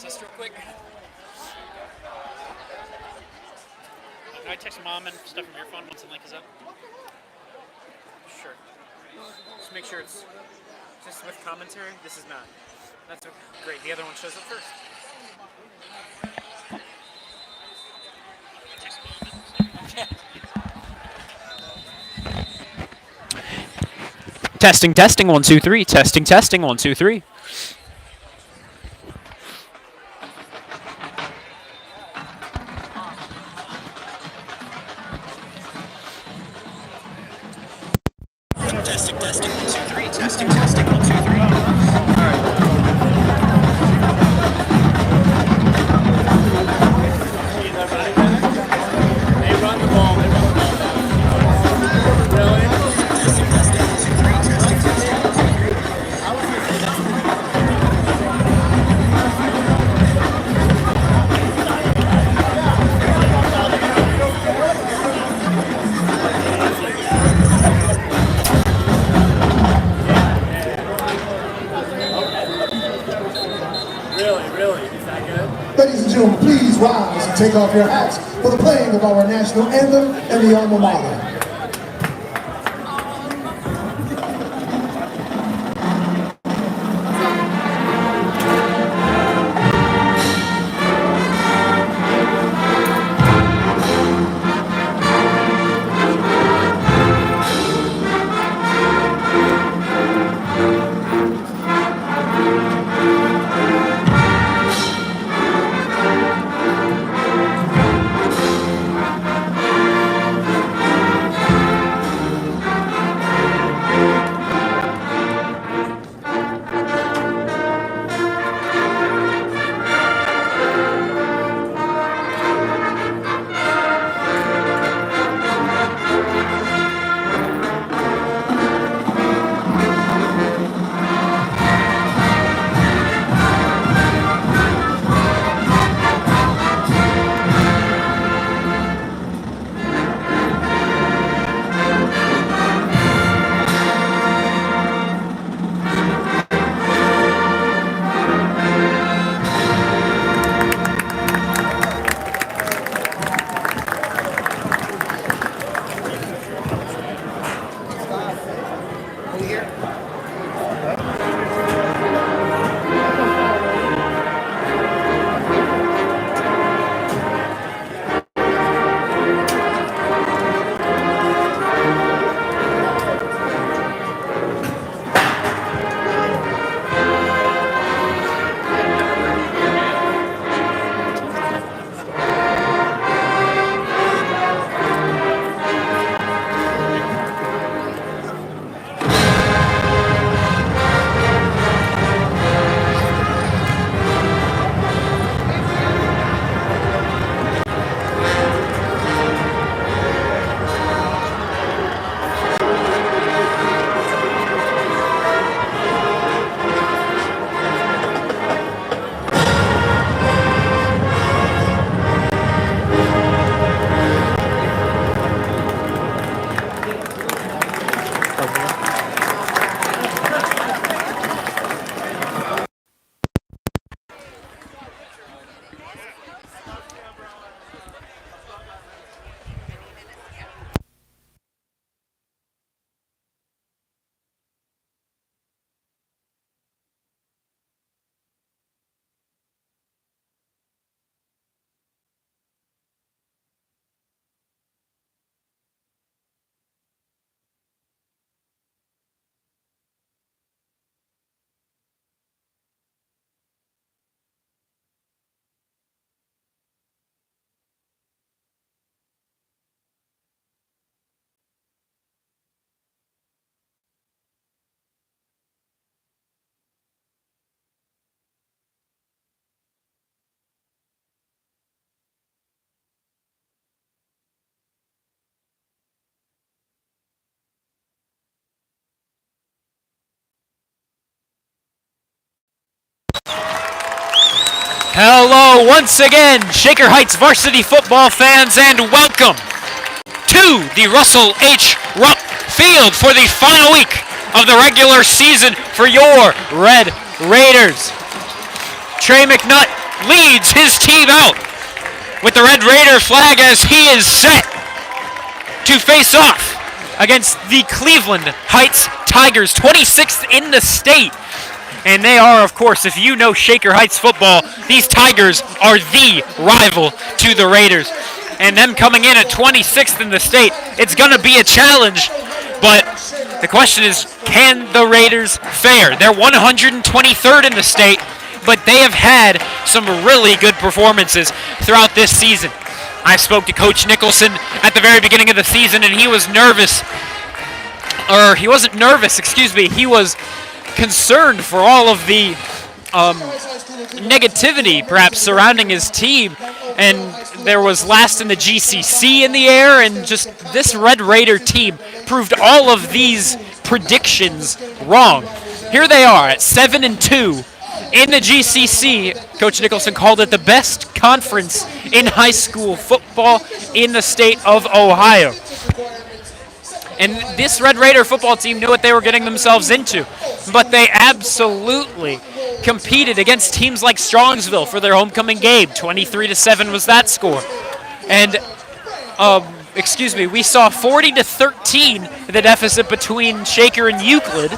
access this real quick. Can I text mom and stuff from your phone once the link is up? Sure. Just make sure it's just with commentary. This is not. That's okay. Great. The other one shows up first. Testing, testing, 1, 2, 3. Testing, testing, 1, 2, 3. Testing, testing, 1, 2, 3. Testing, testing, 1, 2, 3. They run the ball. Really? Testing, testing, 1, 2, 3. Testing, testing. Really? Is that good? Ladies and gentlemen, please rise and take off your hats for the playing of our national anthem and the alma mater. Hello once again, Shaker Heights varsity football fans, and welcome to the Russell H. Rupp Field for the final week of the regular season for your Red Raiders. Trey McNutt leads his team out with the Red Raider flag as he is set to face off against the Cleveland Heights Tigers, 26th in the state. And they are, of course, if you know Shaker Heights football, these Tigers are the rival to the Raiders. And them coming in at 26th in the state, it's going to be a challenge. But the question is, can the Raiders fare? They're 123rd in the state, but they have had some really good performances throughout this season. I spoke to Coach Nicholson at the very beginning of the season, and he was nervous. Or he wasn't nervous, excuse me. He was concerned for all of the negativity perhaps surrounding his team, and there was last in the GCC in the air, and just this Red Raider team proved all of these predictions wrong. Here they are at 7-2 in the GCC. Coach Nicholson called it the best conference in high school football in the state of Ohio. And this Red Raider football team knew what they were getting themselves into. But they absolutely competed against teams like Strongsville for their homecoming game. 23-7 was that score. And, we saw 40-13 the deficit between Shaker and Euclid.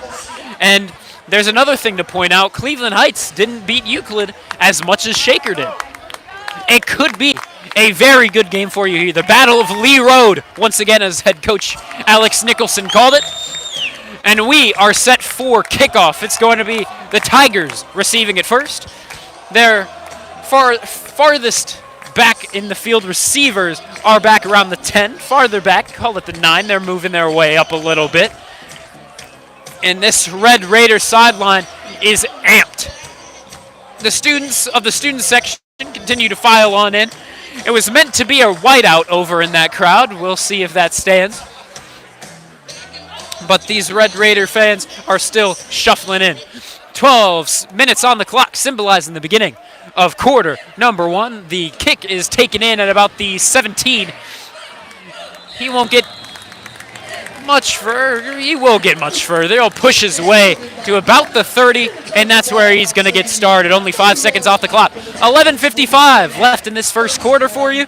And there's another thing to point out. Cleveland Heights didn't beat Euclid as much as Shaker did. It could be a very good game for you here. The Battle of Lee Road, once again, as head coach Alex Nicholson called it. And we are set for kickoff. It's going to be the Tigers receiving it first. Their farthest back in the field receivers are back around the 10. Farther back, call it the 9. They're moving their way up a little bit. And this Red Raider sideline is amped. The students of the student section continue to file on in. It was meant to be a whiteout over in that crowd. We'll see if that stands. But these Red Raider fans are still shuffling in. 12 minutes on the clock, symbolizing the beginning of quarter number 1. The kick is taken in at about the 17. He won't get much further. He will get much further. He'll push his way to about the 30, and that's where he's going to get started. Only 5 seconds off the clock. 11:55 left in this first quarter for you.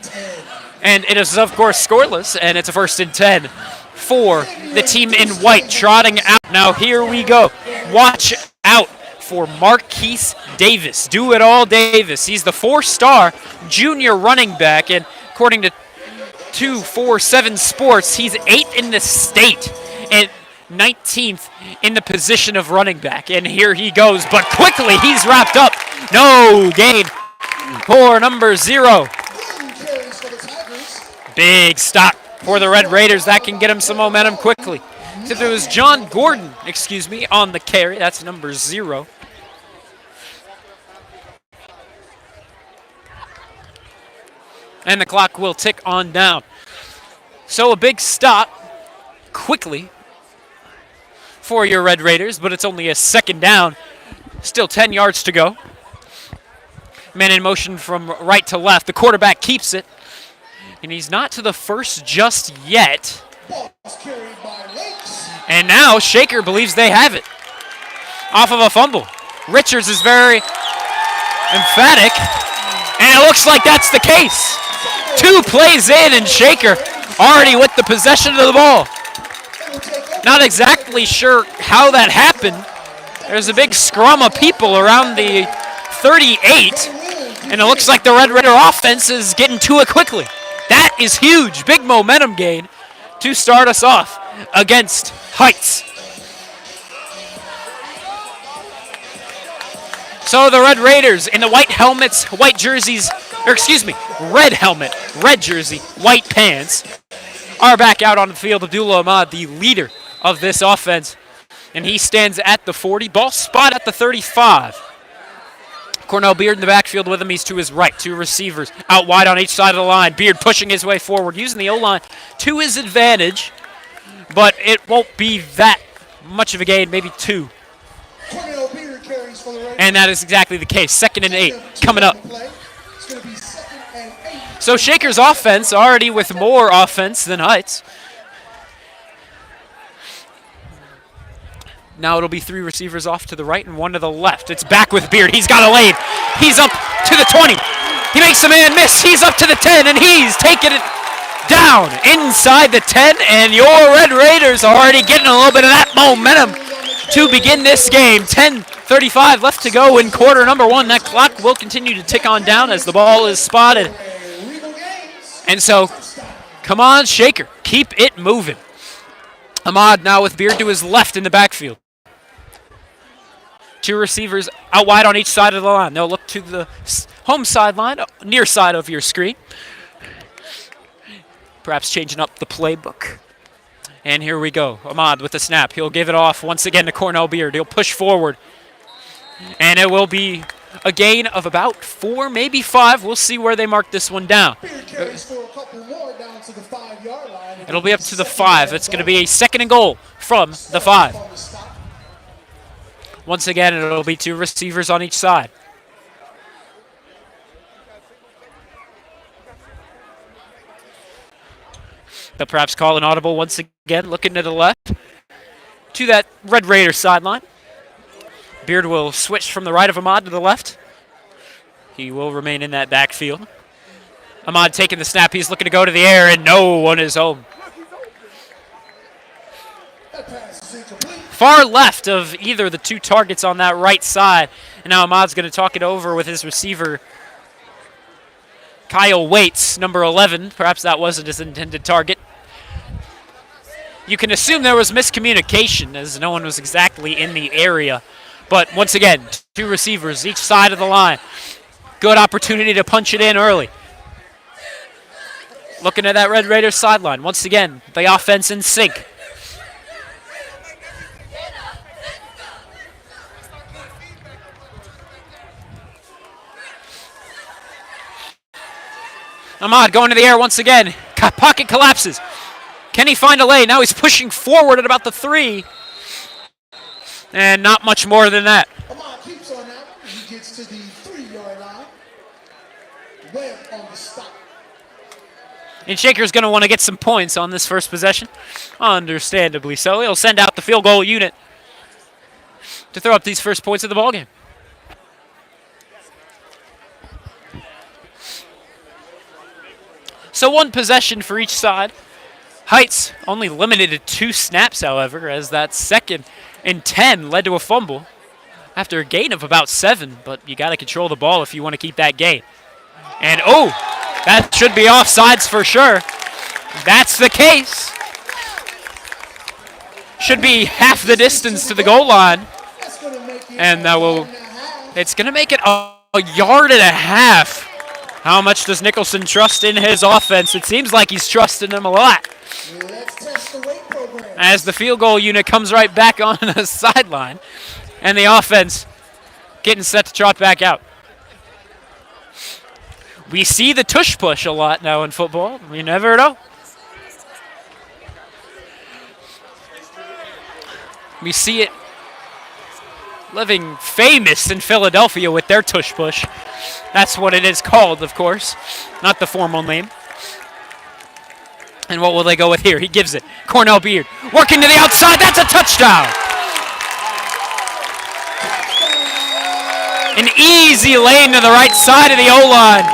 And it is, of course, scoreless, and it's a 1st and 10 for the team in white, trotting out. Now here we go. Watch out for Marquise Davis. Do it all Davis. He's the 4-star junior running back, and according to 247 Sports, he's 8th in the state and 19th in the position of running back. And here he goes, but quickly he's wrapped up. No gain for number 0. Big stop for the Red Raiders. That can get him some momentum quickly. If it was John Gordon, on the carry, that's number 0. And the clock will tick on down. So a big stop quickly for your Red Raiders, but it's only a 2nd down. Still 10 yards to go. Man in motion from right to left. The quarterback keeps it. And he's not to the first just yet. And now Shaker believes they have it. Off of a fumble. Richards is very emphatic. And it looks like that's the case. 2 plays in, and Shaker already with the possession of the ball. Not exactly sure how that happened. There's a big scrum of people around the 38, and it looks like the Red Raider offense is getting to it quickly. That is huge. Big momentum gain to start us off against Heights. So the Red Raiders in the white helmets, white jerseys, red helmet, red jersey, white pants, are back out on the field. Abdullah Ahmad, the leader of this offense, and he stands at the 40. Ball spot at the 35. Cornell Beard in the backfield with him. He's to his right. 2 receivers out wide on each side of the line. Beard pushing his way forward, using the O-line to his advantage, but it won't be that much of a gain, maybe 2. And that is exactly the case. 2nd and 8 coming up. So Shaker's offense already with more offense than Heights. Now it'll be 3 receivers off to the right and 1 to the left. It's back with Beard. He's got a lane. He's up to the 20. He makes a man miss. He's up to the 10, and he's taking it down inside the 10, and your Red Raiders are already getting a little bit of that momentum to begin this game. 10:35 left to go in quarter number 1. That clock will continue to tick on down as the ball is spotted. And so, come on, Shaker. Keep it moving. Ahmad now with Beard to his left in the backfield. 2 receivers out wide on each side of the line. They'll look to the home sideline, near side of your screen. Perhaps changing up the playbook. And here we go. Ahmad with the snap. He'll give it off once again to Cornell Beard. He'll push forward. And it will be a gain of about 4, maybe 5. We'll see where they mark this one down. It'll be up to the 5. It's going to be a 2nd and goal from the 5. Once again, it'll be 2 receivers on each side. They'll perhaps call an audible once again, looking to the left, to that Red Raider sideline. Beard will switch from the right of Ahmad to the left. He will remain in that backfield. Ahmad taking the snap. He's looking to go to the air, and no one is home. Far left of either of the 2 targets on that right side. And now Ahmad's going to talk it over with his receiver, Kyle Waits, number 11. Perhaps that wasn't his intended target. You can assume there was miscommunication as no one was exactly in the area. But once again, 2 receivers each side of the line. Good opportunity to punch it in early. Looking at that Red Raiders sideline. Once again, the offense in sync. Ahmad going to the air once again. Pocket collapses. Can he find a lane? Now he's pushing forward at about the 3. And not much more than that. Ahmad keeps on out. He gets to the 3-yard line. Webb on the stop. And Shaker's going to want to get some points on this first possession. Understandably so. He'll send out the field goal unit to throw up these first points of the ballgame. So 1 possession for each side. Heights only limited to 2 snaps, however, as that 2nd and 10 led to a fumble after a gain of about 7, but you got to control the ball if you want to keep that gain. And oh, that should be offsides for sure. That's the case. Should be half the distance to the goal line. And that will, it's going to make it a yard and a half. How much does Nicholson trust in his offense? It seems like he's trusting them a lot. As the field goal unit comes right back on the sideline, and the offense getting set to trot back out. We see the tush push a lot now in football. You never know. We see it living famous in Philadelphia with their tush push. That's what it is called, of course, not the formal name. And what will they go with here? He gives it. Cornell Beard working to the outside. That's a touchdown. An easy lane to the right side of the O-line.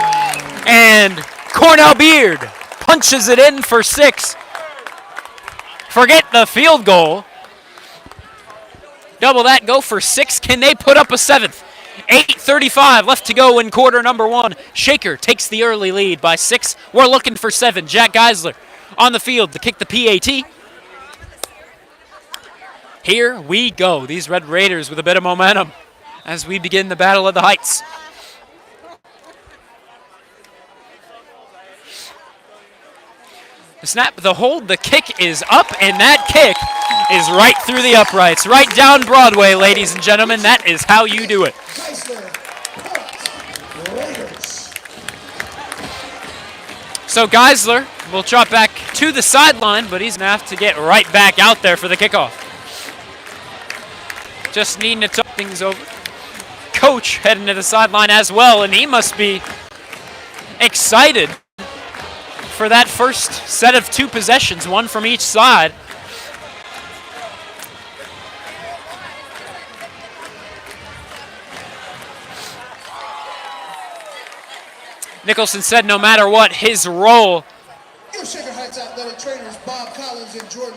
And Cornell Beard punches it in for 6. Forget the field goal. Double that, go for 6. Can they put up a 7th? 8:35 left to go in quarter number 1. Shaker takes the early lead by 6. We're looking for 7. Jack Geisler on the field to kick the PAT. Here we go. These Red Raiders with a bit of momentum as we begin the Battle of the Heights. The snap, the hold, the kick is up, and that kick is right through the uprights, right down Broadway, ladies and gentlemen. That is how you do it. So Geisler will trot back to the sideline, but he's going to have to get right back out there for the kickoff. Just needing to talk things over. Coach heading to the sideline as well, and he must be excited for that first set of 2 possessions, 1 from each side. Nicholson said no matter what, his role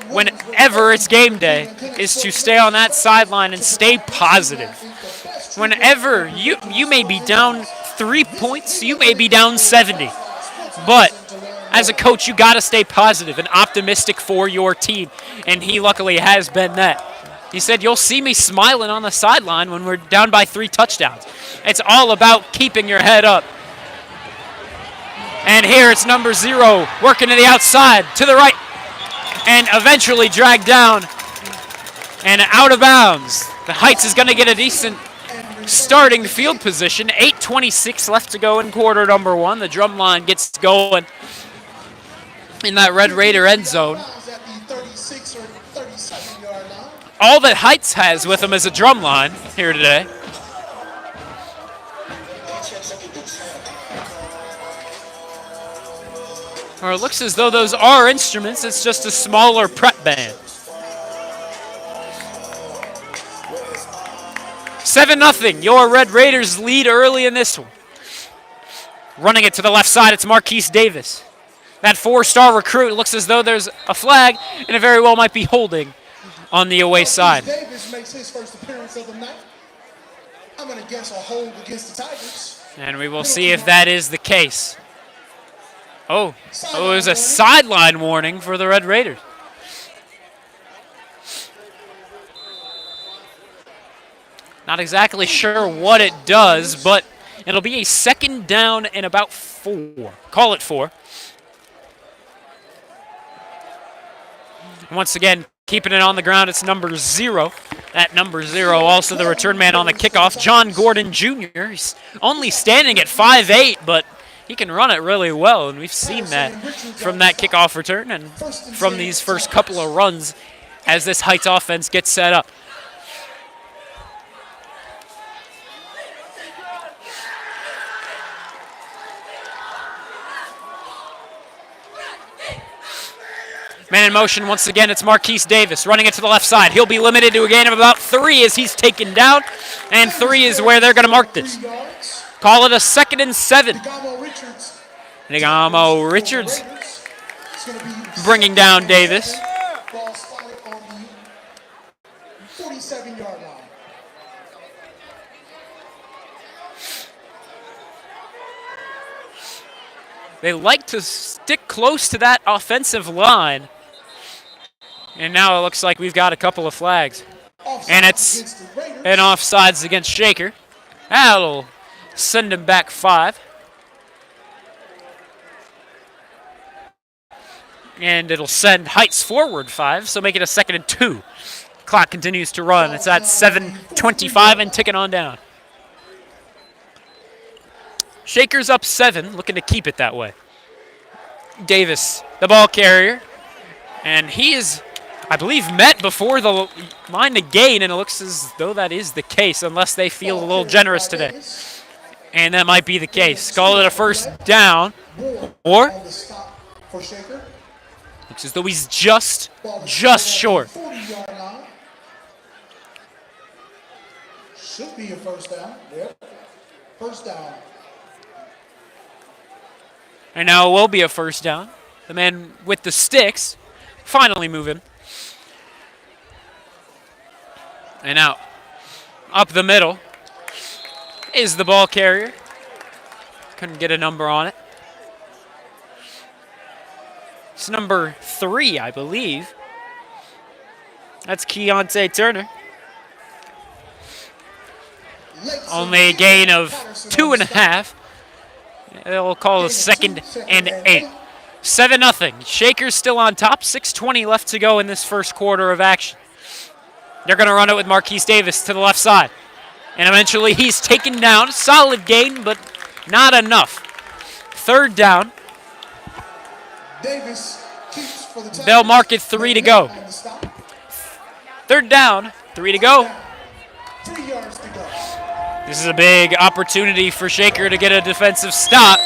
whenever it's game day is to stay on that sideline and stay positive. Whenever you may be down 3 points, you may be down 70, but as a coach, you got to stay positive and optimistic for your team, and he luckily has been that. He said, you'll see me smiling on the sideline when we're down by 3 touchdowns. It's all about keeping your head up. And here it's number 0, working to the outside, to the right, and eventually dragged down and out of bounds. The Heights is going to get a decent starting field position. 8:26 left to go in quarter number 1. The drum line gets going in that Red Raider end zone. All that Heights has with them is a drum line here today. Or it looks as though those are instruments, it's just a smaller prep band. 7-0, your Red Raiders lead early in this one. Running it to the left side, it's Marquise Davis. That 4-star recruit, looks as though there's a flag, and it very well might be holding on the away side. Davis makes his first appearance of the night. I'm going to guess a hold against the Tigers. And we will see if that is the case. Oh, it was a sideline warning for the Red Raiders. Not exactly sure what it does, but it'll be a second down and about 4. Call it 4. And once again, keeping it on the ground, it's number 0. That number 0, also the return man on the kickoff, John Gordon Jr. He's only standing at 5'8", but he can run it really well, and we've seen that from that kickoff return and from these first couple of runs as this Heights offense gets set up. Man in motion once again, it's Marquise Davis running it to the left side. He'll be limited to a gain of about 3 as he's taken down, and 3 is where they're going to mark this. Call it a 2nd and 7. Nigamo Richards bringing down Davis. Ball spotted on the 47-yard line. They like to stick close to that offensive line. And now it looks like we've got a couple of flags. And it's an offsides against Shaker. That'll send him back 5. And it'll send Heights forward 5, so make it a 2nd and 2. Clock continues to run. It's at 7:25 and ticking on down. Shaker's up 7, looking to keep it that way. Davis, the ball carrier. And he is, I believe, met before the line to gain, and it looks as though that is the case, unless they feel a little generous today. And that might be the case. Call it a first down. Or looks as though he's just short. Should be a first down. Yep. First down. And now it will be a first down. The man with the sticks finally moving. And out. Up the middle is the ball carrier. Couldn't get a number on it. It's number 3, I believe. That's Keontae Turner. Only a gain of 2.5. They'll call a 2nd and 8. 7-0. Shaker's still on top. 6:20 left to go in this first quarter of action. They're going to run it with Marquise Davis to the left side. And eventually he's taken down. Solid gain, but not enough. 3rd down. They'll mark it 3 to go. 3rd down, 3 to go. 3 yards to go. This is a big opportunity for Shaker to get a defensive stop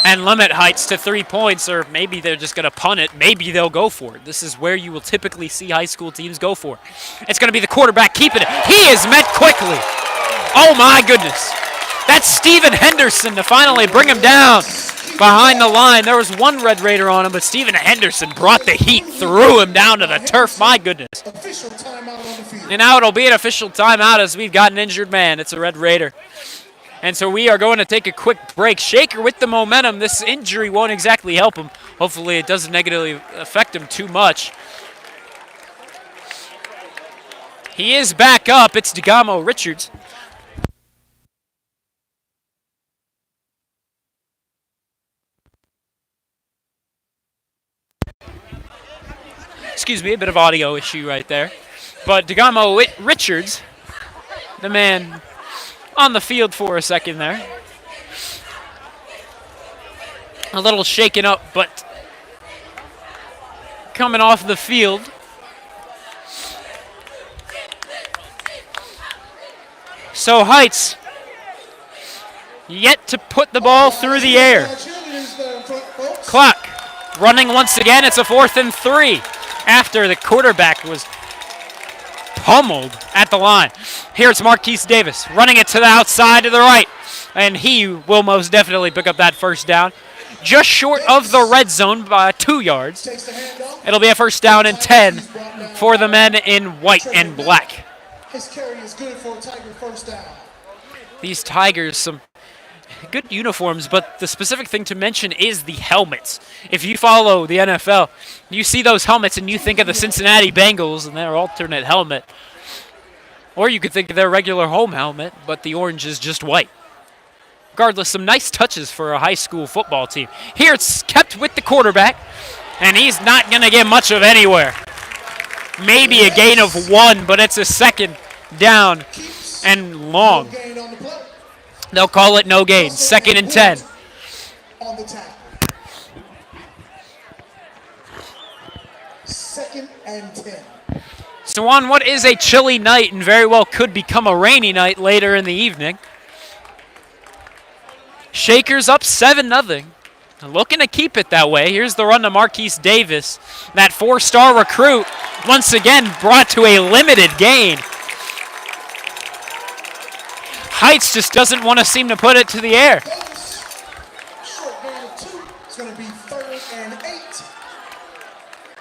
and limit Heights to 3 points, or maybe they're just going to punt it. Maybe they'll go for it. This is where you will typically see high school teams go for it. It's going to be the quarterback keeping it. He is met quickly. Oh, my goodness. That's Steven Henderson to finally bring him down behind the line. There was one Red Raider on him, but Steven Henderson brought the heat, threw him down to the turf. My goodness. Official timeout on the field. And now it'll be an official timeout as we've got an injured man. It's a Red Raider. And so we are going to take a quick break. Shaker with the momentum. This injury won't exactly help him. Hopefully it doesn't negatively affect him too much. He is back up. It's Degamo Richards. Excuse me, a bit of audio issue right there. But Degamo Richards, the man on the field for a second there. A little shaken up, but coming off the field. So Heights yet to put the ball through the air. Clock running once again. It's a 4th and 3 after the quarterback was pummeled at the line. Here it's Marquise Davis running it to the outside to the right, and he will most definitely pick up that first down. Just short of the red zone by 2 yards. It'll be a 1st down and 10 for the men in white and black. His carry is good for a Tiger 1st down. These Tigers, some good uniforms, but the specific thing to mention is the helmets. If you follow the NFL, you see those helmets and you think of the Cincinnati Bengals and their alternate helmet. Or you could think of their regular home helmet, but the orange is just white. Regardless, some nice touches for a high school football team. Here it's kept with the quarterback, and he's not going to get much of anywhere. Maybe a gain of 1, but it's a 2nd down and long. They'll call it no gain. 2nd and 10. On the tackle. 2nd and 10. So on what is a chilly night and very well could become a rainy night later in the evening, Shakers up 7-0. Looking to keep it that way. Here's the run to Marquise Davis. That 4-star recruit once again brought to a limited gain. Heights just doesn't want to seem to put it to the air. Short gain of 2. It's going to be 3rd and 8.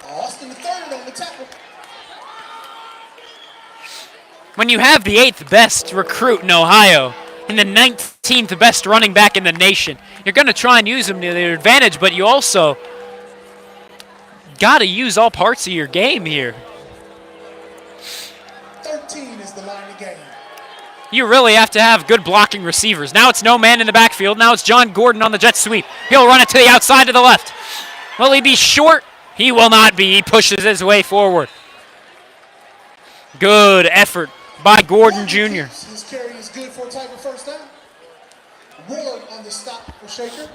Austin the 3rd on the tackle. When you have the 8th best recruit in Ohio and the 19th best running back in the nation, you're going to try and use him to their advantage, but you also got to use all parts of your game here. 13 is the line of game. You really have to have good blocking receivers. Now it's no man in the backfield. Now it's John Gordon on the jet sweep. He'll run it to the outside to the left. Will he be short? He will not be. He pushes his way forward. Good effort by Gordon Jr. His carry is good for a Tiger 1st down. Ward on the stop for Shaker.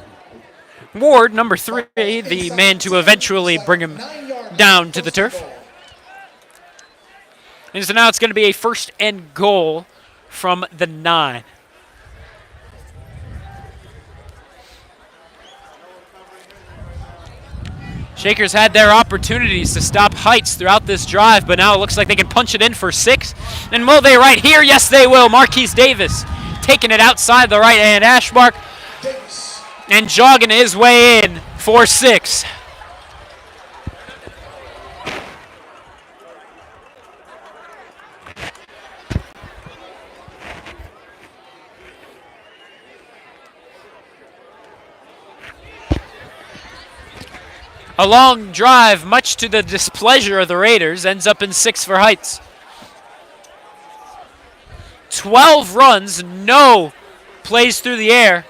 Ward, number 3, the man to eventually bring him down to the turf. And so now it's going to be a 1st and goal from the 9. Shakers had their opportunities to stop Heights throughout this drive, but now it looks like they can punch it in for 6. And will they right here? Yes, they will. Marquise Davis taking it outside the right-hand hash mark and jogging his way in for 6. A long drive, much to the displeasure of the Raiders, ends up in 6 for Heights. 12 runs, no plays through the air.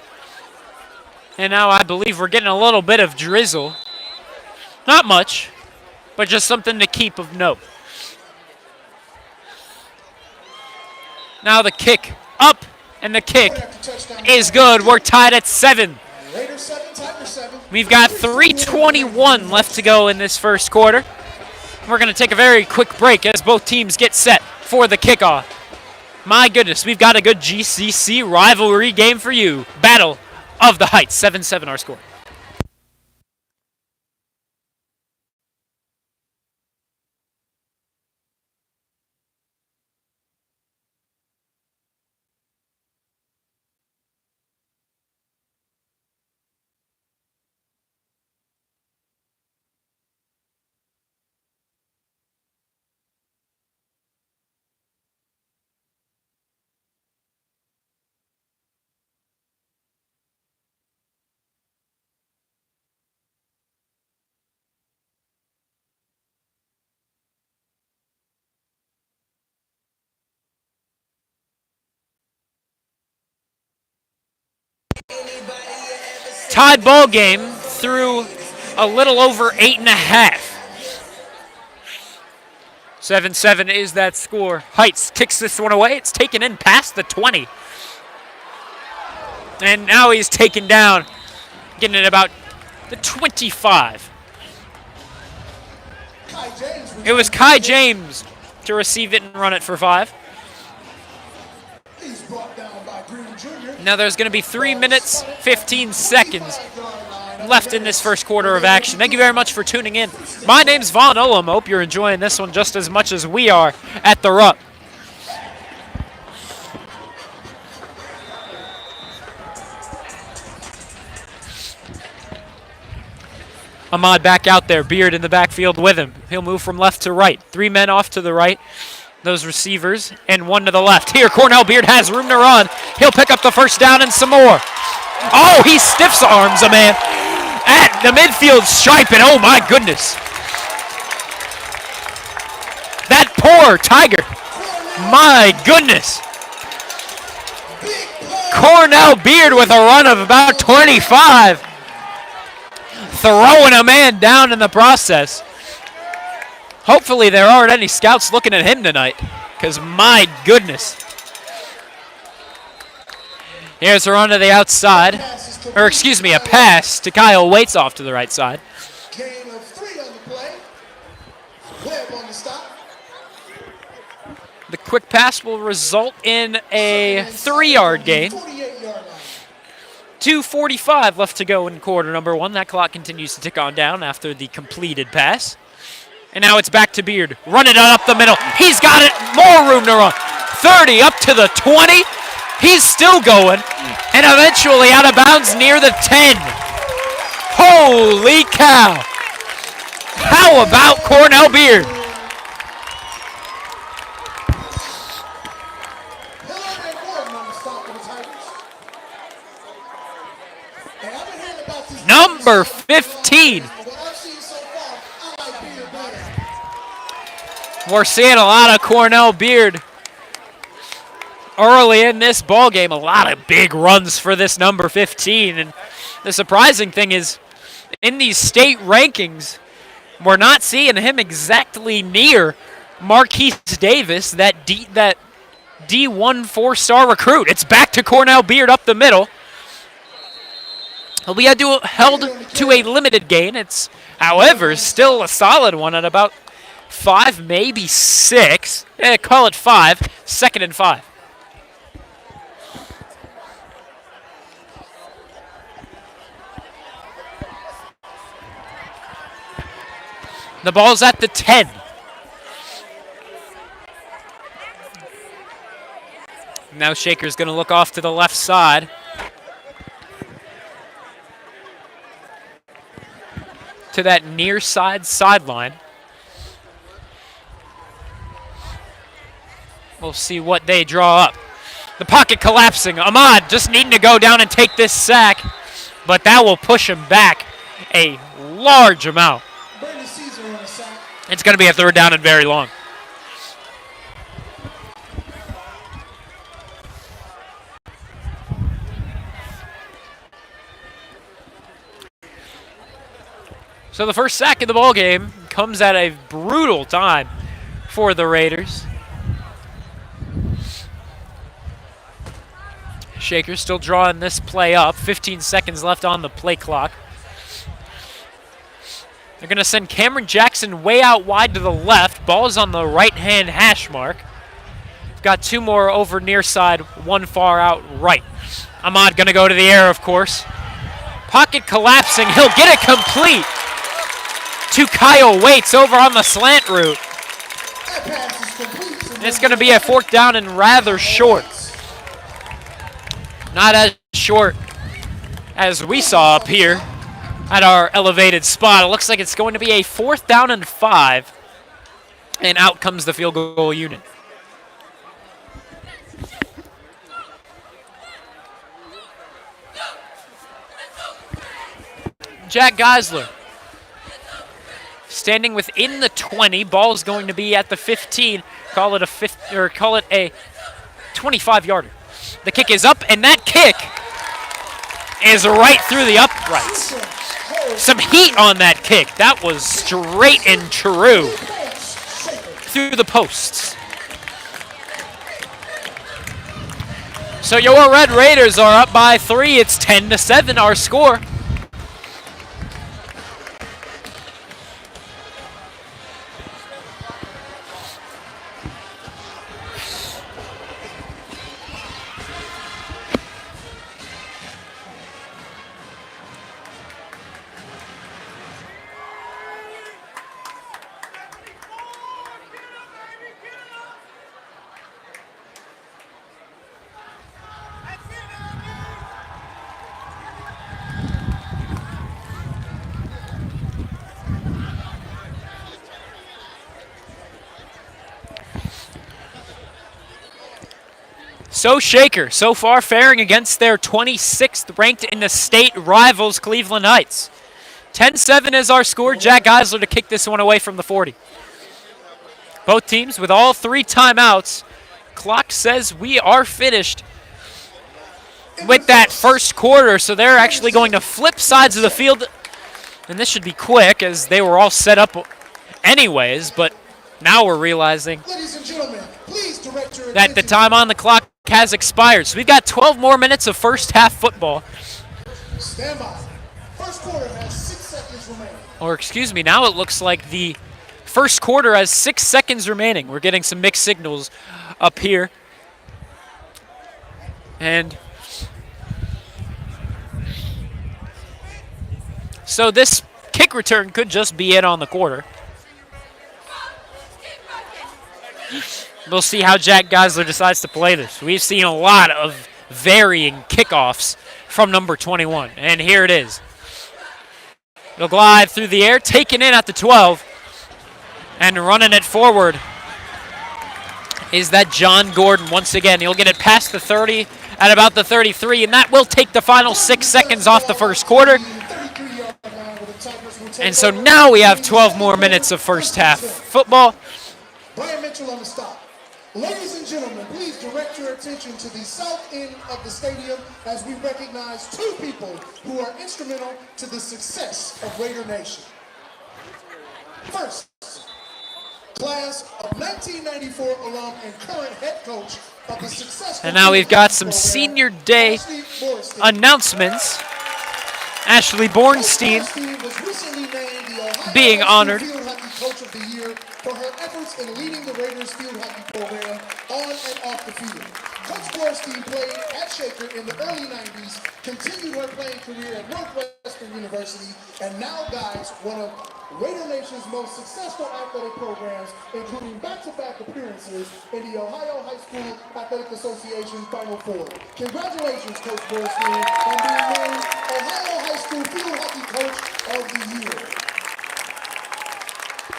And now I believe we're getting a little bit of drizzle. Not much, but just something to keep of note. Now the kick up, and the kick is good. We're tied at 7. Raiders 7, Tiger 7. We've got 3:21 left to go in this first quarter. We're going to take a very quick break as both teams get set for the kickoff. My goodness, we've got a good GCC rivalry game for you. Battle of the Heights, 7-7 our score. Tied ball game through a little over 8.5. 7-7 is that score. Heights kicks this one away. It's taken in past the 20. And now he's taken down, getting it about the 25. It was Kai James to receive it and run it for 5. Now there's going to be 3 minutes, 15 seconds left in this first quarter of action. Thank you very much for tuning in. My name's Vaughn Ullum. Hope you're enjoying this one just as much as we are at the Rupp. Ahmad back out there. Beard in the backfield with him. He'll move from left to right. 3 men off to the right. Those receivers, and 1 to the left. Here, Cornell Beard has room to run. He'll pick up the first down and some more. Oh, he stiffs arms a man at the midfield stripe, and oh my goodness. That poor Tiger. My goodness. Cornell Beard with a run of about 25. Throwing a man down in the process. Hopefully there aren't any scouts looking at him tonight, because my goodness. Here's a run to the outside, or excuse me, a pass to Kyle Waits off to the right side. Gain of 3 on the play. Webb on the stop. The quick pass will result in a 3-yard gain. 48-yard line. 2:45 left to go in quarter number 1. That clock continues to tick on down after the completed pass. And now it's back to Beard. Run it up the middle. He's got it. More room to run. 30 up to the 20. He's still going. And eventually out of bounds near the 10. Holy cow. How about Cornell Beard? Number 15. We're seeing a lot of Cornell Beard early in this ball game. A lot of big runs for this number 15. And the surprising thing is, in these state rankings, we're not seeing him exactly near Marquise Davis, that D1 4-star recruit. It's back to Cornell Beard up the middle. He'll be held to a limited gain. It's, however, still a solid one at about 5, maybe 6. Call it 5. 2nd and 5. The ball's at the 10. Now Shaker's going to look off to the left side. To that near side sideline. We'll see what they draw up. The pocket collapsing. Ahmad just needing to go down and take this sack, but that will push him back a large amount. It's going to be a 3rd down and very long. So the first sack of the ball game comes at a brutal time for the Raiders. Shaker still drawing this play up. 15 seconds left on the play clock. They're going to send Cameron Jackson way out wide to the left. Ball's on the right-hand hash mark. Got 2 more over near side, 1 far out right. Ahmad going to go to the air, of course. Pocket collapsing. He'll get it complete to Kyle Waits over on the slant route. And it's going to be a 4th down and rather short. Not as short as we saw up here at our elevated spot. It looks like it's going to be a 4th down and 5. And out comes the field goal unit. Jack Geisler standing within the 20. Ball's going to be at the 15. Call it a 25-yarder. The kick is up, and that kick is right through the uprights. Some heat on that kick. That was straight and true through the posts. So your Red Raiders are up by 3. It's 10-7 our score. So Shaker, so far faring against their 26th ranked in the state rivals, Cleveland Knights. 10-7 is our score. Jack Geisler to kick this one away from the 40. Both teams with all 3 timeouts. Clock says we are finished with that first quarter, so they're actually going to flip sides of the field. And this should be quick as they were all set up anyways, but now we're realizing that the time on the clock has expired. So we've got 12 more minutes of first half football. Stand by. First quarter has 6 seconds remaining. Or excuse me, now it looks like the first quarter has 6 seconds remaining. We're getting some mixed signals up here. And so this kick return could just be it on the quarter. We'll see how Jack Geisler decides to play this. We've seen a lot of varying kickoffs from number 21, and here it is. It'll glide through the air, taken in at the 12, and running it forward is that John Gordon. Once again, he'll get it past the 30 at about the 33, and that will take the final 6 seconds off the first quarter. And so now we have 12 more minutes of first half football. Brian Mitchell on the stop. Ladies and gentlemen, please direct your attention to the south end of the stadium as we recognize 2 people who are instrumental to the success of Raider Nation. First, class of 1994 alum and current head coach of the successful... And now we've got some senior day announcements. Ashley Bornstein being honored. Coach of the year for her efforts in leading the Raiders field hockey program on and off the field. Coach Bornstein played at Shaker in the early 90s, continued her playing career at Northwestern University, and now guides one of Raider Nation's most successful athletic programs, including back-to-back appearances in the Ohio High School Athletic Association Final Four. Congratulations, Coach Bornstein, on being named Ohio High School Field Hockey Coach of the Year.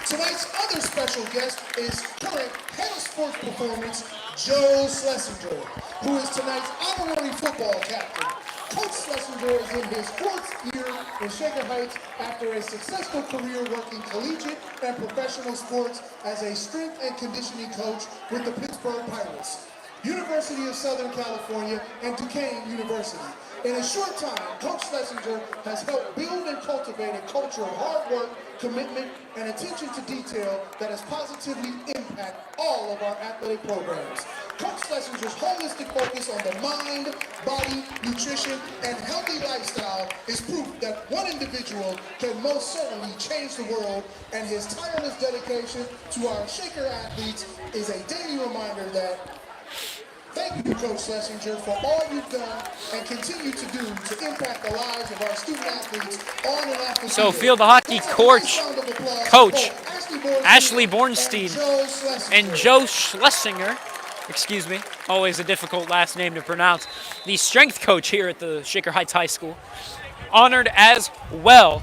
Tonight's other special guest is current head of sports performance, Joe Schlesinger, who is tonight's honorary football captain. Coach Schlesinger is in his 4th year in Shaker Heights after a successful career working collegiate and professional sports as a strength and conditioning coach with the Pittsburgh Pirates, University of Southern California, and Duquesne University. In a short time, Coach Schlesinger has helped build and cultivate a culture of hard work, commitment, and attention to detail that has positively impacted all of our athletic programs. Coach Schlesinger's holistic focus on the mind, body, nutrition, and healthy lifestyle is proof that one individual can most certainly change the world, and his tireless dedication to our Shaker athletes is a daily reminder that thank you, Coach Schlesinger, for all you've done and continue to do to impact the lives of our student athletes on and off the field. So field hockey coach Ashley Bornstein and Joe Schlesinger, excuse me, always a difficult last name to pronounce, the strength coach here at the Shaker Heights High School, honored as well.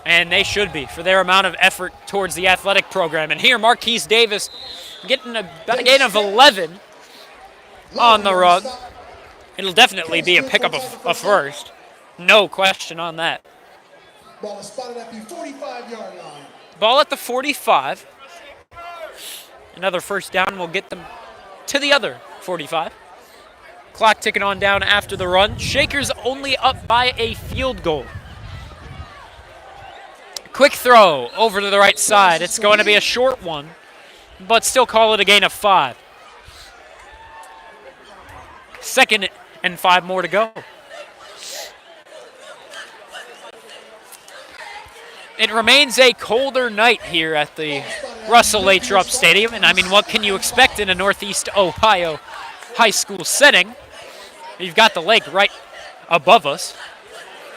And they should be for their amount of effort towards the athletic program. And here, Marquise Davis getting about a gain of 11 on the rug. It'll definitely be a pickup of a first. No question on that. Ball is spotted at the 45-yard line. Ball at the 45. Another first down will get them to the other 45. Clock ticking on down after the run. Shaker's only up by a field goal. Quick throw over to the right side. It's going to be a short one, but still call it a gain of 5. 2nd and 5 more to go. It remains a colder night here at the Russell H. Rupp Stadium, and I mean, what can you expect in a Northeast Ohio high school setting? You've got the lake right above us,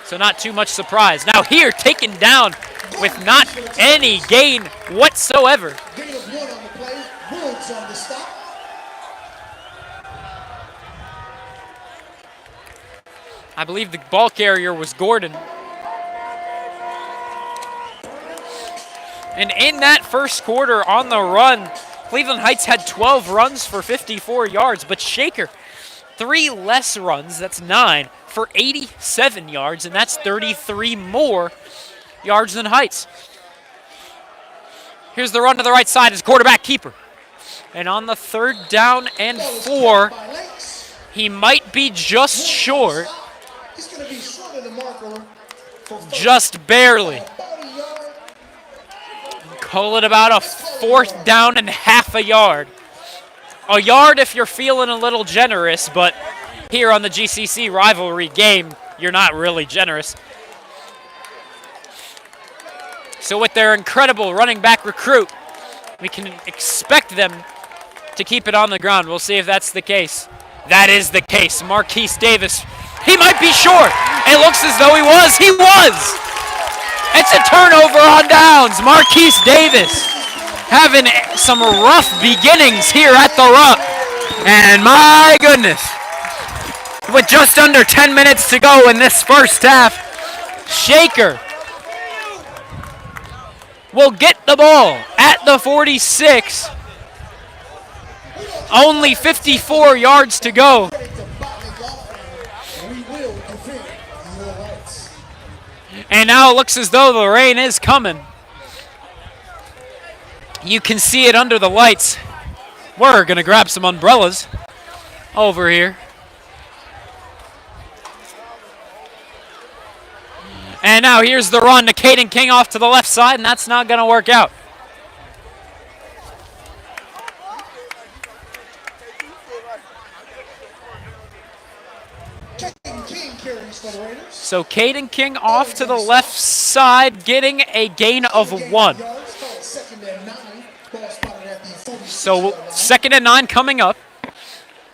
so not too much surprise. Now here, taken down with not any gain whatsoever. Gain of 1 on the play. Woods on the stop. I believe the ball carrier was Gordon. And in that first quarter on the run, Cleveland Heights had 12 runs for 54 yards, but Shaker, 3 less runs, that's 9, for 87 yards, and that's 33 more yards than Heights. Here's the run to the right side as quarterback keeper. And on the 3rd down and 4, he might be just short. He's going to be short of the marker. Just barely. Call it about a 4th down and half a yard. A yard if you're feeling a little generous, but here on the GCC rivalry game, you're not really generous. So with their incredible running back recruit, we can expect them to keep it on the ground. We'll see if that's the case. That is the case. Marquise Davis, he might be short. It looks as though he was. He was! It's a turnover on downs. Marquise Davis having some rough beginnings here at the Rupp. And my goodness, with just under 10 minutes to go in this first half, Shaker will get the ball at the 46. Only 54 yards to go. And now it looks as though the rain is coming. You can see it under the lights. We're going to grab some umbrellas over here. And now here's the run to Caden King off to the left side, and that's not going to work out. So Caden King off to the left side, getting a gain of 1. So 2nd and 9 coming up.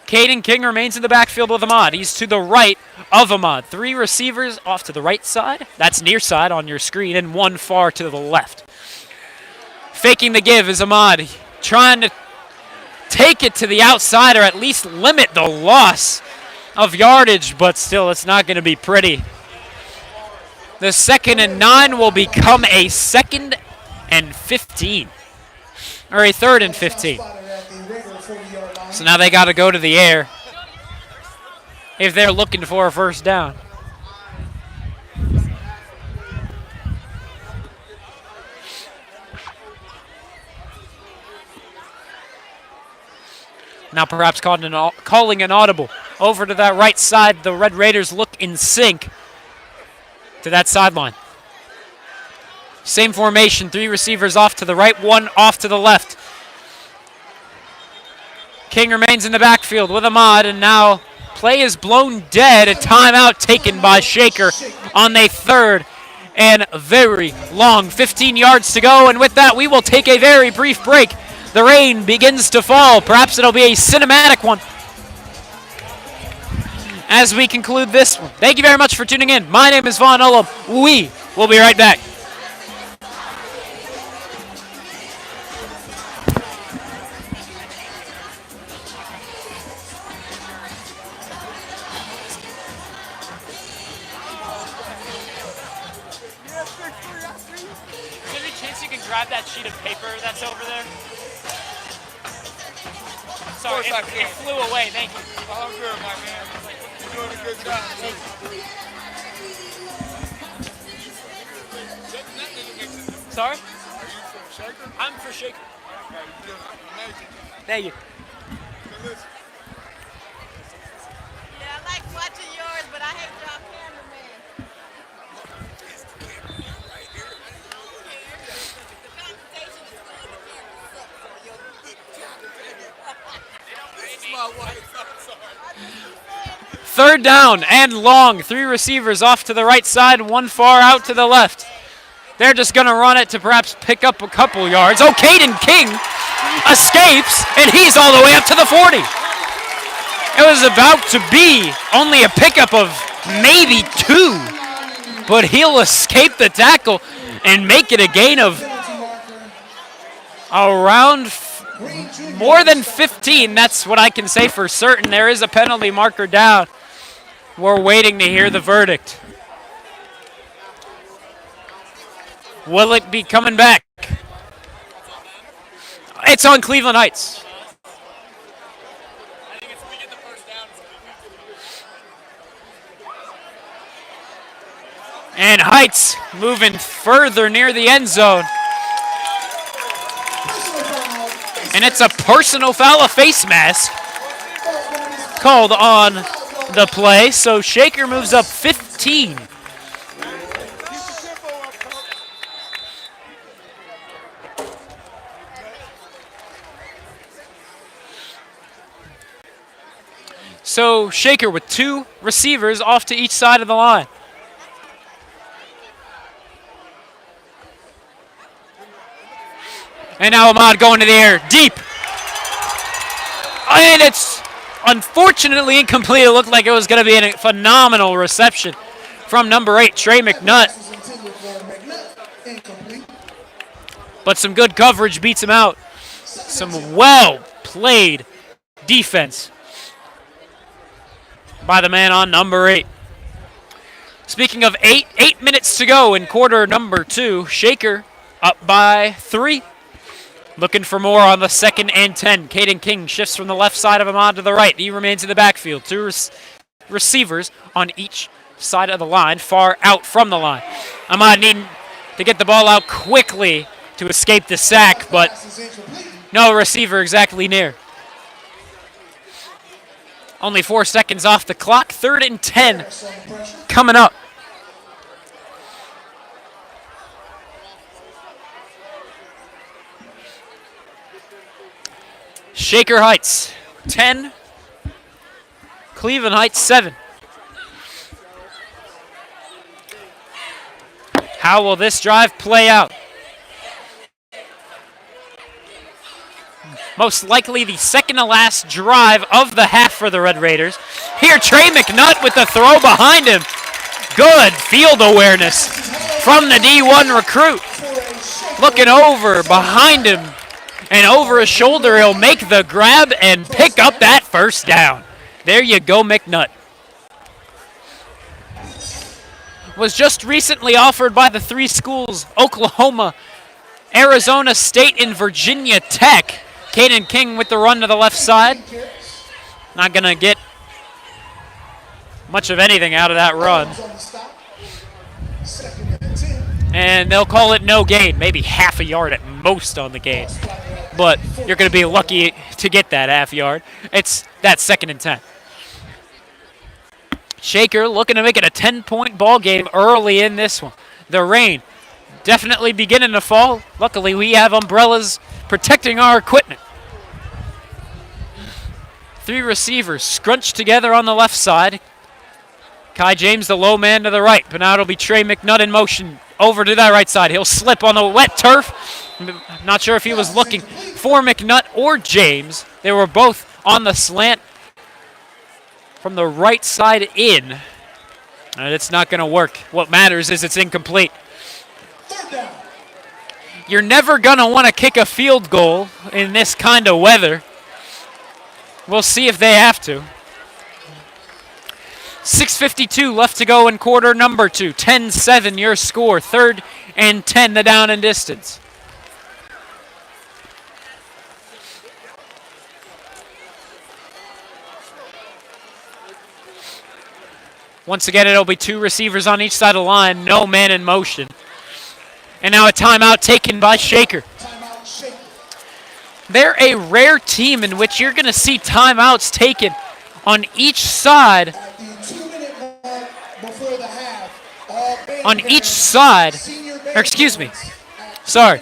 Caden King remains in the backfield with Ahmad. He's to the right of Ahmad. 3 receivers off to the right side. That's near side on your screen, and 1 far to the left. Faking the give is Ahmad, trying to take it to the outside or at least limit the loss of yardage, but still it's not going to be pretty. The 2nd and 9 will become a 2nd and 15. Or a 3rd and 15. So now they got to go to the air if they're looking for a first down. Now perhaps calling an audible. Over to that right side, the Red Raiders look in sync to that sideline. Same formation, 3 receivers off to the right, 1 off to the left. King remains in the backfield with Ahmad, and now play is blown dead. A timeout taken by Shaker on a 3rd and very long 15 yards to go. And with that, we will take a very brief break. The rain begins to fall. Perhaps it'll be a cinematic one as we conclude this one. Thank you very much for tuning in. My name is Vaughn Ullum. We will be right back. Is there any chance you can grab that sheet of paper that's over there? Sorry, it flew away. Thank you. All good, my man. You're doing a good job. Sorry? Are you from Shaker? I'm for Shaker. Okay, you're doing amazing. Thank you. Listen. Third down and long. 3 receivers off to the right side, 1 far out to the left. They're just going to run it to perhaps pick up a couple yards. Oh, Caden King escapes, and he's all the way up to the 40. It was about to be only a pickup of maybe 2, but he'll escape the tackle and make it a gain of around more than 15. That's what I can say for certain. There is a penalty marker down. We're waiting to hear the verdict. Will it be coming back? It's on Cleveland Heights. And Heights moving further near the end zone. And it's a personal foul, a face mask called on the play. So Shaker moves up 15. So Shaker with 2 receivers off to each side of the line. And now Ahmad going to the air, deep. And it's unfortunately incomplete. It looked like it was going to be a phenomenal reception from number 8, Trey McNutt. But some good coverage beats him out. Some well-played defense by the man on number 8. Speaking of 8 minutes to go in quarter number 2. Shaker up by 3. Looking for more on the 2nd and 10. Caden King shifts from the left side of Ahmad to the right. He remains in the backfield. 2 receivers on each side of the line, far out from the line. Ahmad needing to get the ball out quickly to escape the sack, but no receiver exactly near. Only 4 seconds off the clock. 3rd and 10 coming up. Shaker Heights 10, Cleveland Heights 7. How will this drive play out? Most likely the second to last drive of the half for the Red Raiders. Here, Trey McNutt with the throw behind him. Good field awareness from the D1 recruit. Looking over behind him and over his shoulder, he'll make the grab and pick up that first down. There you go, McNutt. Was just recently offered by the 3 schools, Oklahoma, Arizona State, and Virginia Tech. Caden King with the run to the left side. Not going to get much of anything out of that run. And they'll call it no gain, maybe half a yard at most on the gain. But you're going to be lucky to get that half yard. It's that 2nd and 10. Shaker looking to make it a 10-point ball game early in this one. The rain definitely beginning to fall. Luckily, we have umbrellas protecting our equipment. 3 receivers scrunched together on the left side. Kai James, the low man to the right, but now it'll be Trey McNutt in motion over to that right side. He'll slip on the wet turf. Not sure if he was looking for McNutt or James. They were both on the slant from the right side in. And it's not going to work. What matters is it's incomplete. You're never going to want to kick a field goal in this kind of weather. We'll see if they have to. 6:52 left to go in quarter number 2. 10-7 your score. 3rd and 10 the down and distance. Once again, it'll be 2 receivers on each side of the line. No man in motion. And now a timeout taken by Shaker. They're a rare team in which you're going to see timeouts taken on each side. On each side, or excuse me, sorry.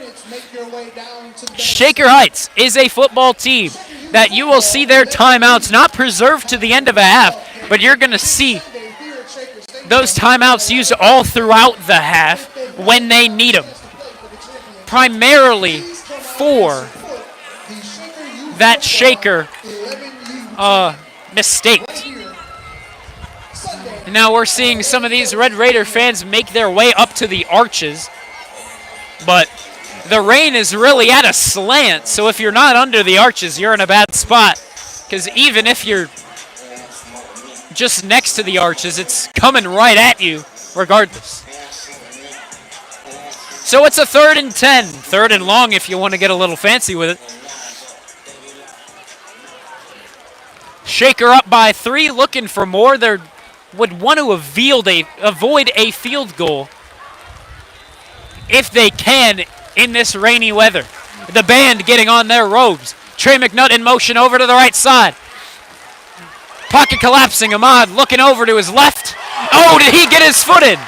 Shaker Heights is a football team that you will see their timeouts not preserved to the end of a half. but you're going to see those timeouts used all throughout the half when they need them, primarily for that shaker mistake. And now we're seeing some of these Red Raider fans make their way up to the arches, but the rain is really at a slant, so if you're not under the arches, you're in a bad spot, because even if you're just next to the arches, it's coming right at you regardless. So it's a 3rd and 10, 3rd and long if you want to get a little fancy with it. Shaker up by 3, looking for more. They would want to avoid a field goal if they can in this rainy weather. The band getting on their robes. Trey McNutt in motion over to the right side. Pocket collapsing. Ahmad looking over to his left. Oh, did he get his foot in?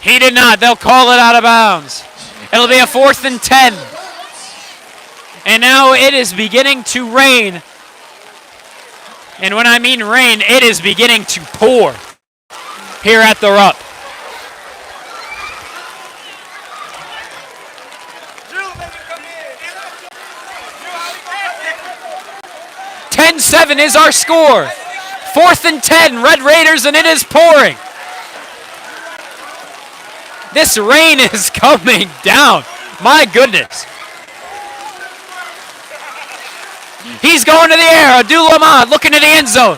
He did not. They'll call it out of bounds. It'll be a 4th and 10. And now it is beginning to rain. And when I mean rain, it is beginning to pour here at the Rupp. Is our score. 4th and 10, Red Raiders, and it is pouring. This rain is coming down. My goodness. He's going to the air. Abdul Ahmad looking at the end zone.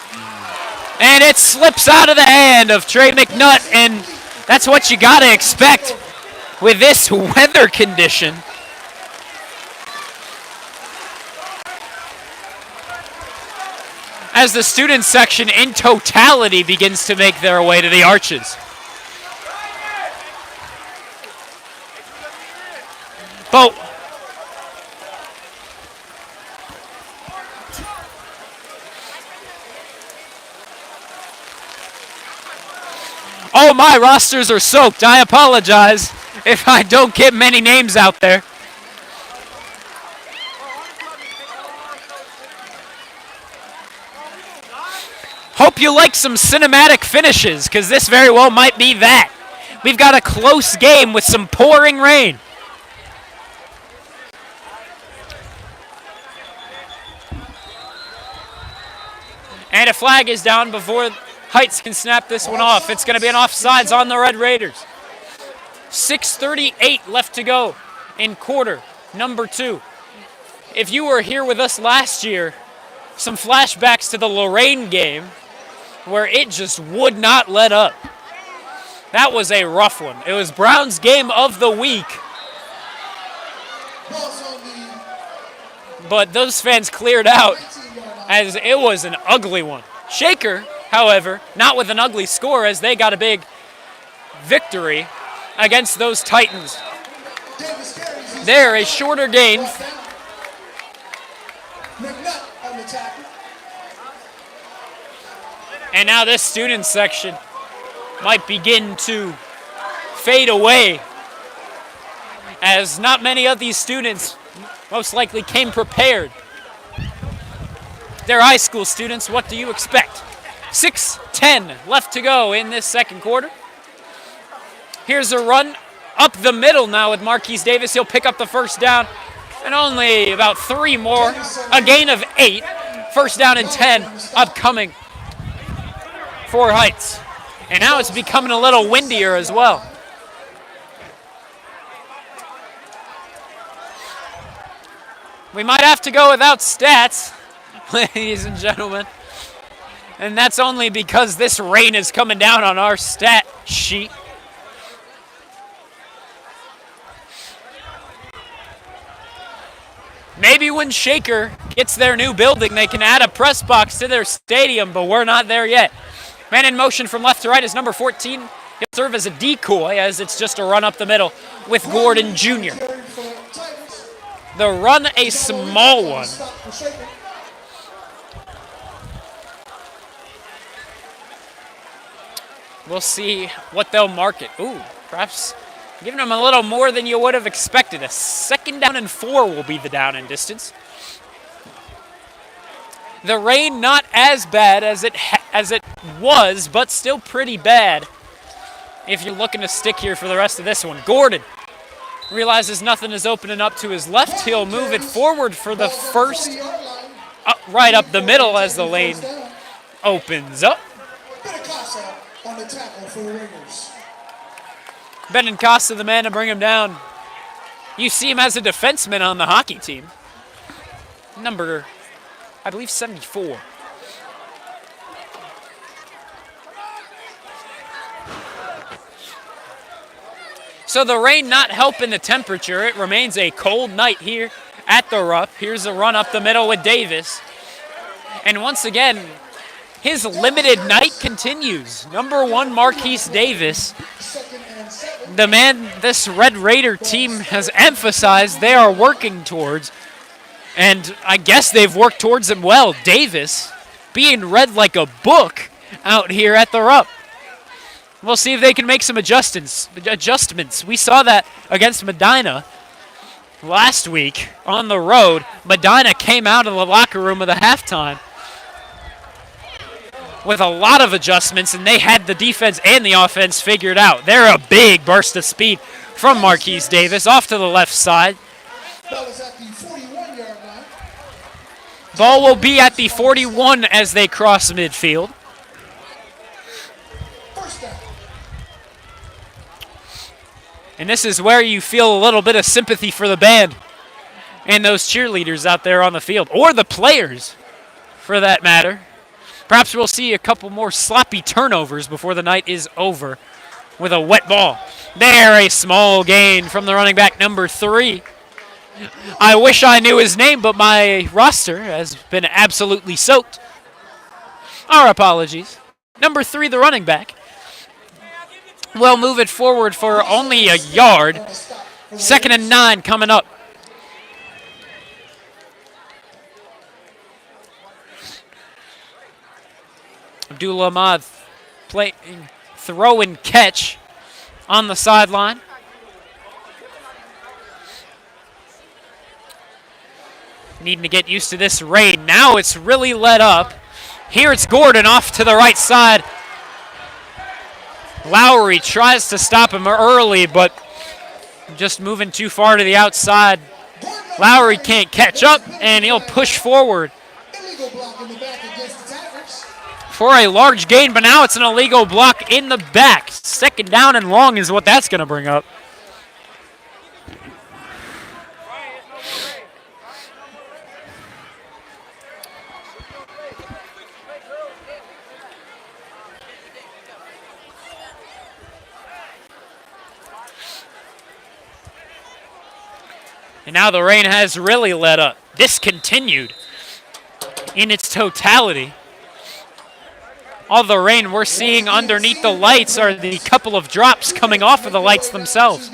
And it slips out of the hand of Trey McNutt, and that's what you got to expect with this weather condition. As the student section in totality begins to make their way to the arches. But oh, my rosters are soaked. I apologize if I don't get many names out there. Hope you like some cinematic finishes, because this very well might be that. We've got a close game with some pouring rain. And a flag is down before Heights can snap this one off. It's going to be an offsides on the Red Raiders. 6:38 left to go in quarter number 2. If you were here with us last year, some flashbacks to the Lorraine game where it just would not let up. That was a rough one. It was Brown's game of the week. But those fans cleared out as it was an ugly one. Shaker, however, not with an ugly score, as they got a big victory against those Titans. There, a shorter gain. And now this student section might begin to fade away, as not many of these students most likely came prepared. They're high school students. What do you expect? 6:10 left to go in this second quarter. Here's a run up the middle now with Marquise Davis. He'll pick up the first down, and only about 3 more. A gain of 8. First down and 10 upcoming for Heights. And now it's becoming a little windier as well. We might have to go without stats, ladies and gentlemen. And that's only because this rain is coming down on our stat sheet. Maybe when Shaker gets their new building, they can add a press box to their stadium, but we're not there yet. Man in motion from left to right is number 14. He'll serve as a decoy, as it's just a run up the middle with Gordon Jr. The run, a small one. We'll see what they'll mark it. Ooh, perhaps giving them a little more than you would have expected. A 2nd down and 4 will be the down and distance. The rain not as bad as it was, but still pretty bad. If you're looking to stick here for the rest of this one, Gordon realizes nothing is opening up to his left. He'll move it forward for the first, right up the middle as the lane opens up. On the tackle for the Raiders. Benincasa, the man to bring him down. You see him as a defenseman on the hockey team. Number, I believe, 74. So the rain not helping the temperature. It remains a cold night here at the Rupp. Here's a run up the middle with Davis. And once again, his limited night continues. Number 1, Marquise Davis. The man this Red Raider team has emphasized they are working towards. And I guess they've worked towards him well. Davis being read like a book out here at the Rupp. We'll see if they can make some adjustments. We saw that against Medina last week on the road. Medina came out of the locker room at the halftime with a lot of adjustments, and they had the defense and the offense figured out. They're a big burst of speed from Marquise Davis off to the left side. Ball is at the 41-yard line. Ball will be at the 41 as they cross midfield. First down. And this is where you feel a little bit of sympathy for the band and those cheerleaders out there on the field, or the players, for that matter. Perhaps we'll see a couple more sloppy turnovers before the night is over with a wet ball. There, a small gain from the running back, number 3. I wish I knew his name, but my roster has been absolutely soaked. Our apologies. Number 3, the running back. We'll move it forward for only a yard. 2nd and 9 coming up. Abdullah Ahmad playing throw and catch on the sideline. Needing to get used to this rain. Now it's really let up. Here it's Gordon off to the right side. Lowry tries to stop him early, but just moving too far to the outside. Lowry can't catch up, and he'll push forward Illegal block in the back against the Tigers. for a large gain, but now it's an illegal block in the back. 2nd down and long is what that's going to bring up. And now the rain has really let up. Discontinued in its totality. All the rain we're seeing underneath the lights are the couple of drops coming off of the lights themselves.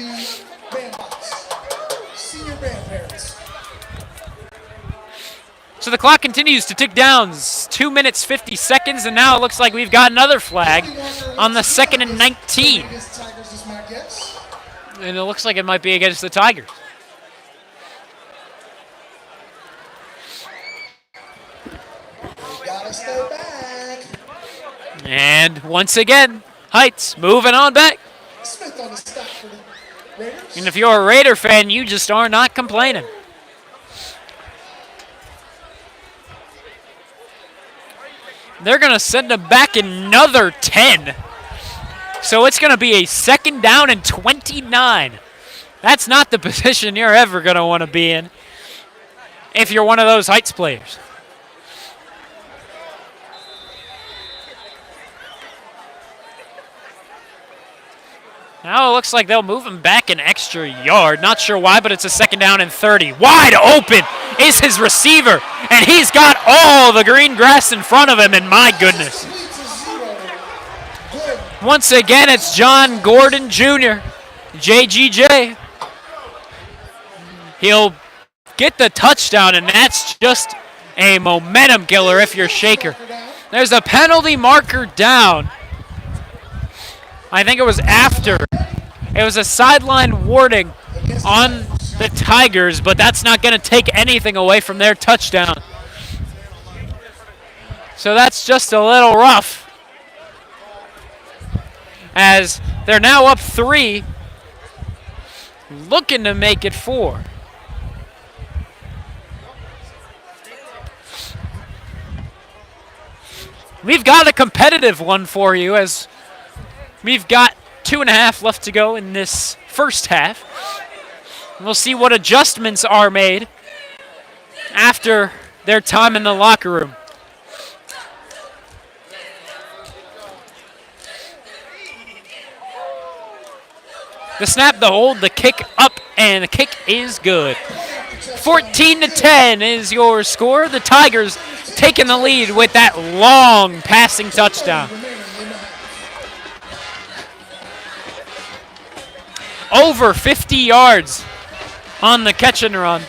Senior grandparents. So the clock continues to tick down. 2 minutes, 50 seconds, and now it looks like we've got another flag on the 2nd and 19. Against the Tigers is my guess. And it looks like it might be against the Tigers. Gotta stay back. And once again, Heights moving on back. Smith on the stop for the Raiders. And if you're a Raider fan, you just are not complaining. They're going to send him back another 10. So it's going to be a 2nd down and 29. That's not the position you're ever going to want to be in if you're one of those Heights players. Now it looks like they'll move him back an extra yard. Not sure why, but it's a 2nd down and 30. Wide open is his receiver, and he's got all the green grass in front of him, and my goodness. Once again, it's John Gordon Jr., JGJ. He'll get the touchdown, and that's just a momentum killer if you're Shaker. There's a penalty marker down. I think it was after. It was a sideline warning on the Tigers, but that's not going to take anything away from their touchdown. So that's just a little rough. As they're now up 3, looking to make it 4. We've got a competitive one for you as we've got 2.5 left to go in this first half. We'll see what adjustments are made after their time in the locker room. The snap, the hold, the kick up, and the kick is good. 14-10 is your score. The Tigers taking the lead with that long passing touchdown. Over 50 yards on the catch and run.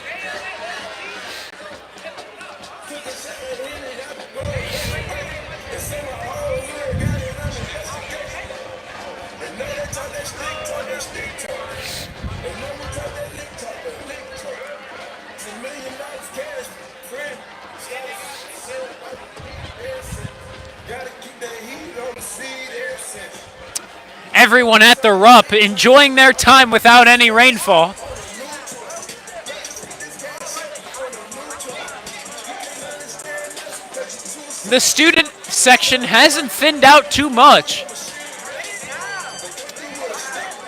Everyone at the Rupp enjoying their time without any rainfall. The student section hasn't thinned out too much,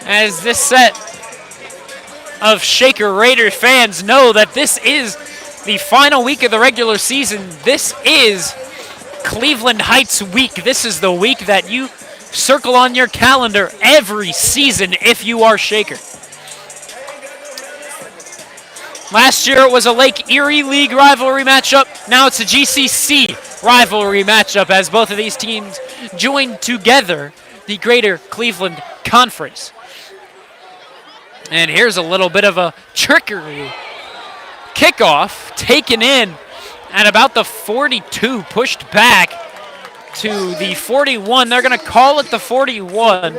as this set of Shaker Raider fans know that this is the final week of the regular season. This is Cleveland Heights week. This is the week that you circle on your calendar every season if you are Shaker. Last year it was a Lake Erie League rivalry matchup. Now it's a GCC rivalry matchup as both of these teams join together the Greater Cleveland Conference. And here's a little bit of a trickery. Kickoff taken in at about the 42, pushed back to the 41. They're going to call it the 41.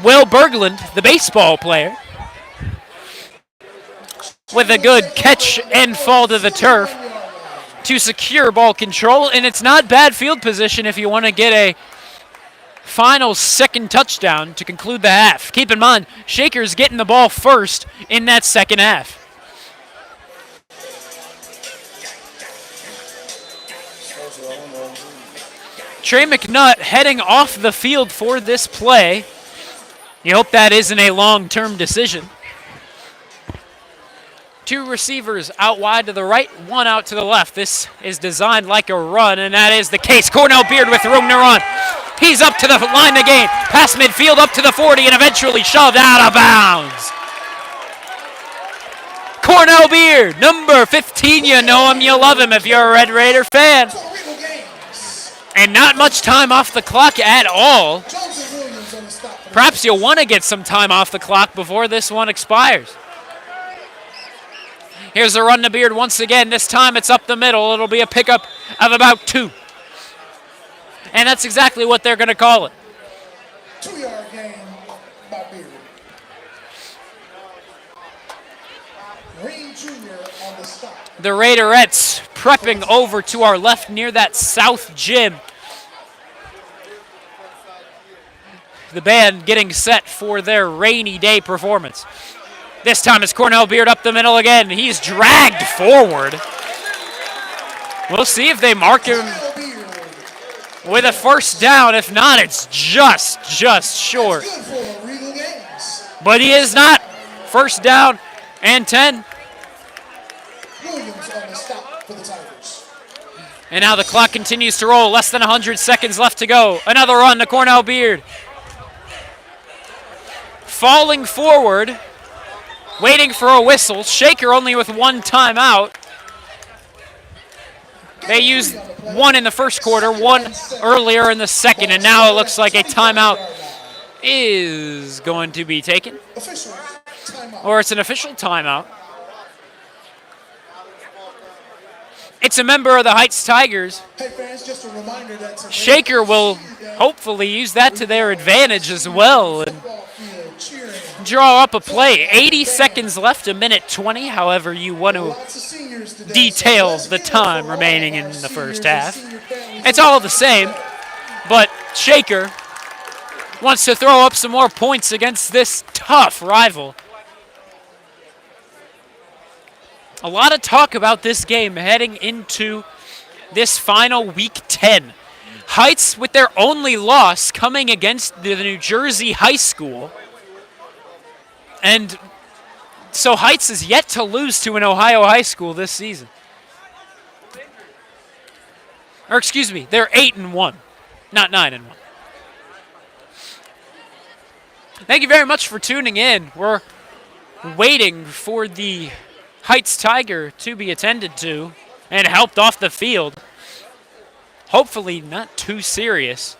Will Berglund, the baseball player, with a good catch and fall to the turf to secure ball control. And it's not bad field position if you want to get a final second touchdown to conclude the half. Keep in mind, Shaker's getting the ball first in that second half. Trey McNutt heading off the field for this play. You hope that isn't a long-term decision. 2 receivers out wide to the right, 1 out to the left. This is designed like a run, and that is the case. Cornell Beard with room to run. He's up to the line again. Past midfield up to the 40 and eventually shoved out of bounds. Cornell Beard, number 15. You know him, you love him if you're a Red Raider fan. And not much time off the clock at all. Perhaps you'll want to get some time off the clock before this one expires. Here's a run to Beard once again. This time it's up the middle. It'll be a pickup of about 2. And that's exactly what they're going to call it. 2-yard gain by Beard. Green Jr. on the stop. The Raiderettes prepping over to our left near that south gym. The band getting set for their rainy day performance. This time it's Cornell Beard up the middle again. He's dragged forward. We'll see if they mark him with a first down. If not, it's just short. But he is not. First down and 10. Williams on the stop for the Tigers. And now the clock continues to roll. Less than 100 seconds left to go. Another run to Cornell Beard. Falling forward, waiting for a whistle. Shaker only with 1 timeout. They used 1 in the first quarter, 1 earlier in the second, and now it looks like a timeout is going to be taken. Or it's an official timeout. It's a member of the Heights Tigers. Hey fans, just a reminder that Shaker will hopefully use that to their advantage as well. And draw up a play. 80 seconds left, a minute 20. However, you want to Lots of seniors today, detail so the let's hear time from all remaining of in our the seniors first and half. senior families. It's all the same, but Shaker wants to throw up some more points against this tough rival. A lot of talk about this game heading into this final week 10. Heights with their only loss coming against the New Jersey high school. And so Heights is yet to lose to an Ohio high school this season. Or excuse me, they're 8-1, not 9-1. Thank you very much for tuning in. We're waiting for the Heights Tiger to be attended to and helped off the field. Hopefully not too serious.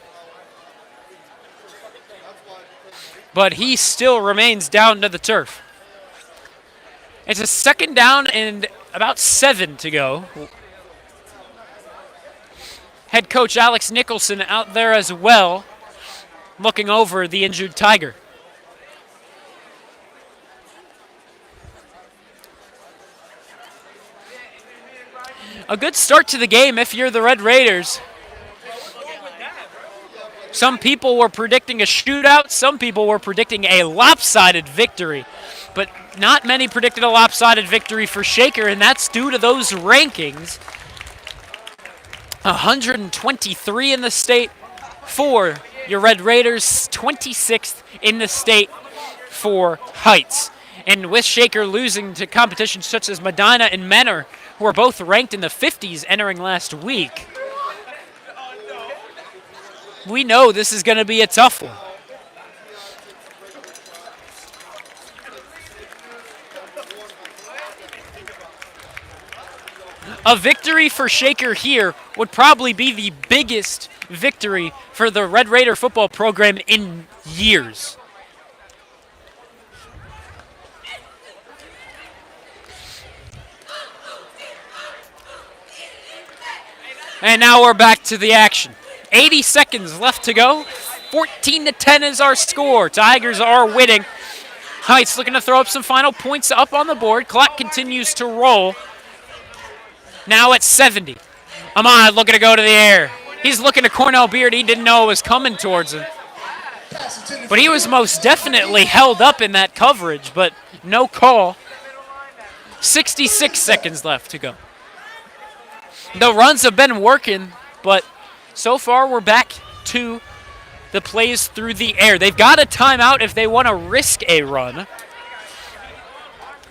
But he still remains down to the turf. It's a second down and about 7 to go. Head coach Alex Nicholson out there as well, looking over the injured Tiger. A good start to the game if you're the Red Raiders. Some people were predicting a shootout. Some people were predicting a lopsided victory. But not many predicted a lopsided victory for Shaker, and that's due to those rankings. 123 in the state for your Red Raiders, 26th in the state for Heights. And with Shaker losing to competitions such as Medina and Menor, who are both ranked in the 50s entering last week, we know this is going to be a tough one. A victory for Shaker here would probably be the biggest victory for the Red Raider football program in years. And now we're back to the action. 80 seconds left to go. 14-10 is our score. Tigers are winning. Heights looking to throw up some final points up on the board. Clock continues to roll. Now at 70. Ahmad looking to go to the air. He's looking to Cornell Beard. He didn't know it was coming towards him. But he was most definitely held up in that coverage, but no call. 66 seconds left to go. The runs have been working, but so far we're back to the plays through the air. They've got a timeout if they want to risk a run.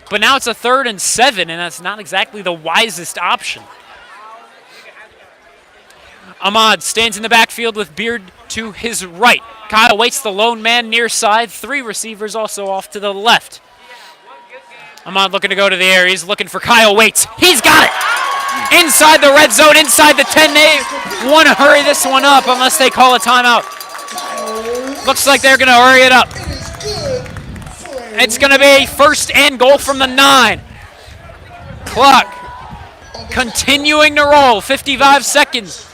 But now it's a 3rd and 7, and that's not exactly the wisest option. Ahmad stands in the backfield with Beard to his right. Kyle waits the lone man near side. 3 receivers also off to the left. Ahmad looking to go to the air. He's looking for Kyle Waits. He's got it! Inside the red zone, inside the 10. They want to hurry this one up unless they call a timeout. Looks like they're going to hurry it up. It's going to be 1st and goal from the 9. Clock continuing to roll. 55 seconds.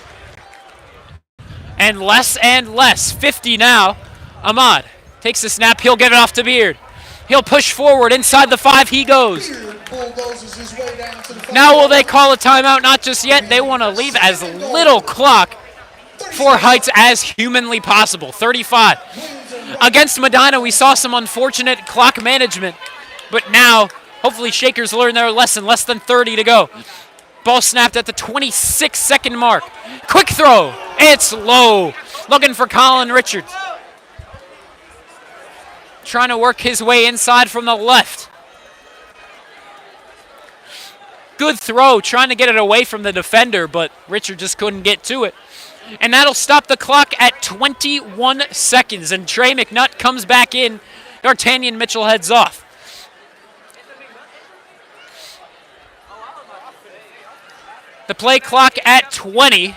And less. 50 now. Ahmad takes the snap. He'll get it off to Beard. He'll push forward. Inside the 5 he goes. Now will they call a timeout? Not just yet. They want to leave as little clock for Heights as humanly possible. 35. Against Medina, we saw some unfortunate clock management. But now, hopefully Shakers learn their lesson. Less than 30 to go. Ball snapped at the 26-second mark. Quick throw. It's low. Looking for Colin Richards. Trying to work his way inside from the left. Good throw, trying to get it away from the defender, but Richard just couldn't get to it. And that'll stop the clock at 21 seconds. And Trey McNutt comes back in. D'Artagnan Mitchell heads off. The play clock at 20.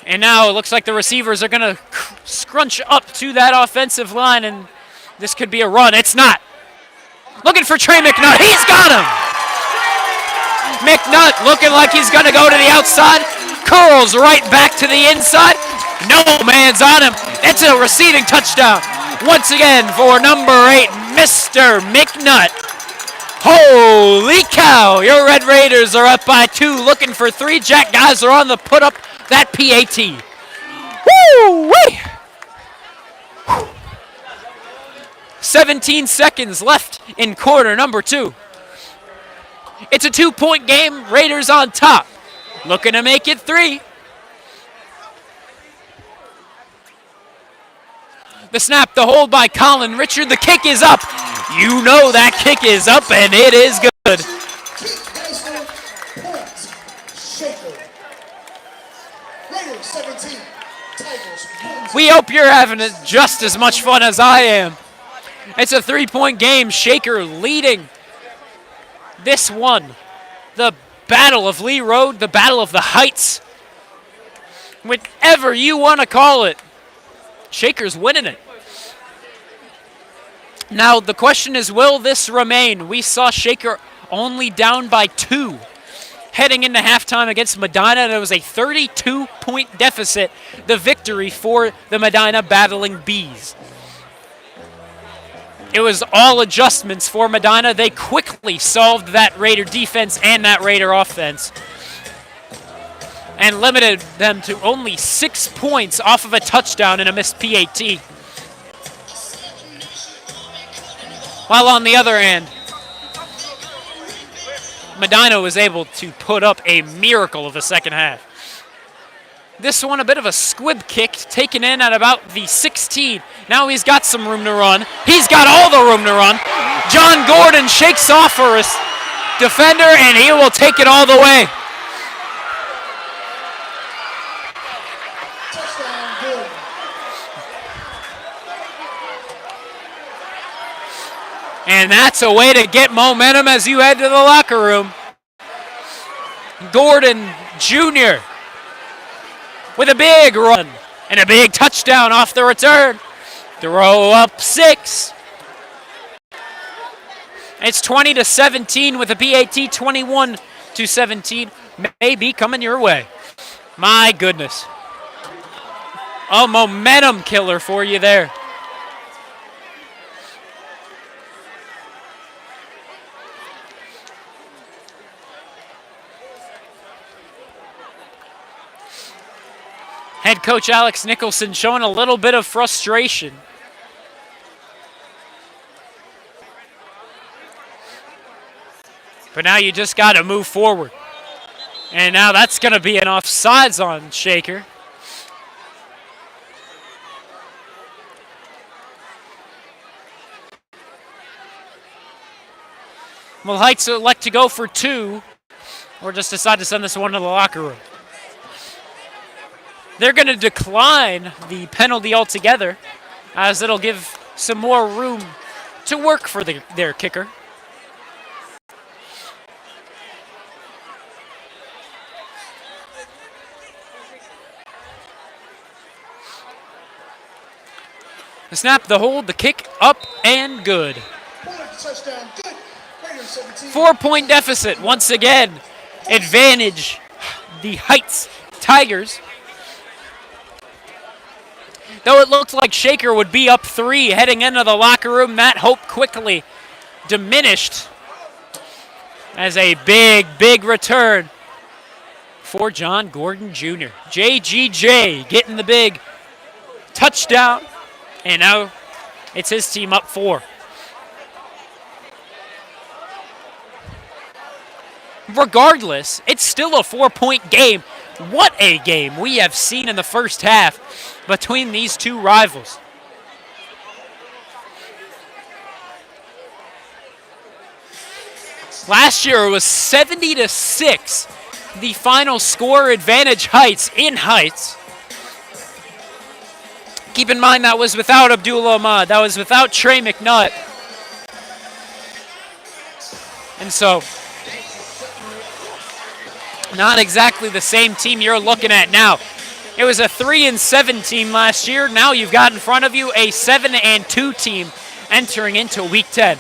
And now it looks like the receivers are going to scrunch up to that offensive line, and this could be a run. It's not. Looking for Trey McNutt. He's got him. McNutt looking like he's going to go to the outside. Curls right back to the inside. No man's on him. It's a receiving touchdown. Once again for number 8, Mr. McNutt. Holy cow, your Red Raiders are up by 2, looking for 3. Jack guys are on the put up that PAT. Woo-wee! 17 seconds left in quarter number 2. It's a 2-point game, Raiders on top. Looking to make it 3. The snap, the hold by Colin Richard. The kick is up. You know that kick is up, and it is good. Shaker. Raiders 17. Tigers 14. We hope you're having just as much fun as I am. It's a 3-point game. Shaker leading this one. The Battle of Lee Road, the Battle of the Heights. Whatever you want to call it. Shaker's winning it. Now, the question is, will this remain? We saw Shaker only down by 2 heading into halftime against Medina, and it was a 32-point deficit, the victory for the Medina Battling Bees. It was all adjustments for Medina. They quickly solved that Raider defense and that Raider offense and limited them to only 6 points off of a touchdown and a missed PAT. While on the other hand, Medina was able to put up a miracle of a second half. This one, a bit of a squib kick, taken in at about the 16. Now he's got some room to run. He's got all the room to run. John Gordon shakes off for his defender, and he will take it all the way. Touchdown, Gordon. And that's a way to get momentum as you head to the locker room. Gordon Jr. with a big run and a big touchdown off the return. Throw up 6. It's 20-17 with a PAT. 21-17 may be coming your way. My goodness. A momentum killer for you there. Head coach Alex Nicholson showing a little bit of frustration. But now you just got to move forward. And now that's going to be an offsides on Shaker. Will Heights elect to go for 2 or just decide to send this one to the locker room? They're going to decline the penalty altogether, as it'll give some more room to work for their kicker. The snap, the hold, the kick, up and good. Touchdown, good. Raiders 17. 4-point deficit once again. Advantage the Heights Tigers. Though it looked like Shaker would be up 3 heading into the locker room, that hope quickly diminished as a big return for John Gordon Jr. JGJ getting the big touchdown, and now it's his team up 4. Regardless, it's still a 4-point game. What a game we have seen in the first half between these two rivals. Last year it was 70-6, the final score, advantage Heights in Heights. Keep in mind that was without Abdullah Ahmad, that was without Trey McNutt. And so, not exactly the same team you're looking at now. It was a 3-7 team last year. Now you've got in front of you a 7-2 team entering into Week 10.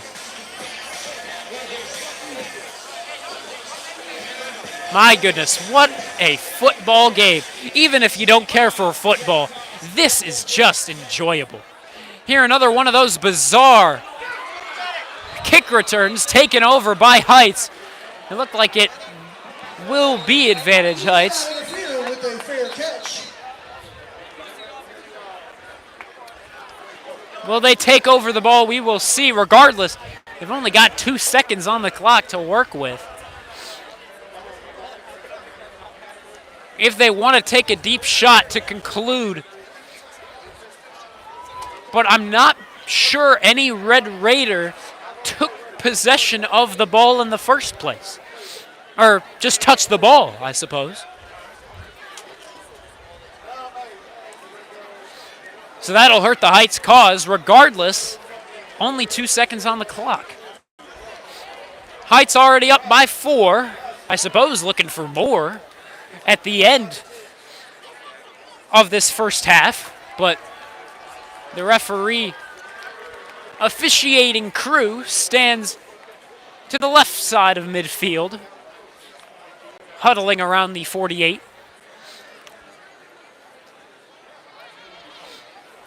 My goodness, what a football game. Even if you don't care for football, this is just enjoyable. Here, another one of those bizarre kick returns taken over by Heights. It looked like it will be advantage Heights. Interfere with a fair catch. Will they take over the ball? We will see. Regardless, they've only got 2 seconds on the clock to work with. If they want to take a deep shot to conclude. But I'm not sure any Red Raider took possession of the ball in the first place. Or just touched the ball, I suppose. So that'll hurt the Heights cause. Regardless, only 2 seconds on the clock. Heights already up by 4. I suppose looking for more at the end of this first half. But the referee officiating crew stands to the left side of midfield, huddling around the 48.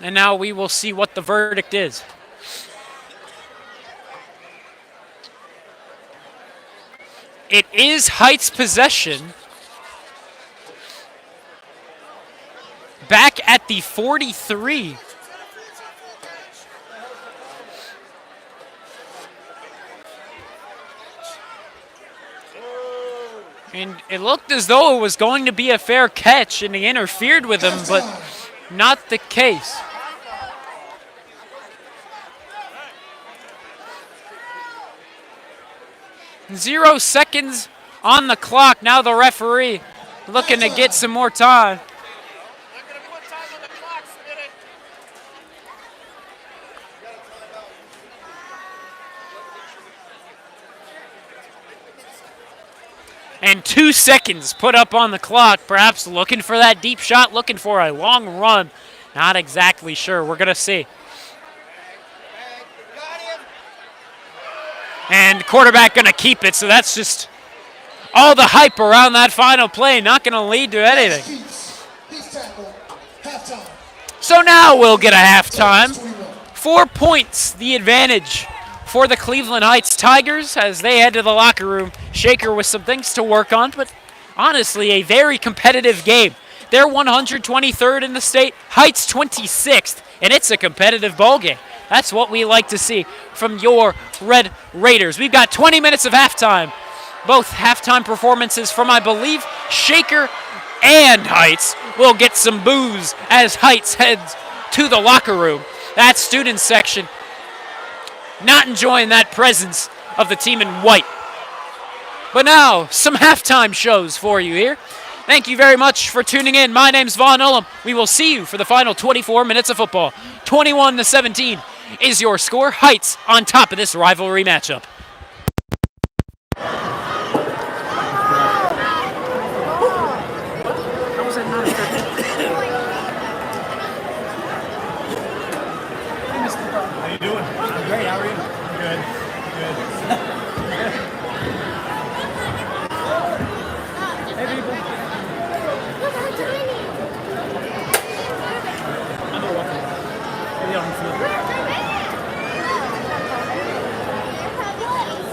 And now we will see what the verdict is. It is Heights possession. Back at the 43. And it looked as though it was going to be a fair catch, and he interfered with him, but not the case. Zero seconds on the clock. Now the referee looking to get some more time. And 2 seconds put up on the clock, perhaps looking for that deep shot, looking for a long run. Not exactly sure. We're going to see. And quarterback going to keep it, so that's just all the hype around that final play. Not going to lead to anything. So now we'll get a halftime. 4 points, the advantage for the Cleveland Heights Tigers as they head to the locker room. Shaker with some things to work on, but honestly a very competitive game. They're 123rd in the state, Heights 26th, and it's a competitive ball game. That's what we like to see from your Red Raiders. We've got 20 minutes of halftime. Both halftime performances from, I believe, Shaker and Heights will get some boos as Heights heads to the locker room. That student section not enjoying that presence of the team in white. But now, some halftime shows for you here. Thank you very much for tuning in. My name's Vaughn Ullum. We will see you for the final 24 minutes of football. 21-17 is your score. Heights on top of this rivalry matchup. How you doing? I'm great. How are you? Good. Good. Hey, people. I'm a walker. Maybe on the field.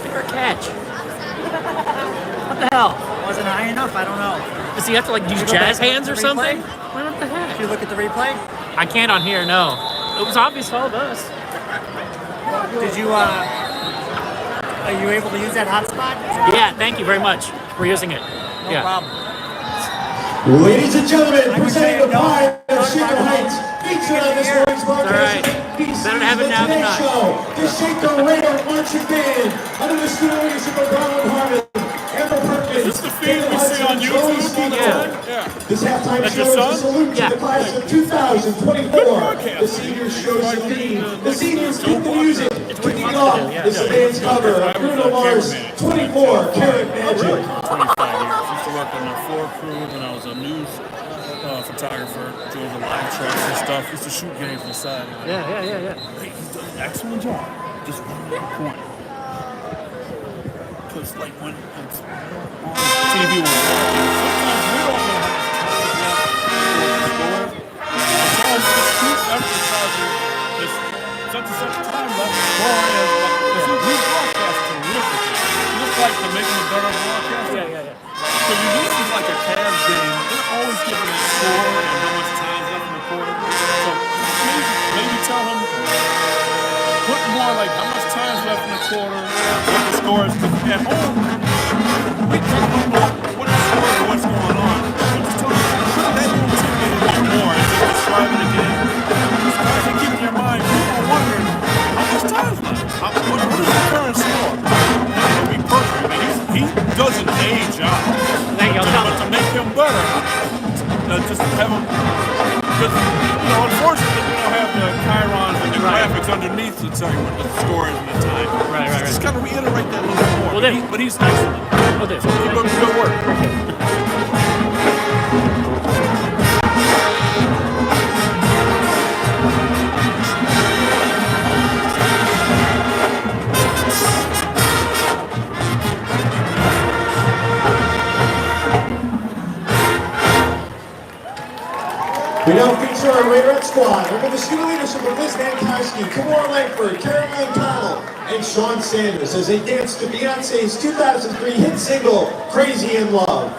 Fair catch. What the hell? Wasn't high enough? I don't know. Does he have to like use jazz hands or something? What the heck? Did you look at the replay? I can't on here, no. It was obvious to all of us. Did you, are you able to use that hotspot? Yeah, thank you very much for using it. No problem. Ladies and gentlemen, presenting the pride of Shaker Heights, featured on this morning's broadcast. Better have it now than not. The Shaker Raider marching band under the student leadership of Ronald Harmon, Amber Perkins. Is this the feed we see on YouTube all the time? Yeah. This halftime show is a salute to the class of 2024. The seniors show some theme. The seniors keep the music. Kicking it off is the band's cover of Bruno Mars' 24 Karat Magic. 25 years. Used to work on the floor crew when I was a news photographer, doing the live trucks and stuff. Used to shoot games inside. Yeah. Hey, he's done an excellent job. Just one point. Because like when it's on TV we're watching, sometimes we don't know how to score. It's all just keep emphasizing this such and such time left. Score is at home, we don't know what the story or what's going on. I'm just telling you, that movie is going to get into more as they describe it again. It's going to keep in your mind, people are wondering, how much time is left? What is the current score? It'll be perfect. I mean, he doesn't age out. Thank you. But to make him better, just have him, because, unfortunately, we don't have the chyrons and the graphics underneath to tell you what the score is and the time. Right. Just kind of reiterate that a little bit more. Well, But he's excellent. Well, this. Keep up the good work. We now feature our Raiderette squad under the student leadership of Liz Nankowski, Kamora Langford, Caroline Connell, and Sean Sanders as they dance to Beyonce's 2003 hit single, Crazy in Love.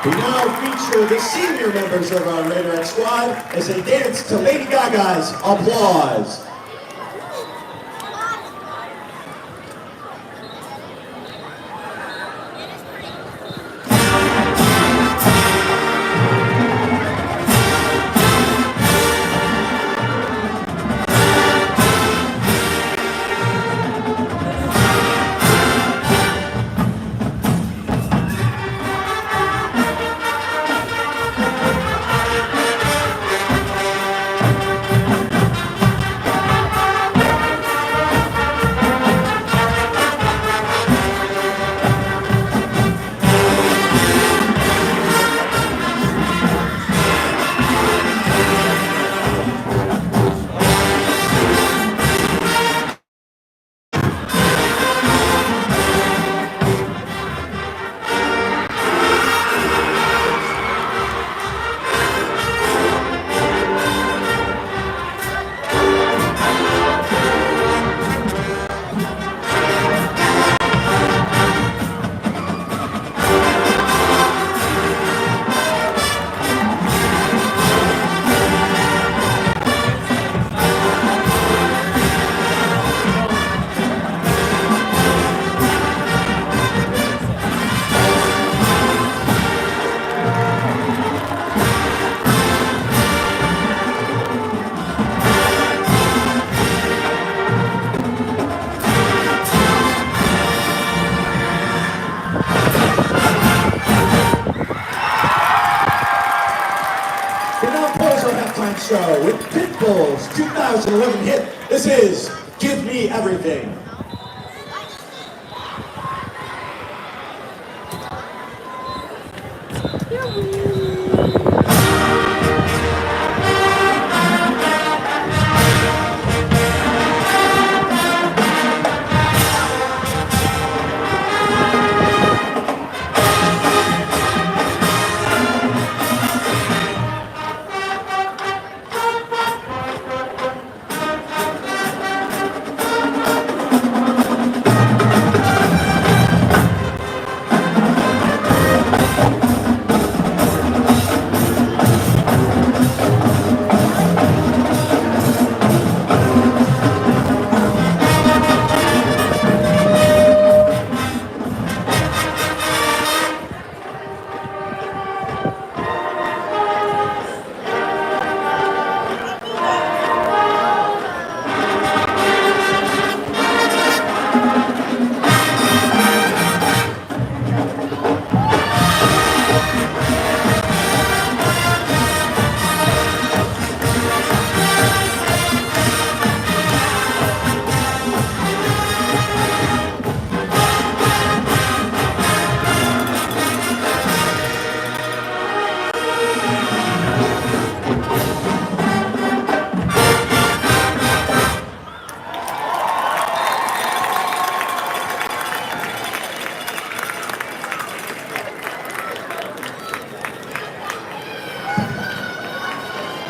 We now feature the senior members of our Raiderette squad as they dance to Lady Gaga's Applause. Show with Pitbull's 2011 hit. This is Give Me Everything.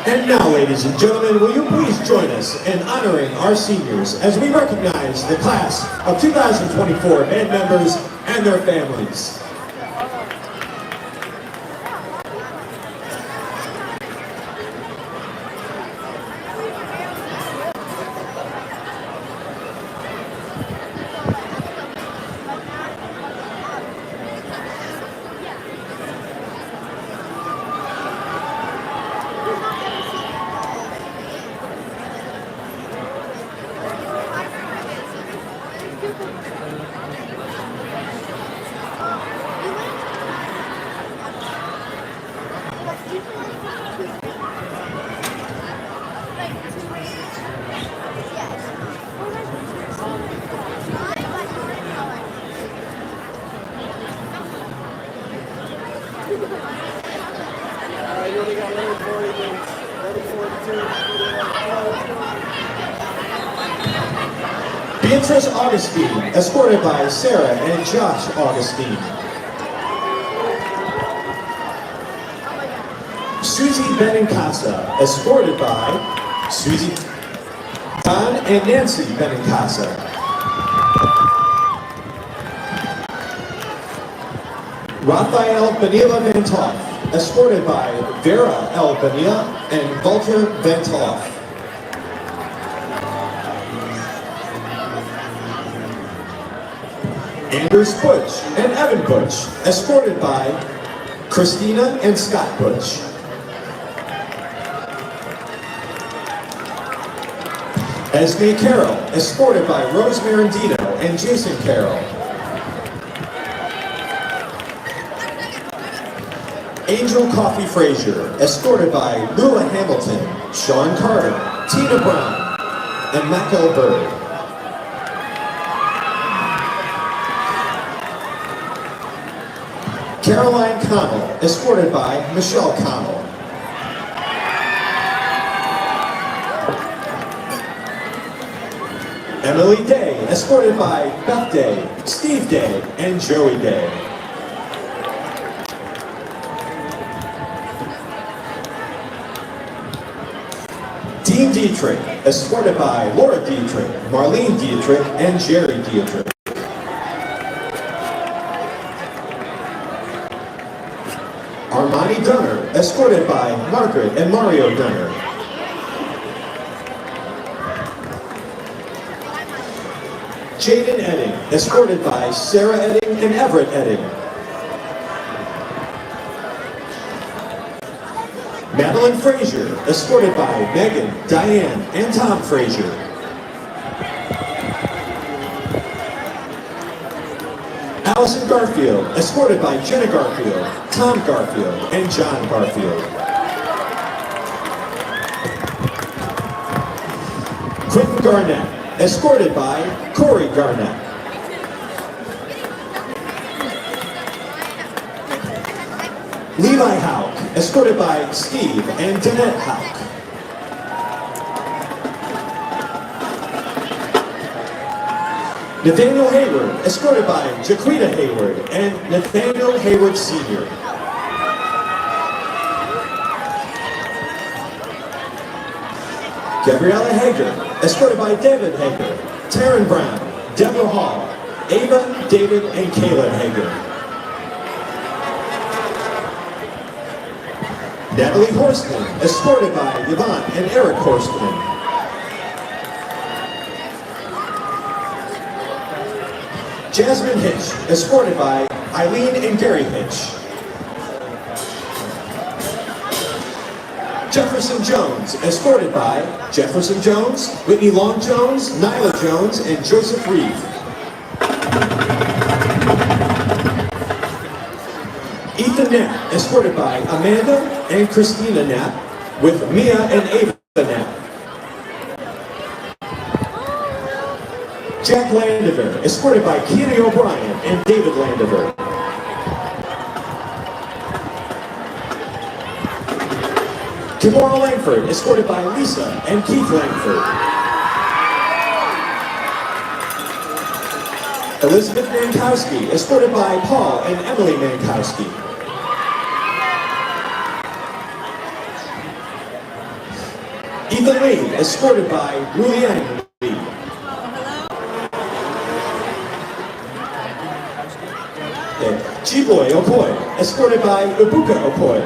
And now, ladies and gentlemen, will you please join us in honoring our seniors as we recognize the class of 2024 band members and their families. Beatrice Augustine, escorted by Sarah and Josh Augustine. Susie Benincasa, escorted by Susie Don and Nancy Benincasa. Raphael Benila Van Toff, escorted by Vera L. Benila and Walter Van Toff. Anders Butch and Evan Butch, escorted by Christina and Scott Butch. Esme Carroll, escorted by Rose Marandino and Jason Carroll. Angel Coffee Frazier, escorted by Lula Hamilton, Sean Carter, Tina Brown, and Michael Bird. Caroline Connell, escorted by Michelle Connell. Emily Day, escorted by Beth Day, Steve Day, and Joey Day. Dean Dietrich, escorted by Laura Dietrich, Marlene Dietrich, and Jerry Dietrich. Armani Dunner, escorted by Margaret and Mario Dunner. Jaden Edding, escorted by Sarah Edding and Everett Edding. Madeline Frazier, escorted by Megan, Diane, and Tom Frazier. Allison Garfield, escorted by Jenna Garfield, Tom Garfield, and John Garfield. Quentin Garnett, escorted by Corey Garnett. Levi Houck, escorted by Steve and Danette Houck. Nathaniel Hayward, escorted by Jaquita Hayward and Nathaniel Hayward Sr. Gabriella Hager, escorted by David Hager, Taryn Brown, Deborah Hall, Ava, David, and Kayla Hager. Natalie Horstman, escorted by Yvonne and Eric Horstman. Jasmine Hitch, escorted by Eileen and Gary Hitch. Jefferson Jones, escorted by Jefferson Jones, Whitney Long Jones, Nyla Jones, and Joseph Reeve. Ethan Knapp, escorted by Amanda and Christina Knapp, with Mia and Ava Knapp. Jack Landiver, escorted by Keely O'Brien and David Landiver. Kimora Langford, escorted by Lisa and Keith Langford. Elizabeth Mankowski, escorted by Paul and Emily Mankowski. Ethan Lee, escorted by Rulian Lee. G-Boy Okoye, escorted by Ibuka Okoye.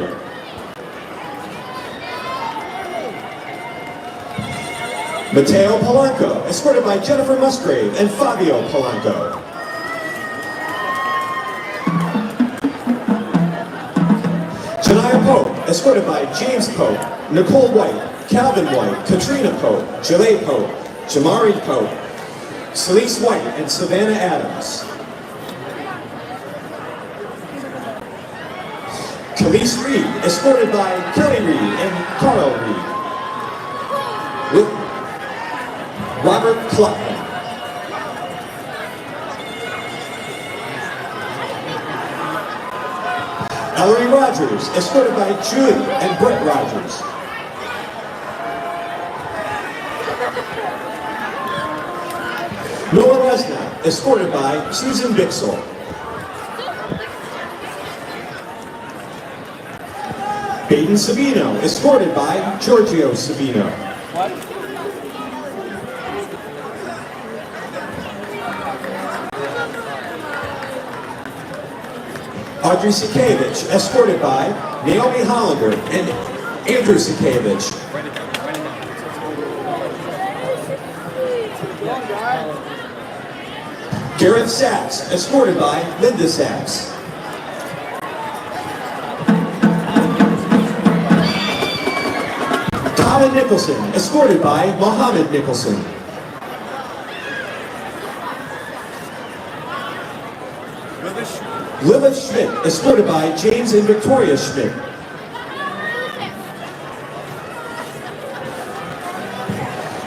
Mateo Polanco, escorted by Jennifer Musgrave and Fabio Polanco. Janaya Pope, escorted by James Pope, Nicole White, Calvin White, Katrina Pope, Jalea Pope, Jamari Pope, Celeste White, and Savannah Adams. Khalees Reed, escorted by Kelly Reed and Carl Reed. With Robert Klutman. Ellery Rogers, escorted by Julie and Brett Rogers. Noah Resna, escorted by Susan Bixel. Baden Savino, escorted by Giorgio Savino. Audrey Sikevich, escorted by Naomi Hollander and Andrew Sikevich. Gareth Sachs, escorted by Linda Sachs. Colin Nicholson, escorted by Mohammed Nicholson. Lilith Schmidt, escorted by James and Victoria Schmidt.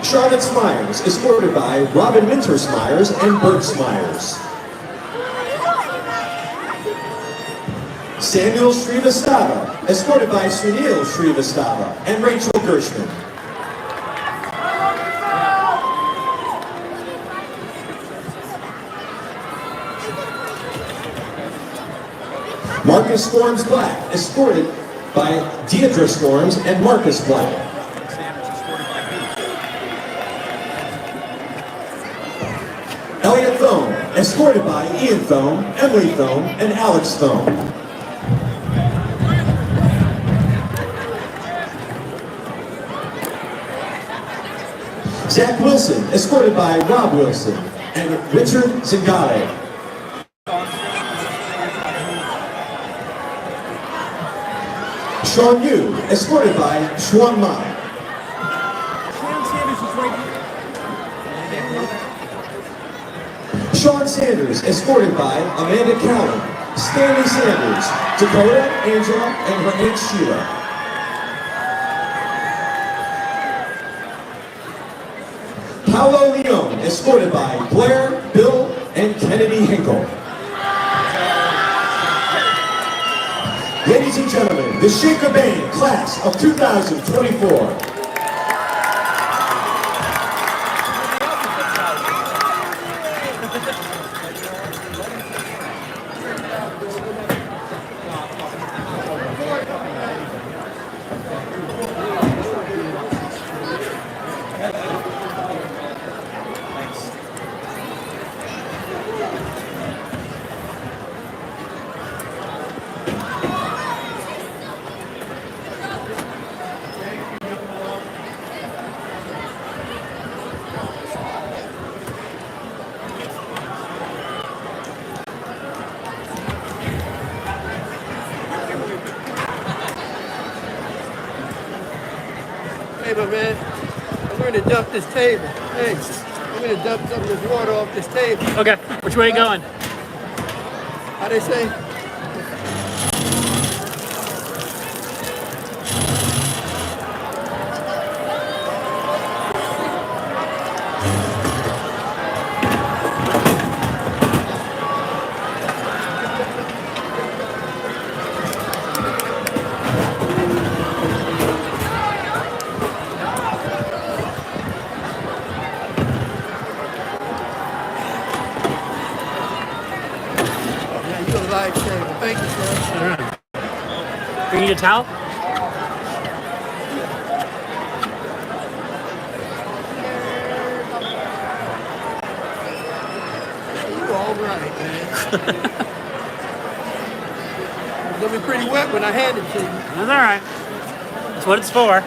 Charlotte Smyers, escorted by Robin Minter Smyers and Bert Smyers. Samuel Srivastava, escorted by Sunil Srivastava and Rachel Gershman. Marcus Storms Black, escorted by Deidre Storms and Marcus Black. Elliot Thome, escorted by Ian Thome, Emily Thome, and Alex Thome. Zach Wilson, escorted by Rob Wilson and Richard Zingale. Sean Yu, escorted by Xuan Ma. Sean Sanders, escorted by Amanda Cowan, Stanley Sanders, Dakota, Angela, and her Aunt Sheila. Paolo Leone, escorted by Blair, Bill, and Kennedy Hinkle. Ladies and gentlemen, the Shaker Band class of 2024. Hey, my man, I'm going to dump this table. Hey, I'm going to dump some of this water off this table. Okay, which way are you going? How they say? Thank you, sir. You need a towel? all right, man. It's gonna be pretty wet when I hand it to you. That's all right. That's what it's for.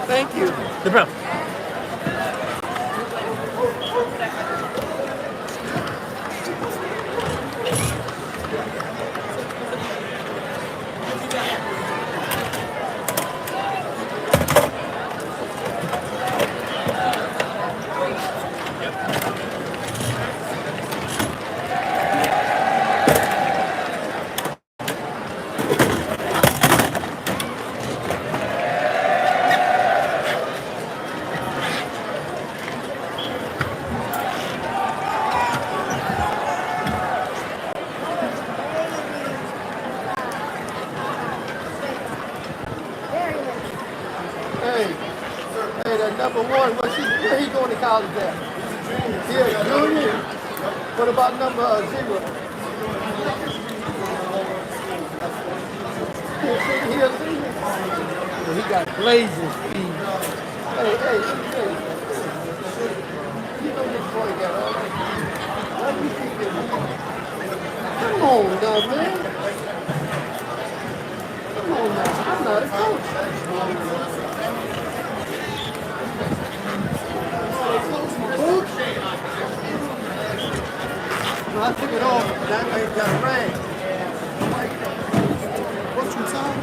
Thank you. The bro. Hey, that number one, where he going to college at? Yeah, junior. What about number 0? He a senior? Well, he got blazing speed. Hey. You know this boy got all that. What do you think it is? Come on now, man. Come on now. I'm not a coach. No, I took it off, but that ain't got a rag. What's your time?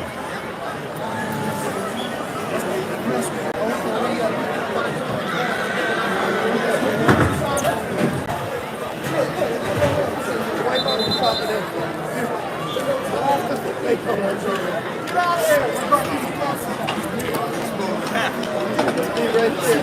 Wipe out the top of that. They come on, right there.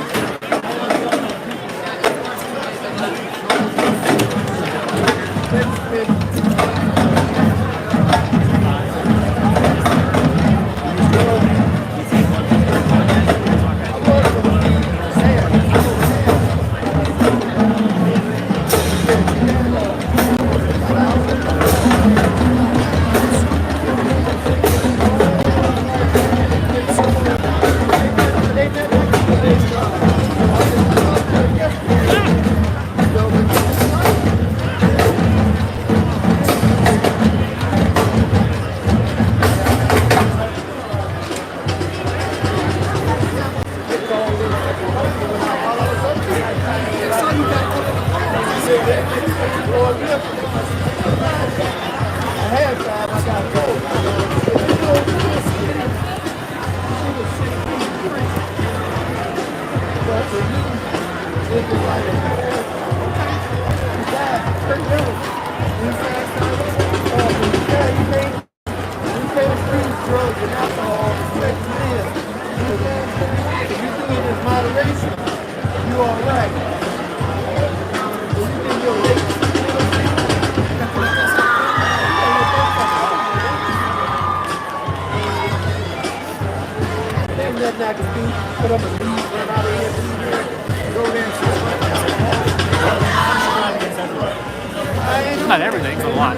Not everything, but a lot.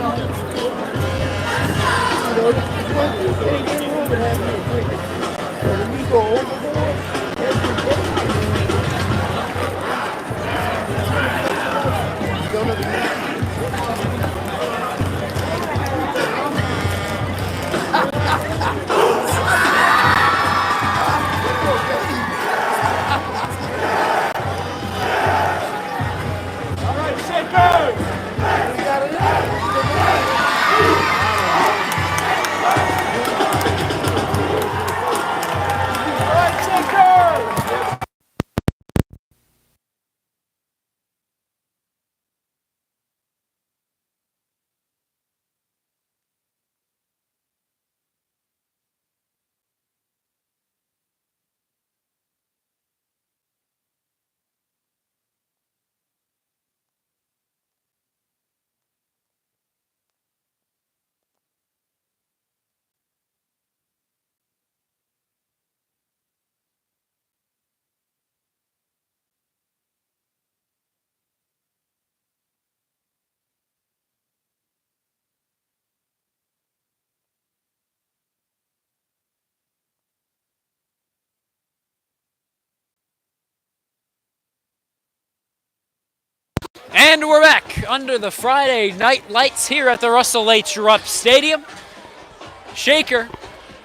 And we're back under the Friday night lights here at the Russell H. Rupp Stadium. Shaker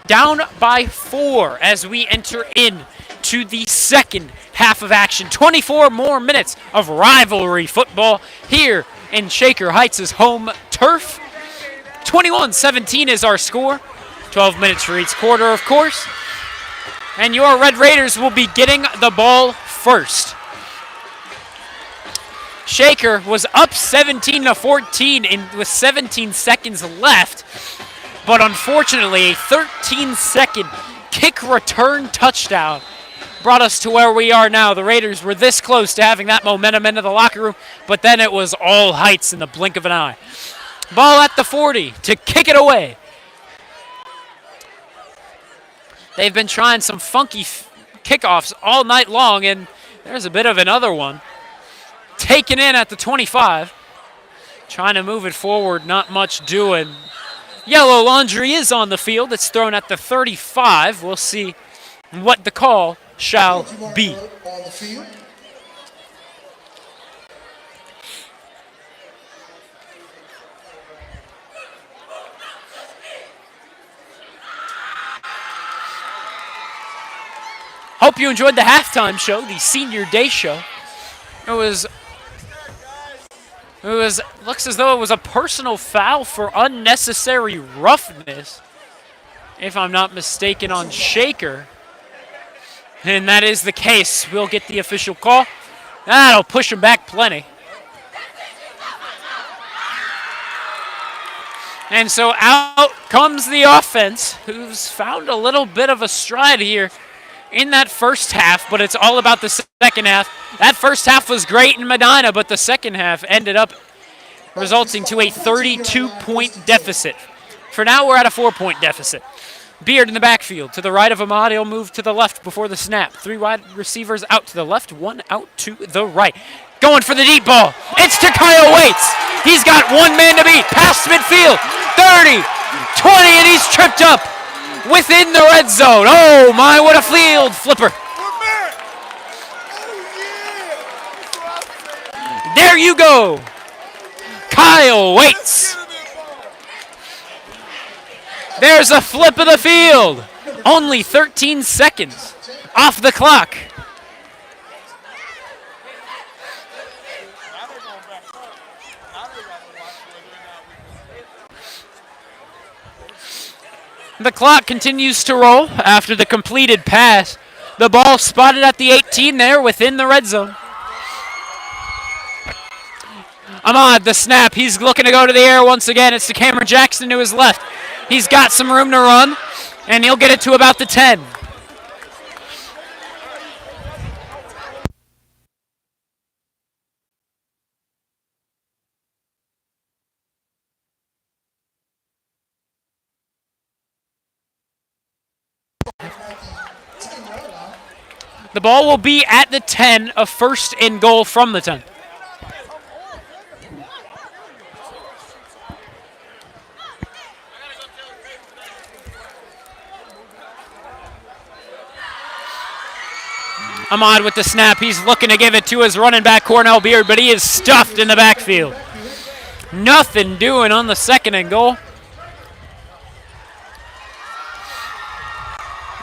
down by 4 as we enter in to the second half of action. 24 more minutes of rivalry football here in Shaker Heights' home turf. 21-17 is our score. 12 minutes for each quarter, of course. And your Red Raiders will be getting the ball first. Shaker was up 17-14 with 17 seconds left, but unfortunately a 13-second kick return touchdown brought us to where we are now. The Raiders were this close to having that momentum into the locker room, but then it was all Heights in the blink of an eye. Ball at the 40 to kick it away. They've been trying some funky kickoffs all night long, and there's a bit of another one. Taken in at the 25. Trying to move it forward, not much doing. Yellow laundry is on the field. It's thrown at the 35. We'll see what the call shall be. On the field. Hope you enjoyed the halftime show, the senior day show. It looks as though it was a personal foul for unnecessary roughness, if I'm not mistaken, on Shaker. And that is the case. We'll get the official call. That'll push him back plenty. And so out comes the offense, who's found a little bit of a stride here in that first half, but it's all about the second half. That first half was great in Medina, but the second half ended up resulting to a 32-point deficit. For now, we're at a 4-point deficit. Beard in the backfield. To the right of Ahmad, he'll move to the left before the snap. 3 wide receivers out to the left, 1 out to the right. Going for the deep ball. It's to Kyle Waits. He's got 1 man to beat. Past midfield. 30, 20, and he's tripped up within the red zone. Oh my, what a field flipper. There you go. Kyle Waits. There's a flip of the field. Only 13 seconds off the clock. The clock continues to roll after the completed pass. The ball spotted at the 18 there within the red zone. Ahmad, the snap. He's looking to go to the air once again. It's to Cameron Jackson to his left. He's got some room to run, and he'll get it to about the 10. The ball will be at the 10, a first and goal from the 10. Ahmad with the snap. He's looking to give it to his running back, Cornell Beard, but he is stuffed in the backfield. Nothing doing on the second and goal.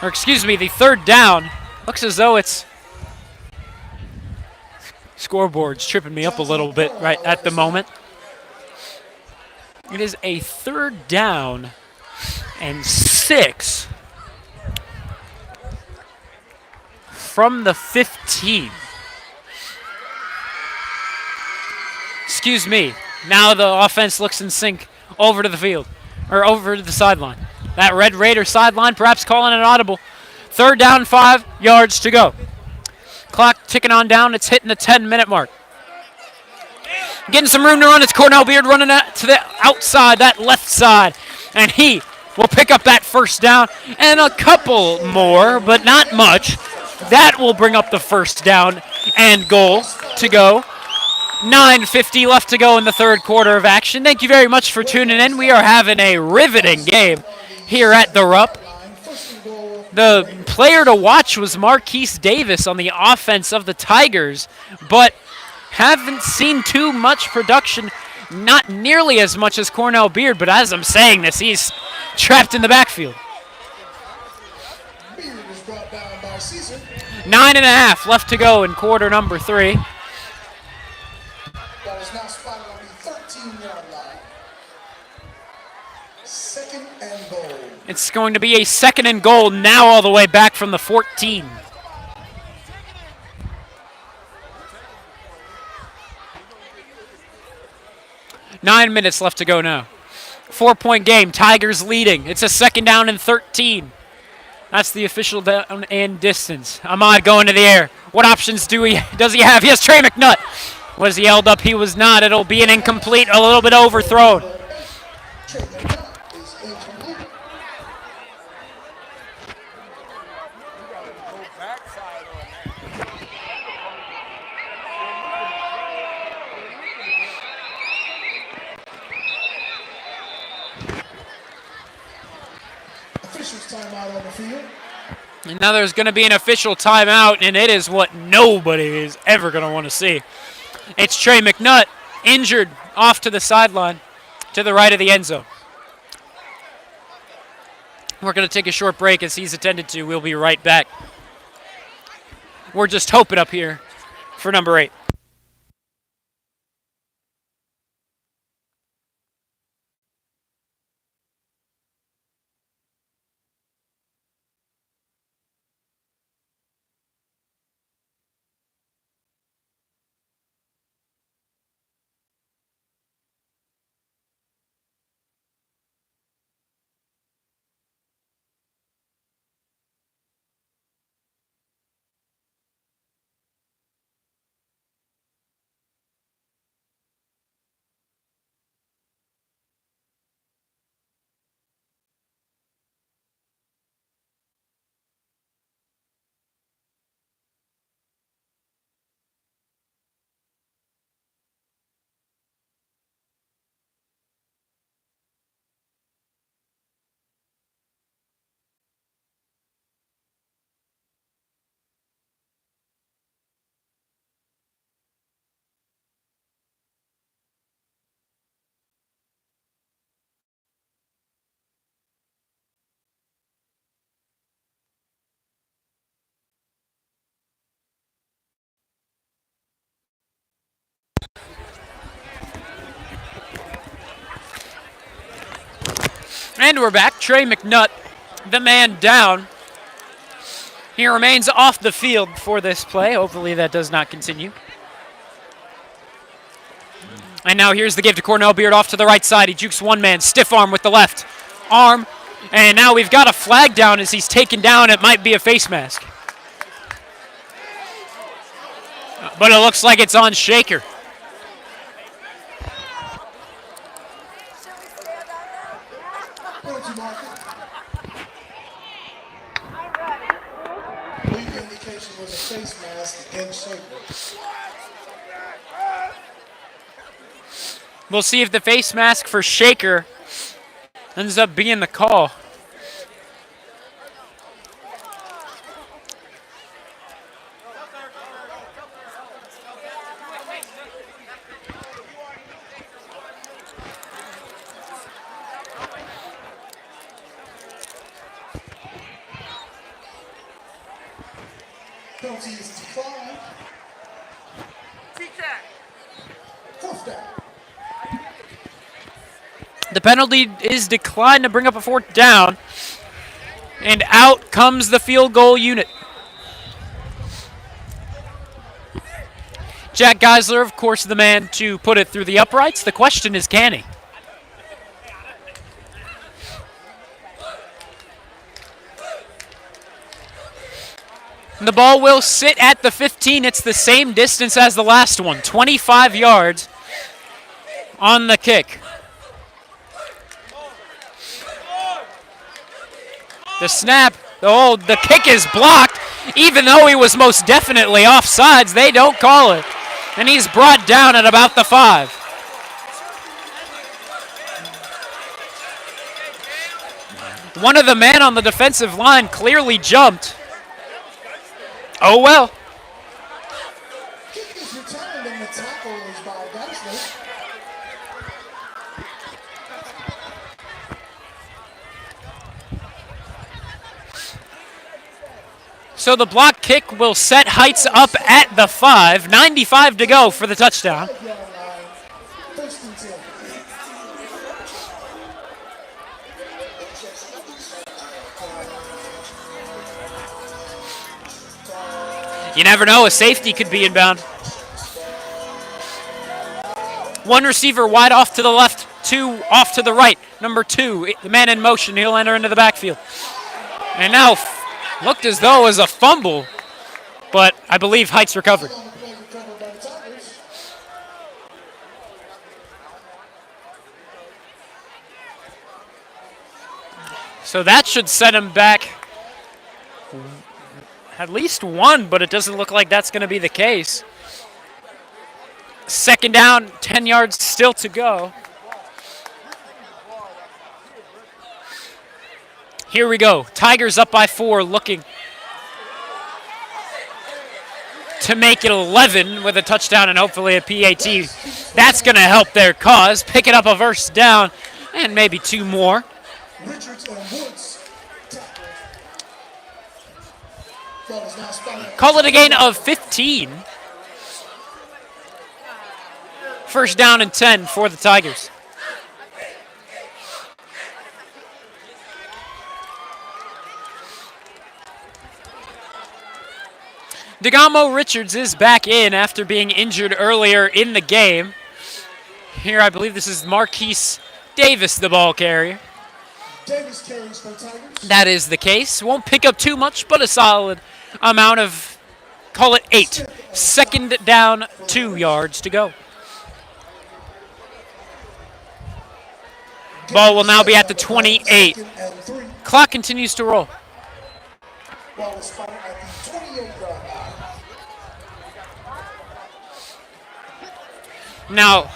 Or excuse me, the third down. Looks as though it's scoreboard's tripping me up a little bit right at the moment. It is a 3rd down and 6 from the 15. Excuse me. Now the offense looks in sync over to the field, or over to the sideline. That Red Raider sideline perhaps calling an audible. 3rd down, 5 yards to go. Clock ticking on down. It's hitting the 10-minute mark. Getting some room to run. It's Cornell Beard running to the outside, that left side. And he will pick up that first down and a couple more, but not much. That will bring up the first down and goal to go. 9:50 left to go in the 3rd quarter of action. Thank you very much for tuning in. We are having a riveting game here at the Rupp. The player to watch was Marquise Davis on the offense of the Tigers, but Haven't seen too much production, not nearly as much as Cornell Beard, but as I'm saying this, he's trapped in the backfield. Beard is brought down by Caesar. 9.5 left to go in quarter number 3. Ball is now spotted on the 13-yard line. Second and goal. It's going to be a second and goal now all the way back from the 14. Nine minutes left to go now. 4-point game. Tigers leading. It's a second down and 13. That's the official down and distance. Ahmad going to the air. What options does he have? He has Trey McNutt. Was he held up? He was not. It'll be an incomplete, a little bit overthrown. Trey McNutt is incomplete. Officials timeout on the field. And now there's going to be an official timeout, and it is what nobody is ever going to want to see. It's Trey McNutt, injured, off to the sideline, to the right of the end zone. We're going to take a short break as he's attended to. We'll be right back. We're just hoping up here for number 8. And we're back. Trey McNutt, the man down. He remains off the field for this play. Hopefully that does not continue. And now here's the give to Cornell Beard off to the right side. He jukes one man, stiff arm with the left arm. And now we've got a flag down as he's taken down. It might be a face mask. But it looks like it's on Shaker. Penalty marker. Lead indication was a face mask against Shaker. We'll see if the face mask for Shaker ends up being the call. Penalty is declined. Fourth down. The penalty is declined to bring up a fourth down. And out comes the field goal unit. Jack Geisler, of course, the man to put it through the uprights. The question is, can he? The ball will sit at the 15. It's the same distance as the last one, 25 yards on the kick. The snap, the kick is blocked. Even though he was most definitely offsides, they don't call it. And he's brought down at about the 5. One of the men on the defensive line clearly jumped. Oh well. Kick is returned and the time tackle is by Geisler. So the block kick will set Heights up at the 5. 95 to go for the touchdown. 5-yard line. First and 10. You never know, a safety could be inbound. One receiver wide off to the left, two off to the right. Number 2, the man in motion, he'll enter into the backfield. And now looked as though it was a fumble, but I believe Heights recovered. On the play recovered by the Tigers. So that should set him back at least one, but it doesn't look like that's going to be the case. Second down, 10 yards still to go. Here we go. Tigers up by 4, looking to make it 11 with a touchdown and hopefully a PAT. That's going to help their cause. Picking up a first down and maybe 2 more. Richards and Woods tackle. Ball is now spotted. Call it a gain of 15. First down and 10 for the Tigers. DeGamo Richards is back in after being injured earlier in the game. Here, I believe this is Marquise Davis, the ball carrier. Davis carries for the Tigers. That is the case. Won't pick up too much, but a solid amount of, call it 8. Second down, 2 yards to go. Ball will now be at the 28. Second and 3. Clock continues to roll. Ball is spotted at the 28-yard line. Now,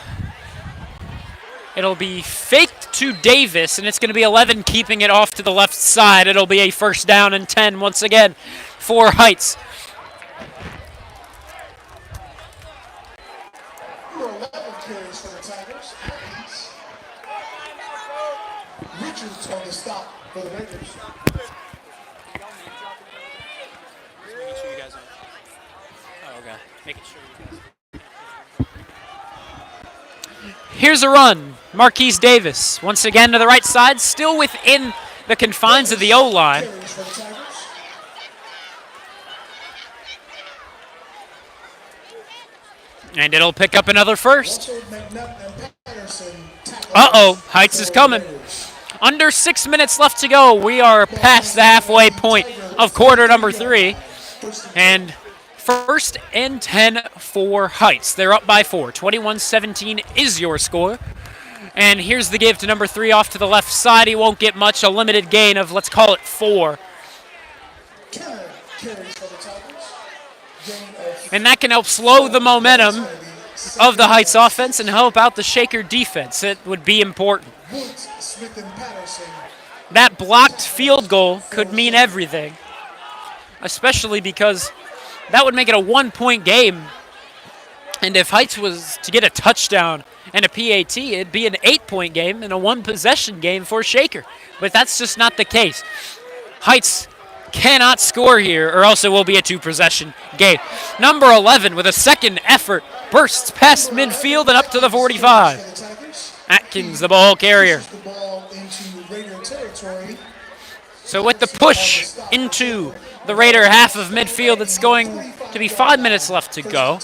it'll be faked to Davis, and it's going to be 11 keeping it off to the left side. It'll be a first down and 10 once again for Heights. Number 11 carries for the Tigers. Richards on the stop for the Raiders. Making sure you guys are. Oh, okay. Making sure you guys. Here's a run. Marquise Davis, once again to the right side, still within the confines of the O-line. Carries for the Tigers. And it'll pick up another first. Also, McNutt and Patterson tackle. Uh-oh, Heights is for the coming. Raiders. Under 6 minutes left to go. We are past the halfway point of quarter number 3. And first and 10 for Heights. They're up by 4. 21-17 is your score. And here's the give to number 3 off to the left side. He won't get much. A limited gain of, let's call it 4. Turner carries for the Tigers. Gain of And that can help slow the momentum of the Heights offense and help out the Shaker defense. It would be important. Woods, Smith, and Patterson. That blocked field goal could mean everything, especially because that would make it a 1-point game. And if Heights was to get a touchdown and a PAT, it'd be an 8-point game and a 1-possession game for Shaker. But that's just not the case. Heights cannot score here, or else it will be a 2-possession game. Number 11 with a second effort bursts past midfield and up to the 45. For the Tigers. Atkins, the ball carrier. Pushes the ball into Raider territory. So with the push into the Raider half of midfield, it's going to be 5 minutes left to go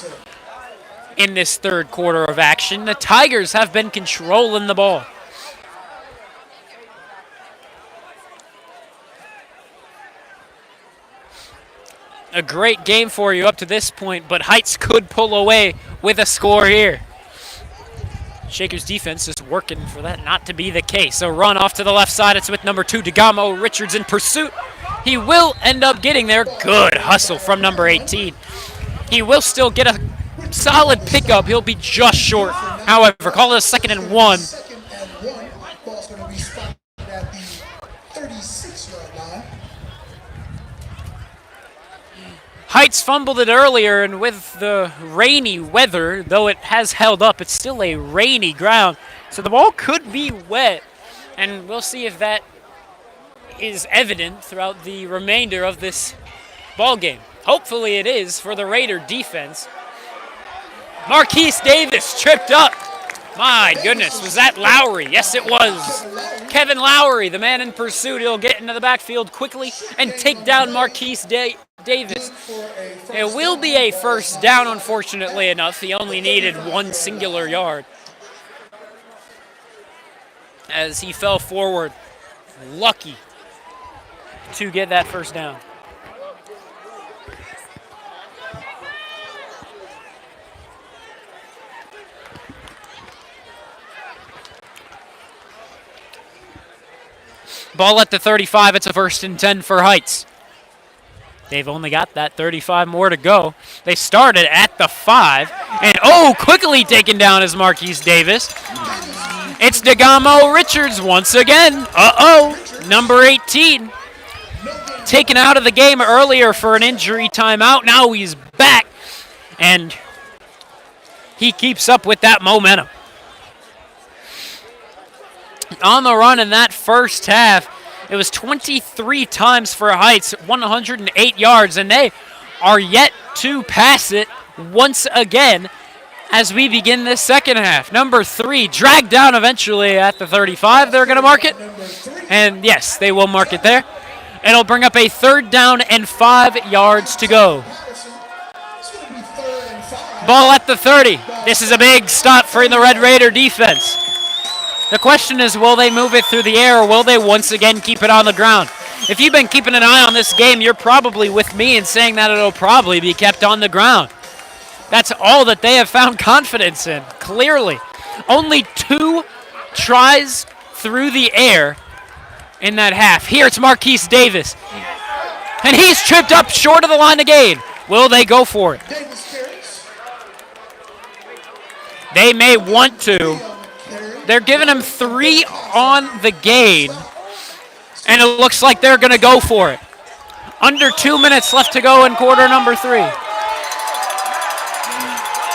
in this third quarter of action. The Tigers have been controlling the ball. A great game for you up to this point, but Heights could pull away with a score here. Shaker's defense is working for that not to be the case. A run off to the left side. It's with number 2, DeGamo Richards in pursuit. He will end up getting there. Good hustle from number 18. He will still get a solid pickup. He'll be just short. However, call it a 2nd and 1. Second and 1. Ball's going to be spotted at the 36-yard line. Heights fumbled it earlier, and with the rainy weather, though it has held up, it's still a rainy ground. So the ball could be wet, and we'll see if that is evident throughout the remainder of this ball game. Hopefully it is for the Raider defense. Marquise Davis tripped up. My goodness, was that Lowry? Yes, it was. Kevin Lowry, the man in pursuit. He'll get into the backfield quickly and take down Marquise Davis. It will be a first down, unfortunately enough. He only needed one singular yard as he fell forward. Lucky to get that first down. Ball at the 35. It's a 1st and 10 for Heights. They've only got that 35 more to go. They started at the 5. And quickly taken down is Marquise Davis. It's Degamo Richards once again. Number 18. Taken out of the game earlier for an injury timeout. Now he's back. And he keeps up with that momentum. On the run in that first half, it was 23 times for Heights, 108 yards, and they are yet to pass it once again as we begin this second half. Number 3 dragged down eventually at the 35. They're going to mark it, and yes, they will mark it there. It'll bring up a 3rd down and 5 yards to go. Ball at the 30. This is a big stop for the Red Raider defense. The question is, will they move it through the air, or will they once again keep it on the ground? If you've been keeping an eye on this game, you're probably with me in saying that it'll probably be kept on the ground. That's all that they have found confidence in, clearly. Only 2 tries through the air in that half. Here it's Marquise Davis. And he's tripped up short of the line again. Will they go for it? They may want to. They're giving him 3 on the gain, and it looks like they're going to go for it. Under 2 minutes left to go in quarter number 3.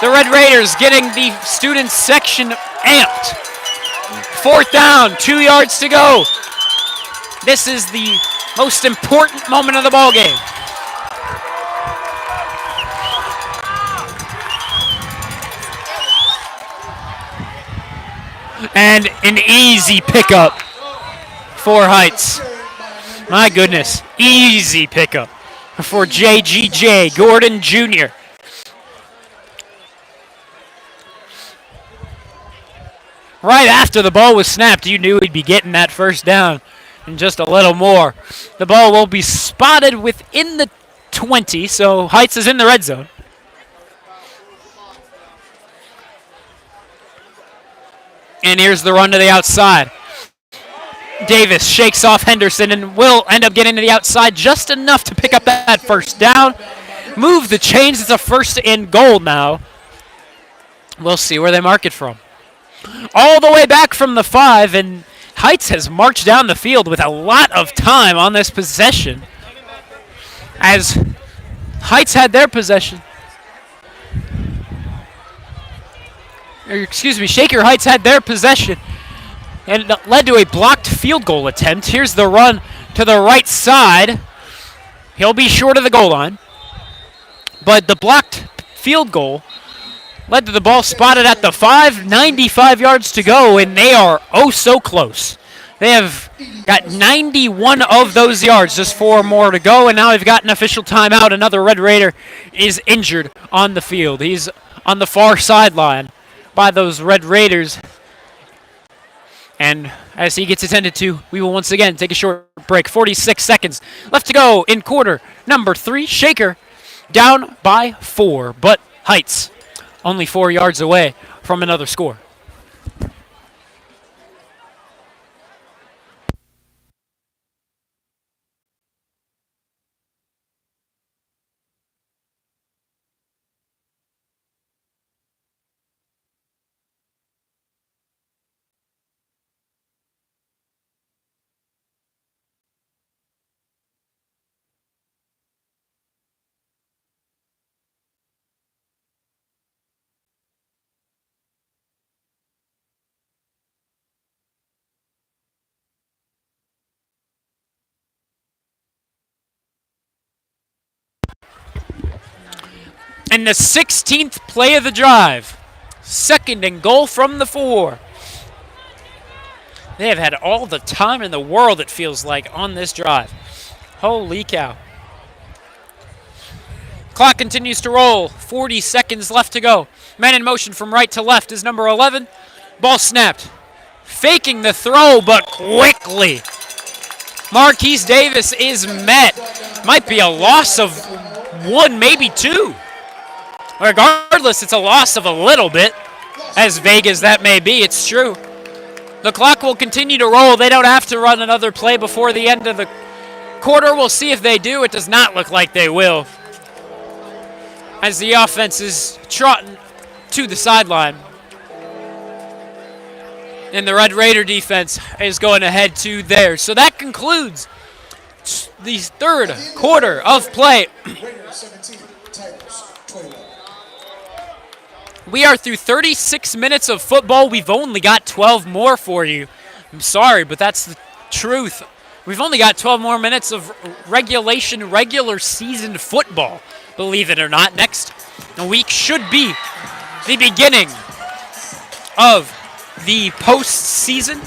The Red Raiders getting the student section amped. 4th down, 2 yards to go. This is the most important moment of the ball game. And an easy pickup for Heights. My goodness, easy pickup for JGJ Gordon Jr. Right after the ball was snapped, you knew he'd be getting that first down and just a little more. The ball will be spotted within the 20, so Heights is in the red zone. And here's the run to the outside. Davis shakes off Henderson and will end up getting to the outside just enough to pick up that first down. Move the chains. It's a 1st and goal now. We'll see where they mark it from. All the way back from the 5, and Heights has marched down the field with a lot of time on this possession. As Heights had their possession. Shaker Heights had their possession, and it led to a blocked field goal attempt. Here's the run to the right side. He'll be short of the goal line, but the blocked field goal led to the ball spotted at the 5, 95 yards to go, and they are so close. They have got 91 of those yards, just 4 more to go, and now they've got an official timeout. Another Red Raider is injured on the field. He's on the far sideline by those Red Raiders. And as he gets attended to, we will once again take a short break. 46 seconds left to go in quarter number 3. Shaker down by 4, but Heights only 4 yards away from another score. And the 16th play of the drive. 2nd and goal from the 4. They have had all the time in the world, it feels like, on this drive. Holy cow. Clock continues to roll. 40 seconds left to go. Man in motion from right to left is number 11. Ball snapped. Faking the throw, but quickly. Marquise Davis is met. Might be a loss of 1, maybe 2. Regardless, it's a loss of a little bit. As vague as that may be, it's true. The clock will continue to roll. They don't have to run another play before the end of the quarter. We'll see if they do. It does not look like they will, as the offense is trotting to the sideline. And the Red Raider defense is going ahead to theirs. So that concludes the 3rd quarter of play. We are through 36 minutes of football. We've only got 12 more for you. I'm sorry, but that's the truth. We've only got 12 more minutes of regular season football, believe it or not. Next week should be the beginning of the postseason.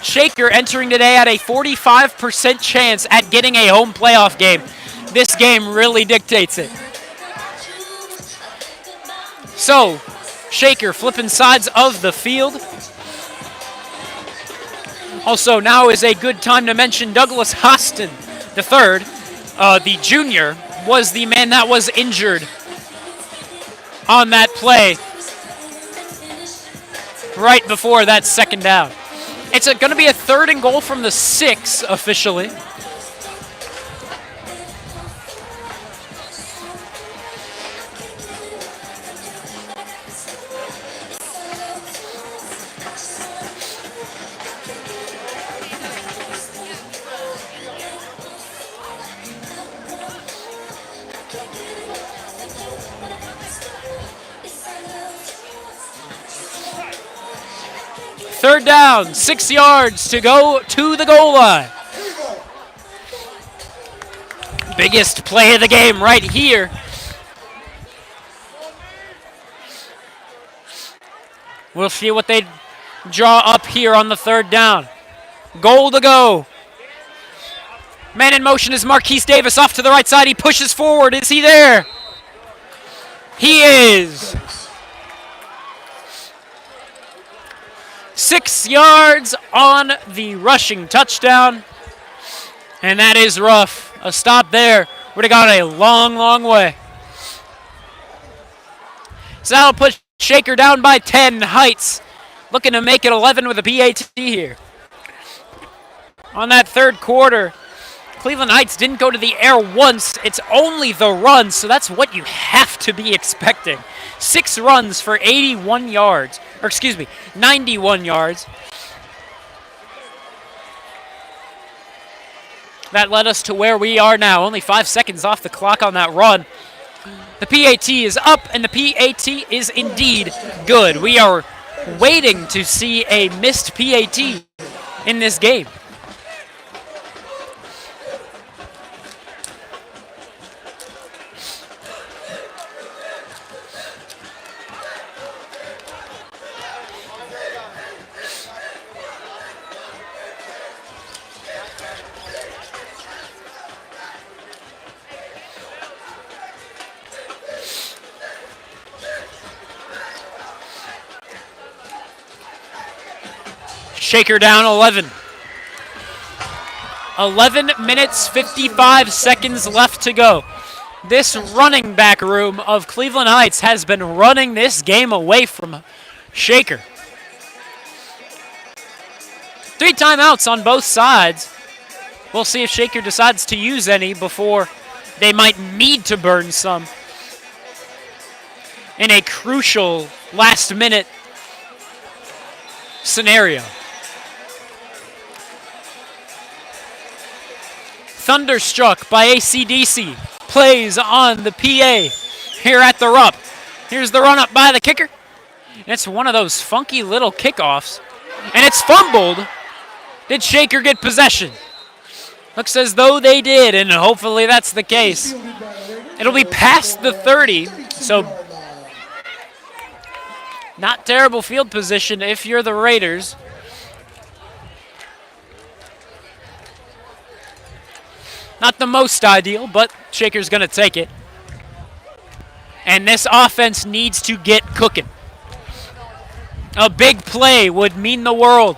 Shaker entering today at a 45% chance at getting a home playoff game. This game really dictates it. So, Shaker flipping sides of the field. Also, now is a good time to mention Douglas Hostin III, the junior, was the man that was injured on that play right before that 2nd down. It's going to be a 3rd and goal from the 6 officially. Third down, 6 yards to go to the goal line. Biggest play of the game right here. We'll see what they draw up here on the 3rd down. Goal to go. Man in motion is Marquise Davis off to the right side. He pushes forward. Is he there? He is. 6 yards on the rushing touchdown. And that is rough. A stop there would have gone a long way. So that'll put Shaker down by 10. Heights looking to make it 11 with a PAT here. On that 3rd quarter, Cleveland Heights didn't go to the air once. It's only the run, so that's what you have to be expecting. 6 runs for 91 yards. 91 yards. That led us to where we are now. Only 5 seconds off the clock on that run. The PAT is up, and the PAT is indeed good. We are waiting to see a missed PAT in this game. Shaker down 11. 11 minutes, 55 seconds left to go. This running back room of Cleveland Heights has been running this game away from Shaker. 3 timeouts on both sides. We'll see if Shaker decides to use any before they might need to burn some in a crucial last-minute scenario. Thunderstruck by AC/DC plays on the PA here at the Rupp. Here's the run up by the kicker. And it's one of those funky little kickoffs. And it's fumbled. Did Shaker get possession? Looks as though they did, and hopefully that's the case. It'll be past the 30. So, not terrible field position if you're the Raiders. Not the most ideal, but Shaker's going to take it. And this offense needs to get cooking. A big play would mean the world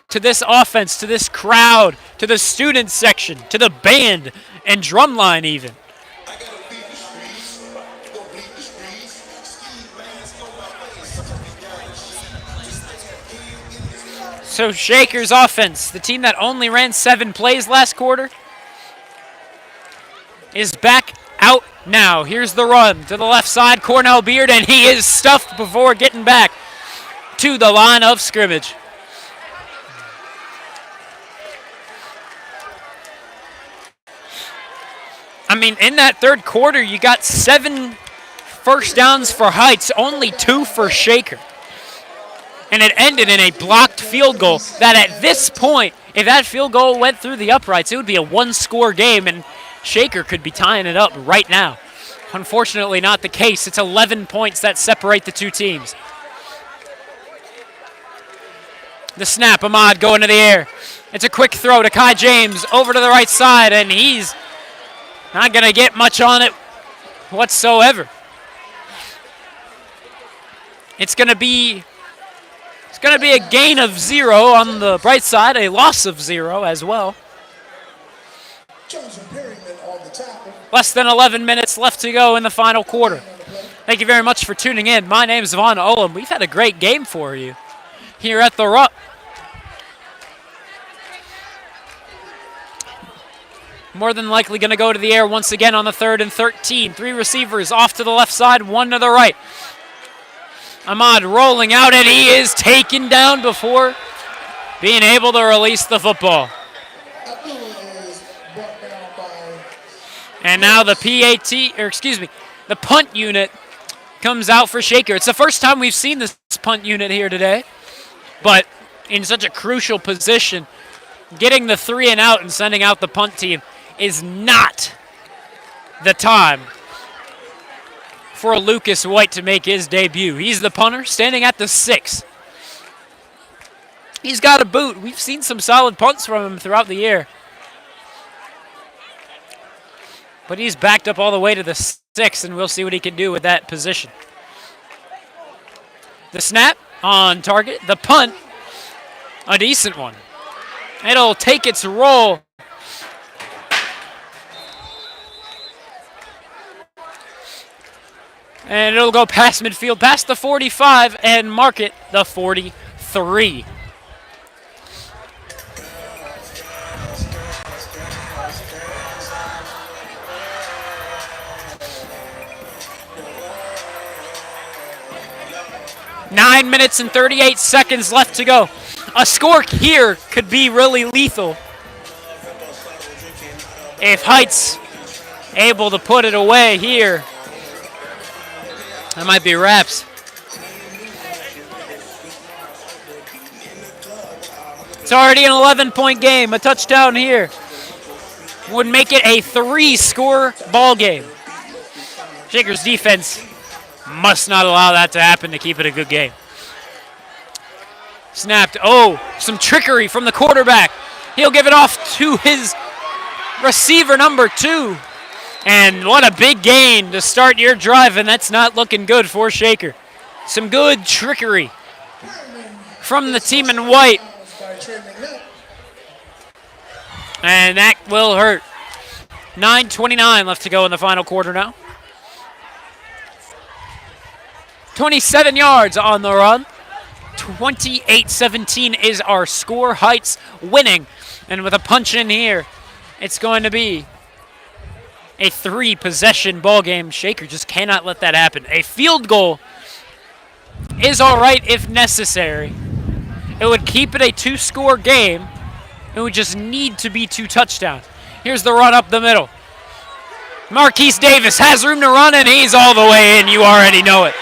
to this offense, to this crowd, to the student section, to the band, and drumline even. So Shaker's offense, the team that only ran 7 plays last quarter, is back out now. Here's the run to the left side, Cornell Beard, and he is stuffed before getting back to the line of scrimmage. I mean, in that third quarter, you got 7 first downs for Heights, only 2 for Shaker. And it ended in a blocked field goal that at this point, if that field goal went through the uprights, it would be a 1-score game, and Shaker could be tying it up right now. Unfortunately, not the case. It's 11 points that separate the two teams. The snap, Ahmad going to the air. It's a quick throw to Kai James over to the right side, and he's not going to get much on it whatsoever. It's going to be a gain of 0 on the bright side, a loss of 0 as well. Less than 11 minutes left to go in the final quarter. Thank you very much for tuning in. My name is Vaughn Olam. We've had a great game for you here at the Rupp. More than likely going to go to the air once again on the 3rd and 13. 3 receivers off to the left side, 1 to the right. Ahmad rolling out, and he is taken down before being able to release the football. And now the the punt unit comes out for Shaker. It's the first time we've seen this punt unit here today, but in such a crucial position, getting the 3 and out and sending out the punt team is not the time for Lucas White to make his debut. He's the punter, standing at the 6. He's got a boot. We've seen some solid punts from him throughout the year. But he's backed up all the way to the 6, and we'll see what he can do with that position. The snap on target. The punt, a decent one. It'll take its roll. And it'll go past midfield, past the 45, and mark it the 43. Nine minutes and 38 seconds left to go. A score here could be really lethal if Heights able to put it away here. That might be wraps. It's already an 11-point game. A touchdown here would make it a 3-score ball game. Shaker's defense must not allow that to happen to keep it a good game. Snapped. Oh, some trickery from the quarterback. He'll give it off to his receiver number 2. And what a big gain to start your drive, and that's not looking good for Shaker. Some good trickery from the team in white. And that will hurt. 9:29 left to go in the final quarter now. 27 yards on the run. 28-17 is our score. Heights winning. And with a punch in here, it's going to be a 3-possession ball game. Shaker just cannot let that happen. A field goal is all right if necessary. It would keep it a 2-score game. It would just need to be 2 touchdowns. Here's the run up the middle. Marquise Davis has room to run, and he's all the way in. You already know it.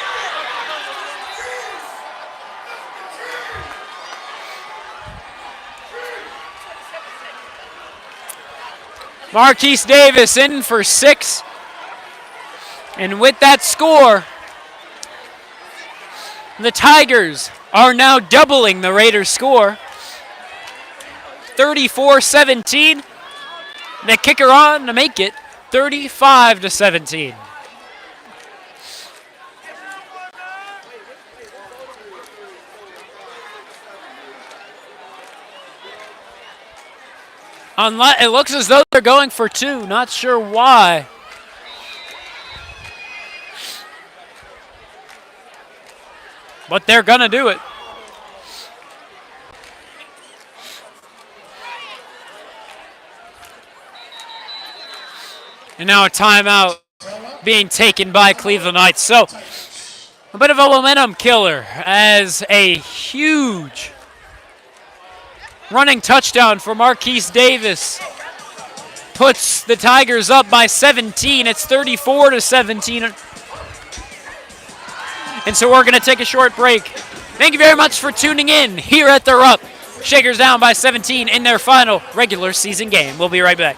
Marquise Davis in for 6. And with that score, the Tigers are now doubling the Raiders' score. 34-17. The kicker on to make it 35-17. It looks as though they're going for two. Not sure why. But they're going to do it. And now a timeout being taken by Cleveland Knights. So a bit of a momentum killer as a huge running touchdown for Marquise Davis puts the Tigers up by 17. It's 34-17. And so we're going to take a short break. Thank you very much for tuning in here at the Rupp. Shakers down by 17 in their final regular season game. We'll be right back.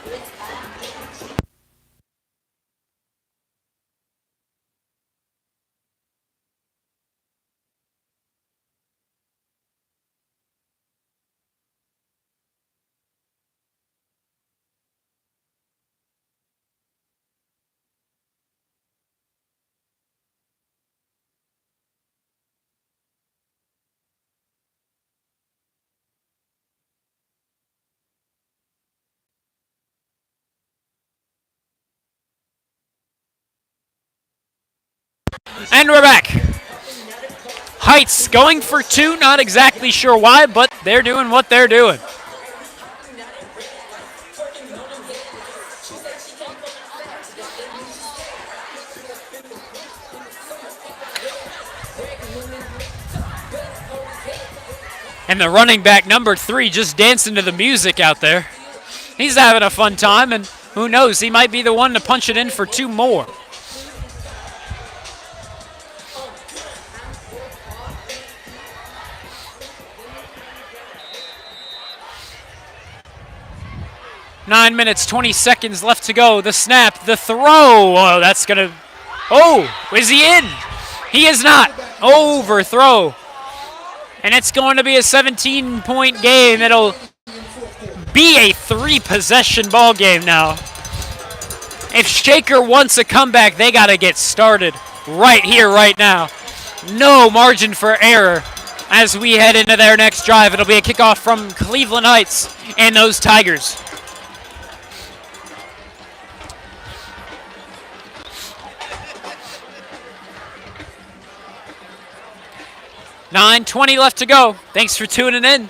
And we're back. Heights going for two, not exactly sure why, but they're doing what they're doing. And the running back, number 3, just dancing to the music out there. He's having a fun time, and who knows, he might be the one to punch it in for 2 more. Nine minutes, 20 seconds left to go. The snap, the throw. Oh, that's going to... Oh, is he in? He is not. Overthrow. And it's going to be a 17-point game. It'll be a 3-possession ball game now. If Shaker wants a comeback, they got to get started right here, right now. No margin for error as we head into their next drive. It'll be a kickoff from Cleveland Heights and those Tigers. $9:20 left to go. Thanks for tuning in.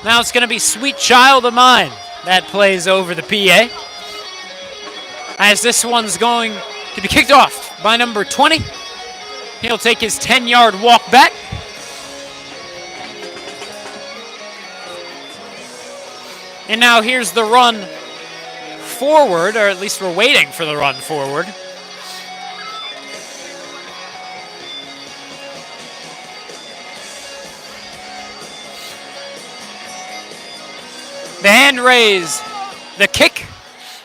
Now it's going to be Sweet Child of Mine that plays over the PA. As this one's going to be kicked off by number 20. He'll take his 10-yard walk back. And now here's the run forward, or at least we're waiting for the run forward. The hand raise, the kick,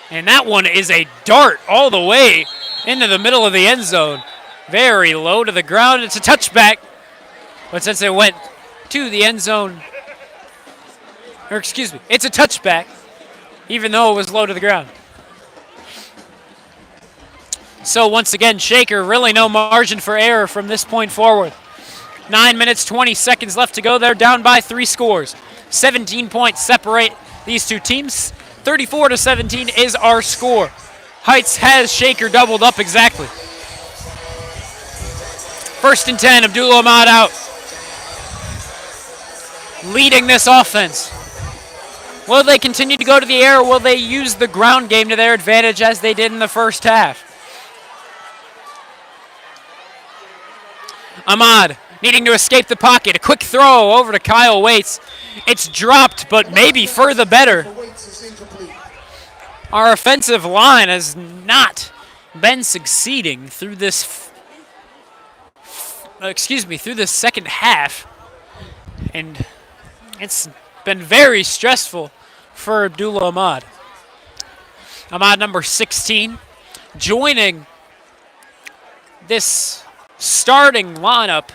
and that one is a dart all the way into the middle of the end zone. Very low to the ground. It's a touchback. But since it went to the end zone, or excuse me, it's a touchback, even though it was low to the ground. So once again, Shaker, really no margin for error from this point forward. 9 minutes, 20 seconds left to go. They're down by 3 scores. 17 points separate these two teams. 34-17 is our score. Heights has Shaker doubled up exactly. 1st and 10, Abdul Ahmad out. Leading this offense. Will they continue to go to the air, or will they use the ground game to their advantage as they did in the first half? Ahmad needing to escape the pocket. A quick throw over to Kyle Waits. It's dropped, but maybe for the better. Our offensive line has not been succeeding through this, through this second half, and it's been very stressful for Abdullah Ahmad. Ahmad, number 16, joining this starting lineup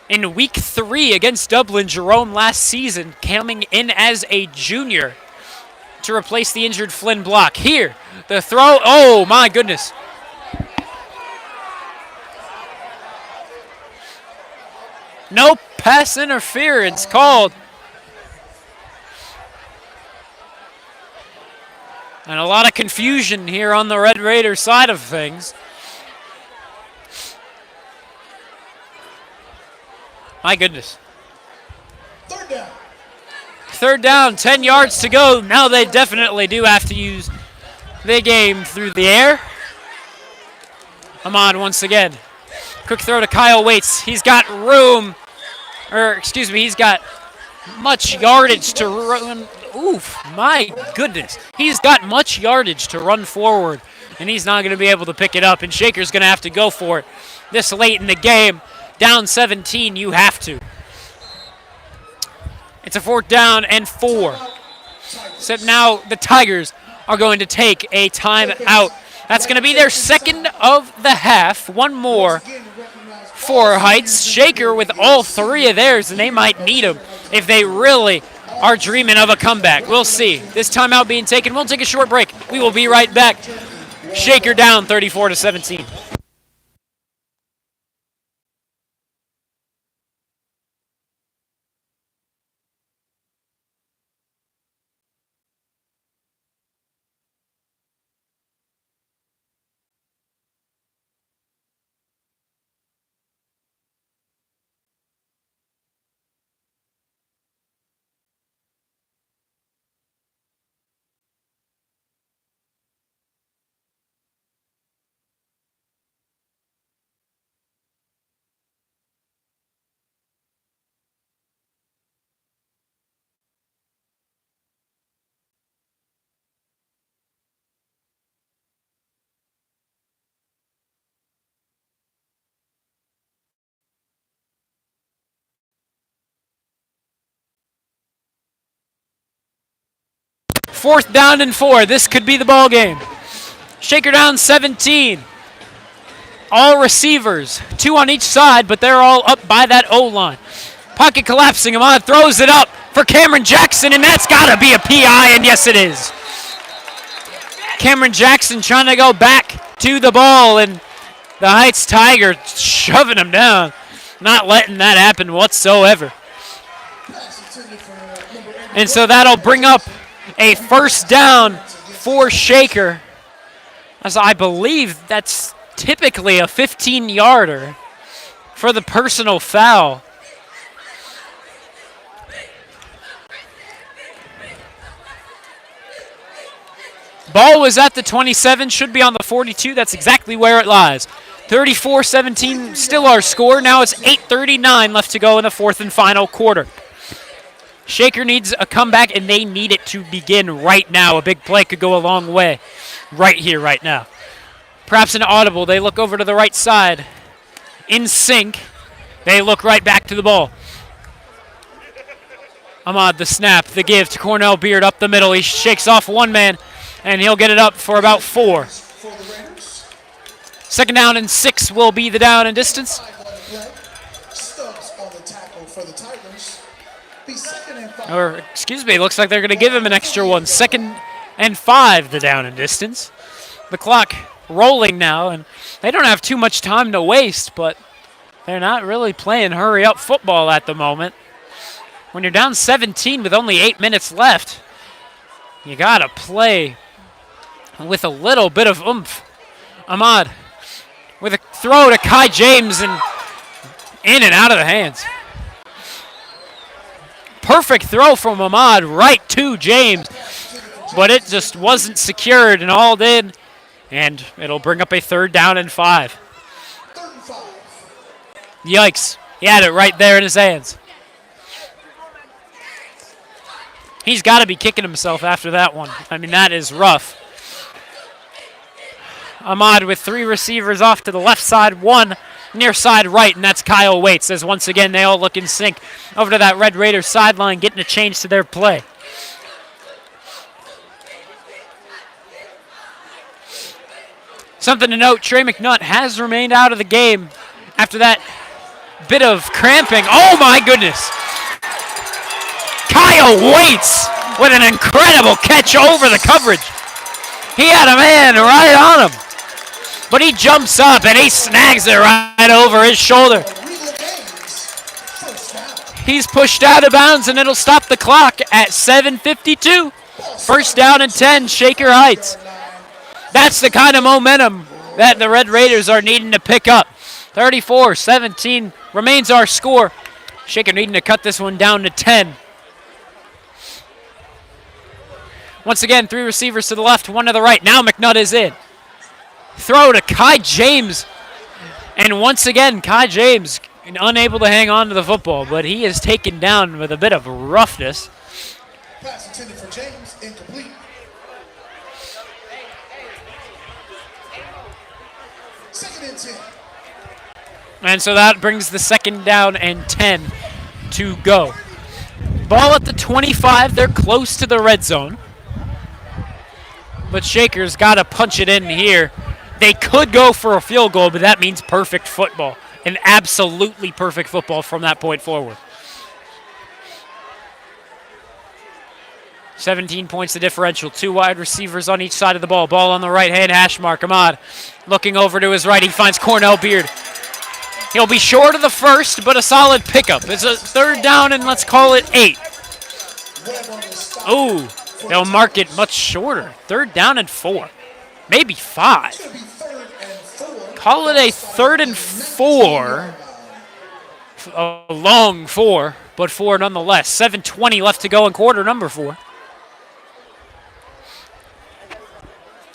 in week 3 against Dublin Jerome last season, coming in as a junior to replace the injured Flynn Block. Here, the throw. Oh, my goodness. No pass interference called. And a lot of confusion here on the Red Raider side of things. My goodness. Third down. Third down, 10 yards to go. Now they definitely do have to use the game through the air. Ahmad once again. Quick throw to Kyle Waits. He's got room, he's got much yardage to run. Oof, my goodness. He's got much yardage to run forward, and he's not going to be able to pick it up, and Shaker's going to have to go for it. This late in the game, down 17, you have to. It's a 4th down and 4. Except now the Tigers are going to take a timeout. That's going to be their second of the half. One more for Heights. Shaker with all 3 of theirs, and they might need them if they really are dreaming of a comeback. We'll see. This timeout being taken. We'll take a short break. We will be right back. Shaker down 34-17. Fourth down and 4. This could be the ball game. Shaker down 17. All receivers, 2 on each side, but they're all up by that O-line. Pocket collapsing. Ahmad throws it up for Cameron Jackson, and that's got to be a PI, and yes, it is. Cameron Jackson trying to go back to the ball, and the Heights Tiger shoving him down, not letting that happen whatsoever. And so that'll bring up a first down for Shaker, as I believe that's typically a 15-yarder for the personal foul. Ball was at the 27, should be on the 42. That's exactly where it lies. 34-17, still our score. Now it's 8:39 left to go in the 4th and final quarter. Shaker needs a comeback, and they need it to begin right now. A big play could go a long way right here, right now. Perhaps an audible. They look over to the right side. In sync, they look right back to the ball. Ahmad, the snap, the give to Cornell Beard up the middle. He shakes off one man, and he'll get it up for about 4. 2nd down and 6 will be the down and distance. Stubbs on the tackle for the Tigers. Or, looks like they're going to give him an extra one. 2nd and 5, the down and distance. The clock rolling now, and they don't have too much time to waste, but they're not really playing hurry-up football at the moment. When you're down 17 with only 8 minutes left, you got to play with a little bit of oomph. Ahmad with a throw to Kai James, and in and out of the hands. Perfect throw from Ahmad right to James, but it just wasn't secured and hauled in, and it'll bring up a 3rd down and 5. Yikes. He had it right there in his hands. He's got to be kicking himself after that one. I mean, that is rough. Ahmad with 3 receivers off to the left side, 1 near side right, and that's Kyle Waits, as once again they all look in sync over to that Red Raiders sideline, getting a change to their play. Something to note, Trey McNutt has remained out of the game after that bit of cramping. Oh my goodness! Kyle Waits with an incredible catch over the coverage. He had a man right on him. But he jumps up and he snags it right over his shoulder. He's pushed out of bounds and it'll stop the clock at 7:52. First down and 10, Shaker Heights. That's the kind of momentum that the Red Raiders are needing to pick up. 34-17 remains our score. Shaker needing to cut this one down to 10. Once again, 3 receivers to the left, 1 to the right. Now McNutt is in. Throw to Kai James. And once again, Kai James unable to hang on to the football, but he is taken down with a bit of roughness. Pass intended for James, incomplete. Second and 10. And so that brings the second down and 10 to go. Ball at the 25. They're close to the red zone. But Shaker's got to punch it in here. They could go for a field goal, but that means perfect football. An absolutely perfect football from that point forward. 17 points the differential. 2 wide receivers on each side of the ball. Ball on the right hand hash mark. Ahmad looking over to his right. He finds Cornell Beard. He'll be short of the first, but a solid pickup. It's a third down and let's call it 8. Ooh, they'll mark it much shorter. Third down and 4. Maybe 5. Call it a 3rd and 4. A long 4, but 4 nonetheless. 7:20 left to go in quarter number 4.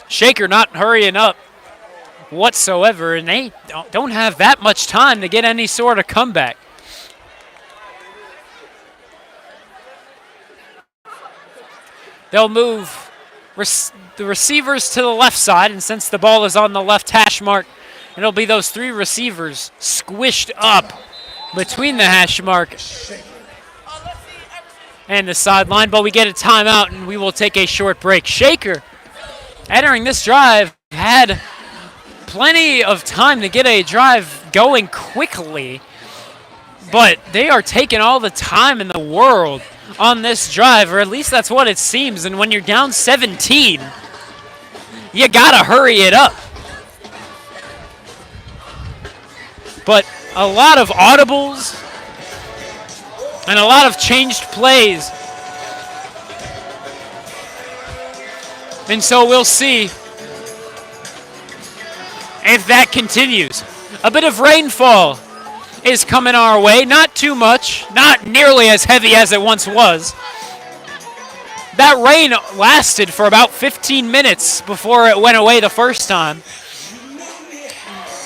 Shaker not hurrying up whatsoever, and they don't have that much time to get any sort of comeback. They'll move the receivers to the left side, and since the ball is on the left hash mark, it'll be those 3 receivers squished up between the hash mark and the sideline, but we get a timeout and we will take a short break. Shaker, entering this drive, had plenty of time to get a drive going quickly, but they are taking all the time in the world on this drive, or at least that's what it seems, and when you're down 17, you gotta hurry it up. But a lot of audibles and a lot of changed plays. And so we'll see if that continues. A bit of rainfall is coming our way. Not too much, not nearly as heavy as it once was. That rain lasted for about 15 minutes before it went away the first time.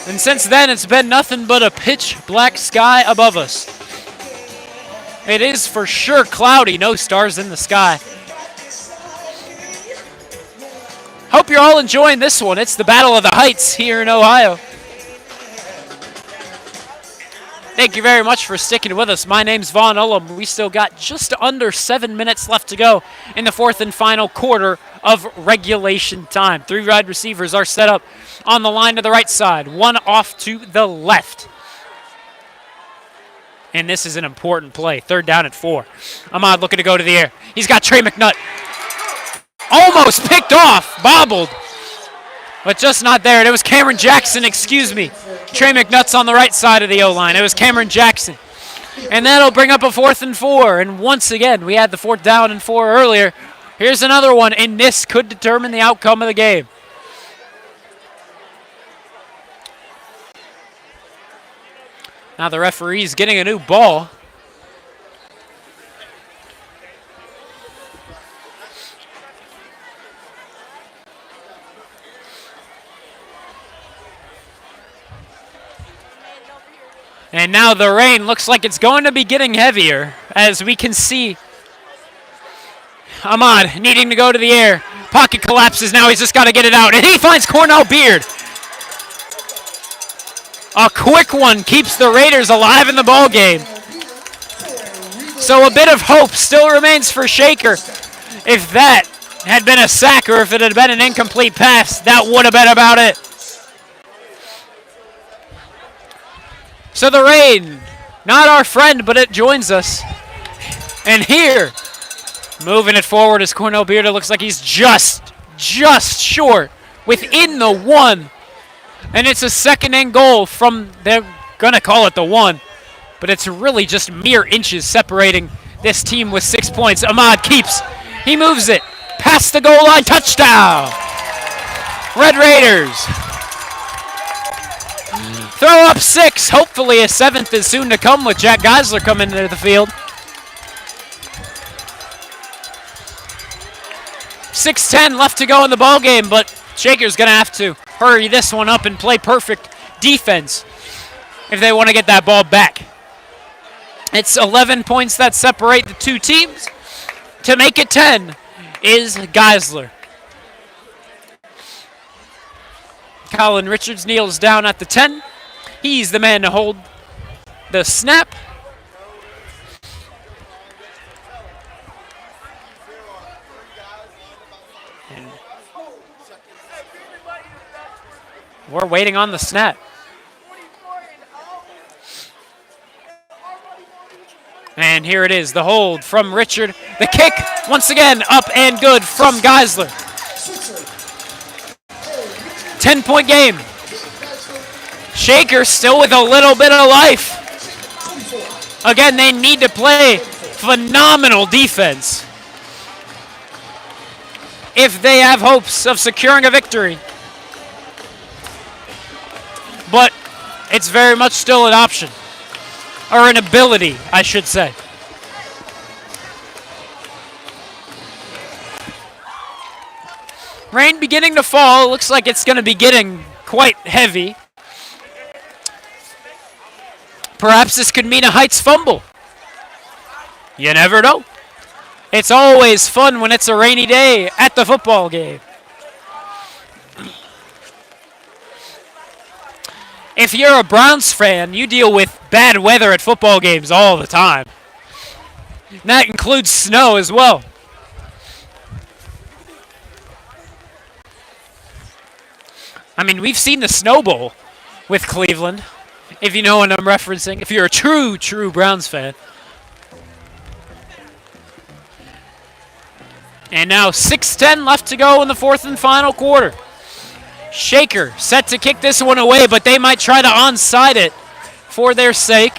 And since then, it's been nothing but a pitch black sky above us. It is for sure cloudy, no stars in the sky. Hope you're all enjoying this one. It's the Battle of the Heights here in Ohio. Thank you very much for sticking with us. My name's Vaughn Ullum. We still got just under 7 minutes left to go in the 4th and final quarter of regulation time. 3 wide receivers are set up on the line to the right side, 1 off to the left. And this is an important play. 3rd down and 4. Ahmad looking to go to the air. He's got Trey McNutt. Almost picked off, bobbled, but just not there. And it was Cameron Jackson, excuse me. Trey McNutt's on the right side of the O-line. It was Cameron Jackson. And that'll bring up a 4th and 4. And once again, we had the 4th down and 4 earlier. Here's another one, and this could determine the outcome of the game. Now the referee's getting a new ball. And now the rain looks like it's going to be getting heavier, as we can see Ahmad needing to go to the air. Pocket collapses now. He's just got to get it out. And he finds Cornell Beard. A quick one keeps the Raiders alive in the ball game. So a bit of hope still remains for Shaker. If that had been a sack or if it had been an incomplete pass, that would have been about it. So the rain, not our friend, but it joins us. And here, moving it forward is Cornell Beard. It looks like he's just short, within the 1. And it's a 2nd and goal from, they're going to call it the 1. But it's really just mere inches separating this team with 6 points. Ahmad keeps, he moves it, past the goal line, touchdown! Red Raiders throw up 6. Hopefully a 7th is soon to come with Jack Geisler coming into the field. 6:10 left to go in the ball game, but Shaker's going to have to hurry this one up and play perfect defense if they want to get that ball back. It's 11 points that separate the two teams. To make it 10 is Geisler. Colin Richards kneels down at the 10. He's the man to hold the snap. And we're waiting on the snap. And here it is, the hold from Richard. The kick, once again, up and good from Geisler. 10-point game. Shaker still with a little bit of life. Again, they need to play phenomenal defense if they have hopes of securing a victory. But it's very much still an option. Or an ability, I should say. Rain beginning to fall. Looks like it's going to be getting quite heavy. Perhaps this could mean a Heights fumble. You never know. It's always fun when it's a rainy day at the football game. If you're a Browns fan, you deal with bad weather at football games all the time. And that includes snow as well. I mean, we've seen the Snow Bowl with Cleveland, if you know what I'm referencing, if you're a true Browns fan. And now 6:10 left to go in the 4th and final quarter. Shaker set to kick this one away, but they might try to onside it for their sake.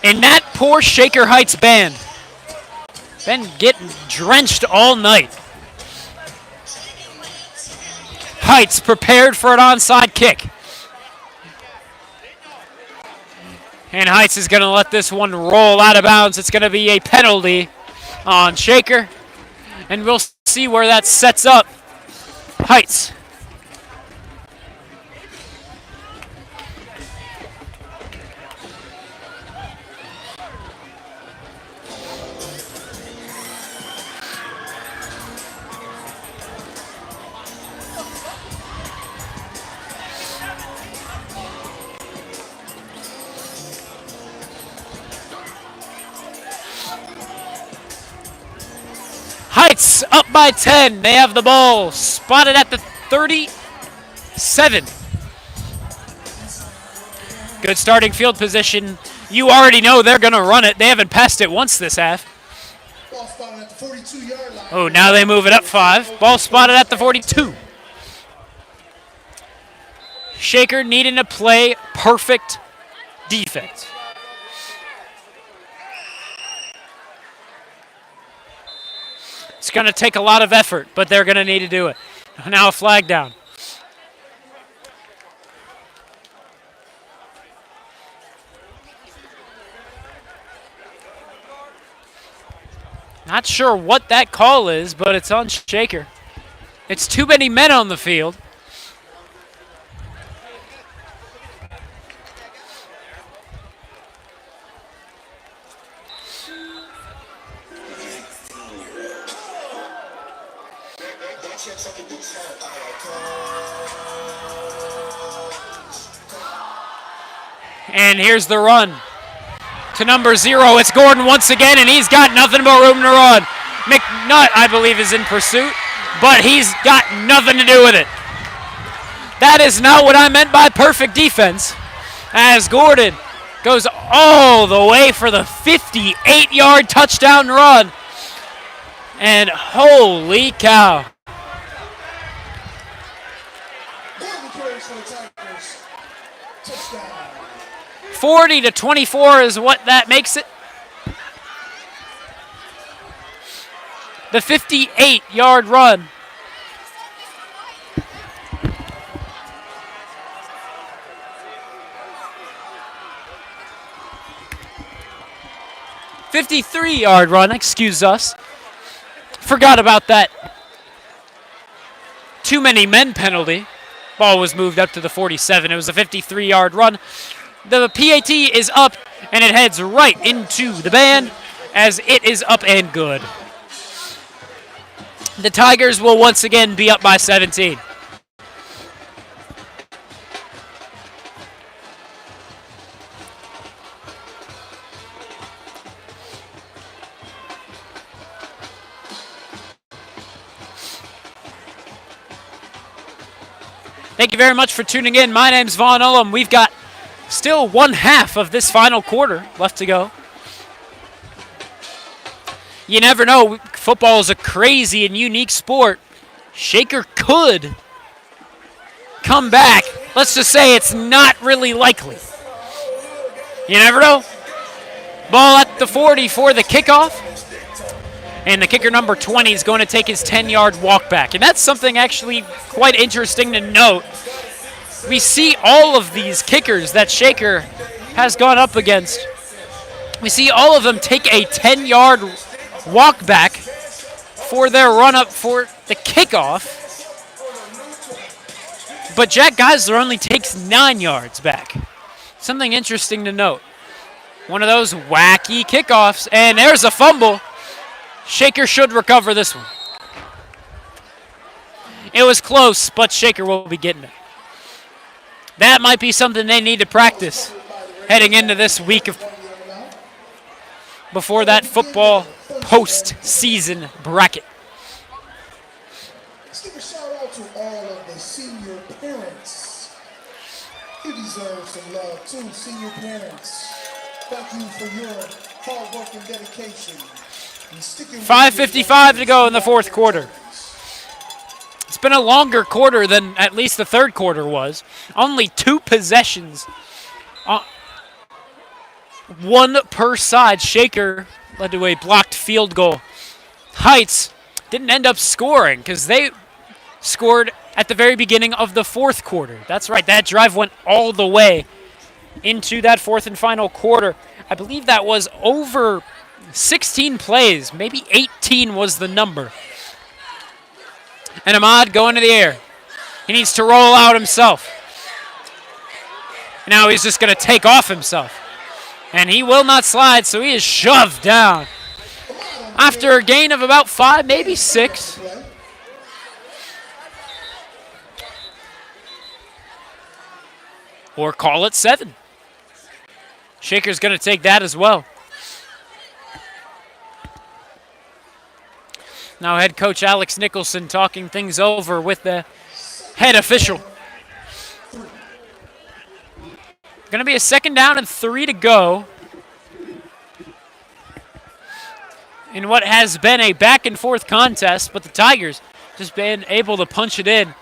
And that poor Shaker Heights band been getting drenched all night. Heights prepared for an onside kick. And Heights is going to let this one roll out of bounds. It's going to be a penalty on Shaker. And we'll see where that sets up Heights. Heights up by 10. They have the ball spotted at the 37. Good starting field position. You already know they're going to run it. They haven't passed it once this half. Ball spotted at the 42-yard line. Oh, now they move it up 5. Ball spotted at the 42. Shaker needing to play perfect defense. It's going to take a lot of effort, but they're going to need to do it. Now a flag down. Not sure what that call is, but it's on Shaker. It's too many men on the field. And here's the run to number 0. It's Gordon once again, and he's got nothing but room to run. McNutt, I believe, is in pursuit, but he's got nothing to do with it. That is not what I meant by perfect defense, as Gordon goes all the way for the 58-yard touchdown run. And holy cow. Gordon carries for the Tigers. Touchdown. 40-24 is what that makes it. The 58-yard run. $53-yard run, excuse us. Forgot about that. Too many men penalty. Ball was moved up to the 47. It was a 53-yard run. The PAT is up, and it heads right into the band as it is up and good. The Tigers will once again be up by 17. Thank you very much for tuning in. My name's Vaughn Ullum. We've got still one half of this final quarter left to go. You never know. Football is a crazy and unique sport. Shaker could come back. Let's just say it's not really likely. You never know. Ball at the 40 for the kickoff. And the kicker number 20 is going to take his 10-yard walk back. And that's something actually quite interesting to note. We see all of these kickers that Shaker has gone up against. We see all of them take a 10-yard walk back for their run-up for the kickoff. But Jack Geisler only takes 9 yards back. Something interesting to note. One of those wacky kickoffs. And there's a fumble. Shaker should recover this one. It was close, but Shaker will be getting it. That might be something they need to practice heading into this week of before that football postseason bracket. Let's give a shout out to all of the senior parents. You deserve some love too, senior parents. Thank you for your hard work and dedication. 5:55 to go in the fourth quarter. It's been a longer quarter than at least the third quarter was. Only 2 possessions. One per side. Shaker led to a blocked field goal. Heights didn't end up scoring because they scored at the very beginning of the fourth quarter. That's right. That drive went all the way into that fourth and final quarter. I believe that was over 16 plays, maybe 18 was the number. And Ahmad going to the air. He needs to roll out himself. Now he's just going to take off himself. And he will not slide, so he is shoved down. After a gain of about 5, maybe 6. Or call it 7. Shaker's going to take that as well. Now head coach Alex Nicholson talking things over with the head official. Going to be a 2nd down and 3 to go. In what has been a back and forth contest, but the Tigers just been able to punch it in.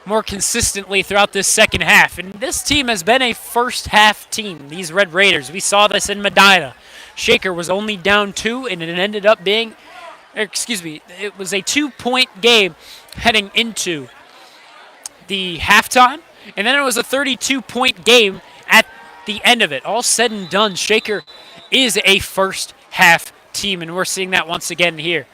More consistently throughout this second half. And this team has been a first half team, these Red Raiders. We saw this in Medina. Shaker was only down 2, and it ended up being, it was a 2-point game heading into the halftime. And then it was a 32-point game at the end of it. All said and done, Shaker is a first half team, and we're seeing that once again here.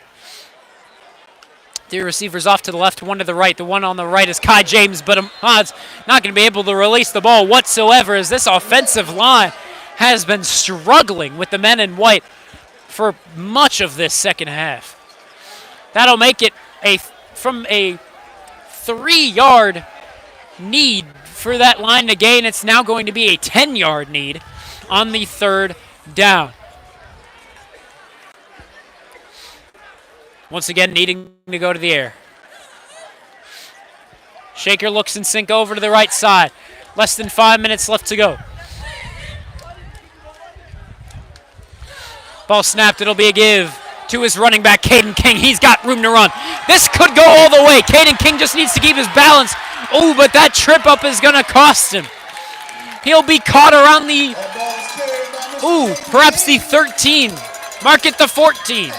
3 receivers off to the left, 1 to the right. The one on the right is Kai James, but Ahmad's not going to be able to release the ball whatsoever as this offensive line has been struggling with the men in white for much of this second half. That'll make it from a 3-yard need for that line to gain. It's now going to be a 10-yard need on the third down. Once again, needing to go to the air. Shaker looks in sync over to the right side. Less than 5 minutes left to go. Ball snapped. It'll be a give to his running back, Caden King. He's got room to run. This could go all the way. Caden King just needs to keep his balance. Oh, but that trip up is going to cost him. He'll be caught around the, perhaps the 13. Mark it the 14.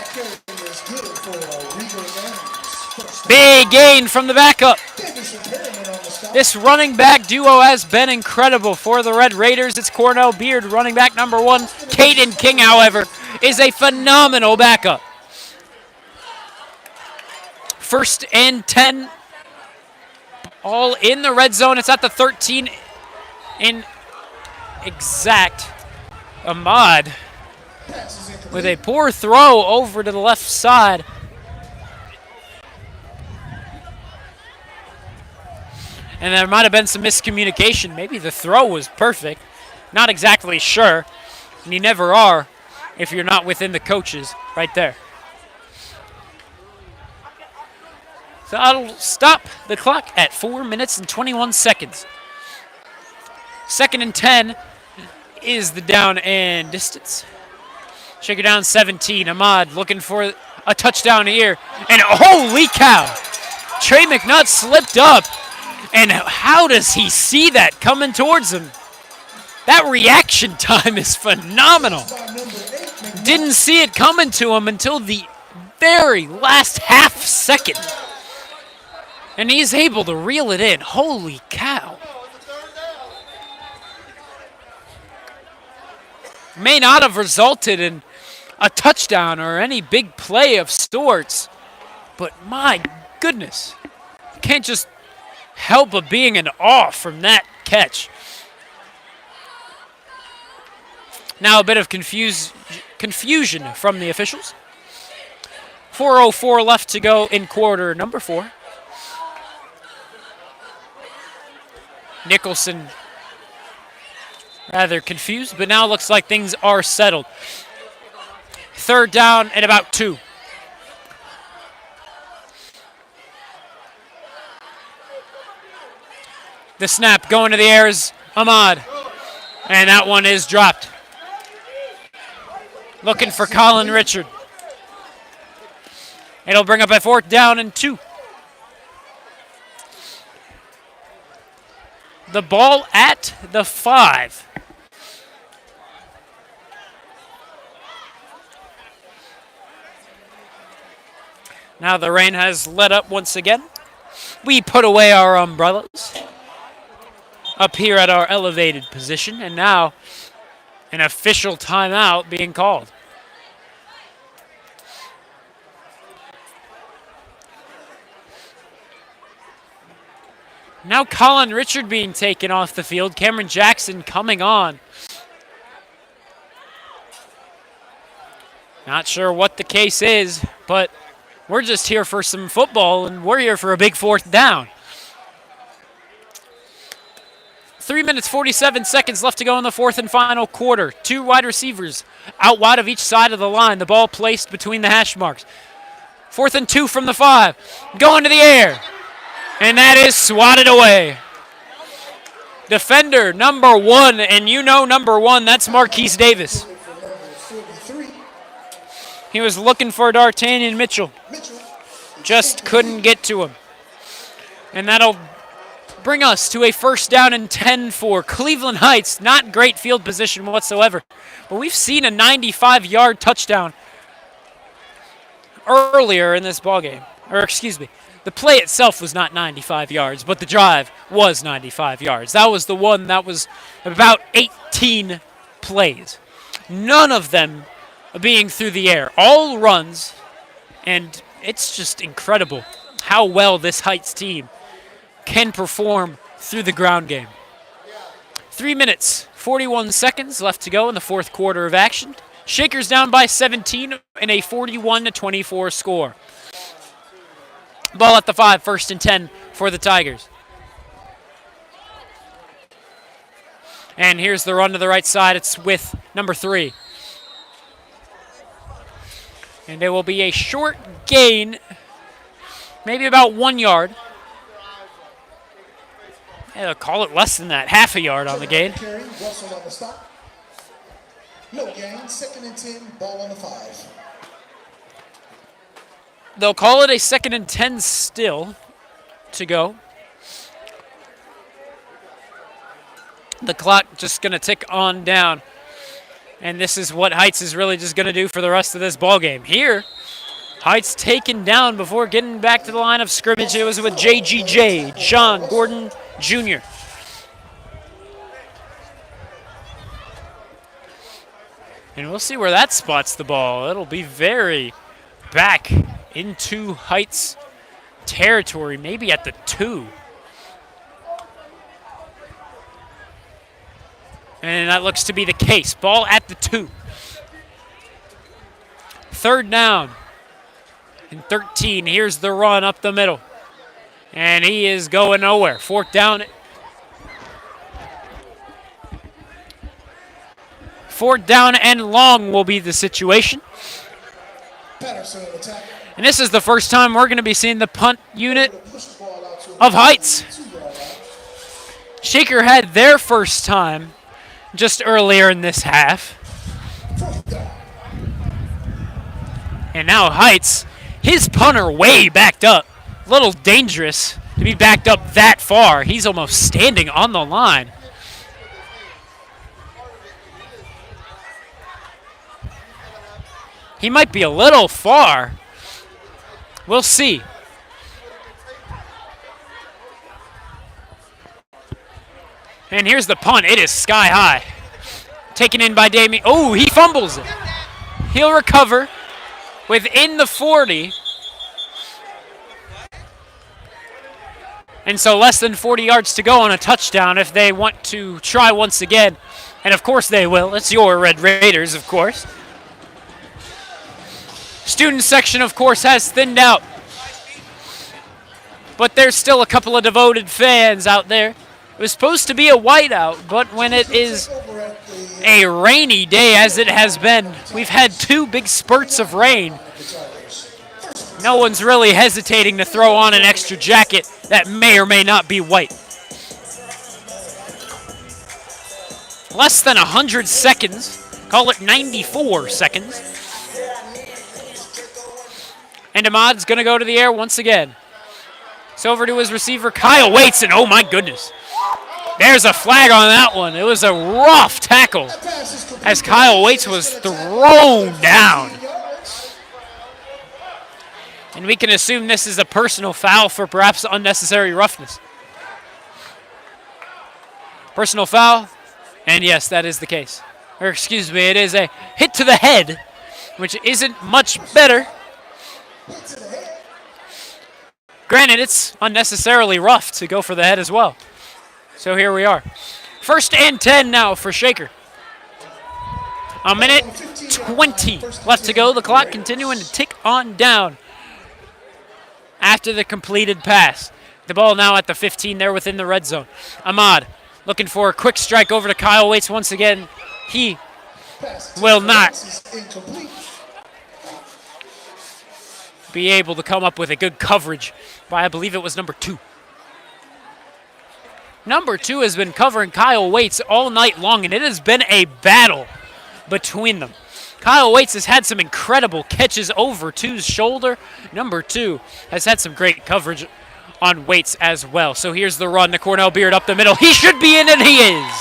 Big gain from the backup. This running back duo has been incredible for the Red Raiders. It's Cornell Beard, running back number 1. Caden King, however, is a phenomenal backup. 1st and 10. All in the red zone. It's at the 13 in exact. Ahmad with a poor throw over to the left side. And there might have been some miscommunication. Maybe the throw was perfect. Not exactly sure. And you never are if you're not within the coaches right there. So that'll stop the clock at 4 minutes and 21 seconds. 2nd and 10 is the down and distance. Shaker down 17. Ahmad looking for a touchdown here. And holy cow! Trey McNutt slipped up. And how does he see that coming towards him? That reaction time is phenomenal. Didn't see it coming to him until the very last half second. And he's able to reel it in. Holy cow. May not have resulted in a touchdown or any big play of sorts, but my goodness. You can't just help but being in awe from that catch. Now a bit of confusion from the officials. 4:04 left to go in quarter number 4. Nicholson rather confused, but now looks like things are settled. 3rd down and about 2. The snap going to the air is Ahmad. And that one is dropped. Looking for Colin Richard. It'll bring up a 4th down and 2. The ball at the 5. Now the rain has let up once again. We put away our umbrellas up here at our elevated position, and now an official timeout being called. Now Colin Richard being taken off the field. Cameron Jackson coming on. Not sure what the case is, but we're just here for some football, and we're here for a big 4th down. 3 minutes, 47 seconds left to go in the 4th and final quarter. 2 wide receivers out wide of each side of the line. The ball placed between the hash marks. 4th and 2 from the 5. Going to the air. And that is swatted away. Defender number 1, and you know number 1, that's Marquise Davis. He was looking for D'Artagnan Mitchell. Just couldn't get to him. And that'll bring us to a 1st down and 10 for Cleveland Heights. Not great field position whatsoever. But we've seen a 95-yard touchdown earlier in this ballgame. Or excuse me, the play itself was not 95 yards, but the drive was 95 yards. That was the one that was about 18 plays. None of them being through the air. All runs, and it's just incredible how well this Heights team can perform through the ground game. 3 minutes, 41 seconds left to go in the 4th quarter of action. Shakers down by 17 in a 41-24 score. Ball at the 5, 1st and 10 for the Tigers. And here's the run to the right side. It's with number 3. And it will be a short gain, maybe about 1 yard. Yeah, they'll call it less than that, half a yard on the gain. Carry, Russell on the stop. No gain, 2nd and 10, ball on the 5. They'll call it a 2nd and 10 still to go. The clock just going to tick on down. And this is what Heights is really just going to do for the rest of this ball game. Here, Heights taken down before getting back to the line of scrimmage. It was with JGJ, John Gordon Jr. And we'll see where that spots the ball. It'll be very back into Heights territory, maybe at the 2. And that looks to be the case. Ball at the 2. 3rd down and 13. Here's the run up the middle. And he is going nowhere. 4th down. 4th down and long will be the situation. And this is the first time we're going to be seeing the punt unit of Heights. Shaker had their first time just earlier in this half. And now Heights, his punter way backed up. A little dangerous to be backed up that far. He's almost standing on the line. He might be a little far. We'll see. And here's the punt. It is sky high. Taken in by Damien. Oh, he fumbles it. He'll recover within the 40. And so less than 40 yards to go on a touchdown if they want to try once again. And of course they will. It's your Red Raiders, of course. Student section, of course, has thinned out. But there's still a couple of devoted fans out there. It was supposed to be a whiteout, but when it is a rainy day as it has been, we've had 2 big spurts of rain. No one's really hesitating to throw on an extra jacket that may or may not be white. Less than 100 seconds, call it 94 seconds. And Ahmad's going to go to the air once again. It's over to his receiver, Kyle Waits, and oh my goodness. There's a flag on that one. It was a rough tackle as Kyle Waits was thrown down. And we can assume this is a personal foul for perhaps unnecessary roughness. Personal foul, and yes, that is the case. Or excuse me, it is a hit to the head, which isn't much better. Granted, it's unnecessarily rough to go for the head as well. So here we are. 1st and 10 now for Shaker. A minute 20 left to go. The clock continuing to tick on down after the completed pass. The ball now at the 15 there within the red zone. Ahmad looking for a quick strike over to Kyle Waits once again. He will not be able to come up with a good coverage by, I believe it was number 2. Number 2 has been covering Kyle Waits all night long, and it has been a battle between them. Kyle Waits has had some incredible catches over 2's shoulder. Number 2 has had some great coverage on Waits as well. So here's the run to Cornell Beard up the middle. He should be in, and he is.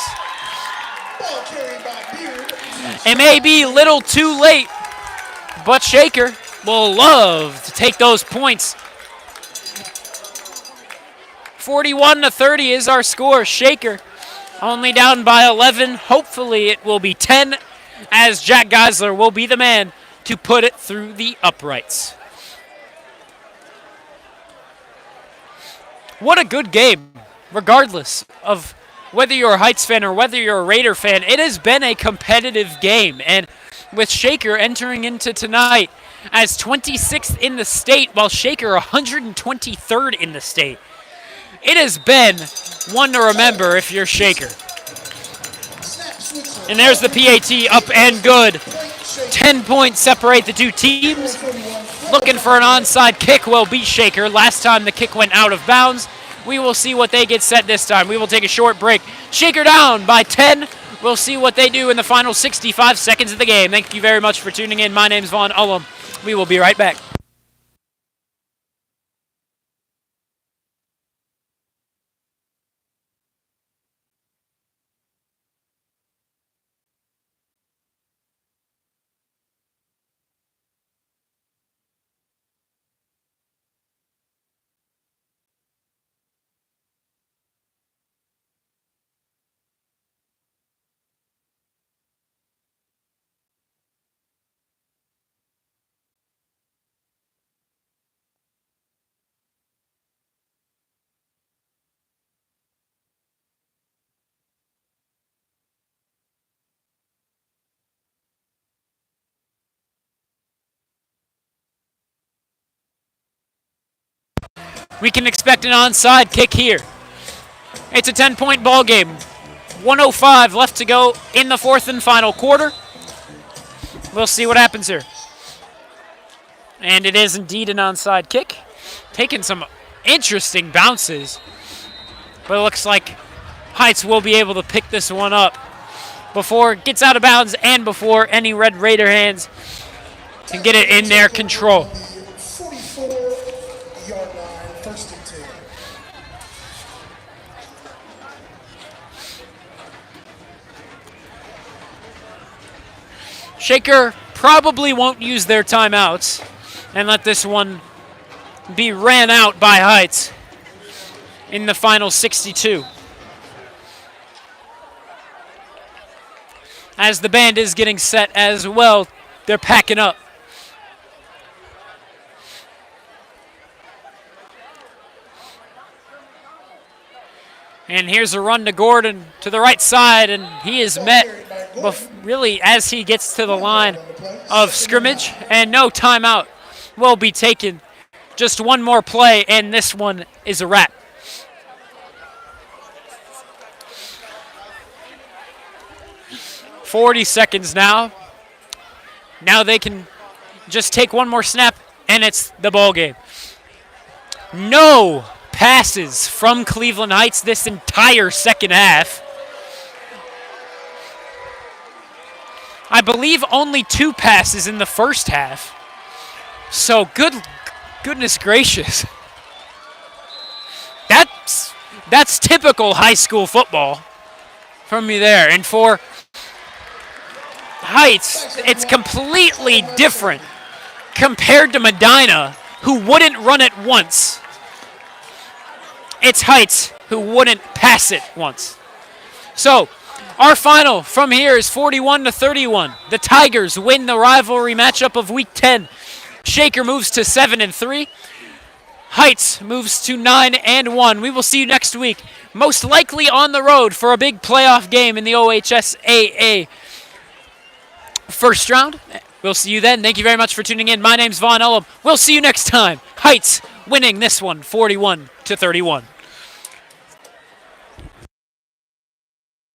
It may be a little too late, but Shaker will love to take those points. 41-30 is our score. Shaker only down by 11. Hopefully it will be 10 as Jack Geisler will be the man to put it through the uprights. What a good game, regardless of whether you're a Heights fan or whether you're a Raider fan. It has been a competitive game, and with Shaker entering into tonight as 26th in the state, while Shaker 123rd in the state. It has been one to remember if you're Shaker. And there's the PAT up and good. 10 points separate the two teams. Looking for an onside kick will be Shaker. Last time the kick went out of bounds. We will see what they get set this time. We will take a short break. Shaker down by 10. We'll see what they do in the final 65 seconds of the game. Thank you very much for tuning in. My name's Vaughn Ullum. We will be right back. We can expect an onside kick here. It's a 10-point ball game. 1:05 left to go in the fourth and final quarter. We'll see what happens here. And it is indeed an onside kick. Taking some interesting bounces. But it looks like Heights will be able to pick this one up before it gets out of bounds and before any Red Raider hands can get it in their control. 44-yard line, first and 10. Shaker probably won't use their timeouts and let this one be ran out by Heights in the final 62. As the band is getting set as well, they're packing up. And here's a run to Gordon to the right side, and he is met really as he gets to the line of scrimmage, and no timeout will be taken. Just one more play, and this one is a wrap. "40 seconds now. Now they can just take one more snap, and it's the ball game. No passes from Cleveland Heights this entire second half. I believe only 2 passes in the first half. So goodness gracious. That's typical high school football from me there. And for Heights, it's completely different compared to Medina, who wouldn't run it once. It's Heights who wouldn't pass it once. So, our final from here is 41-31. The Tigers win the rivalry matchup of Week 10. Shaker moves to 7-3. Heights moves to 9-1. We will see you next week, most likely on the road for a big playoff game in the OHSAA first round. We'll see you then. Thank you very much for tuning in. My name's Vaughn Ullum. We'll see you next time. Heights winning this one 41-31.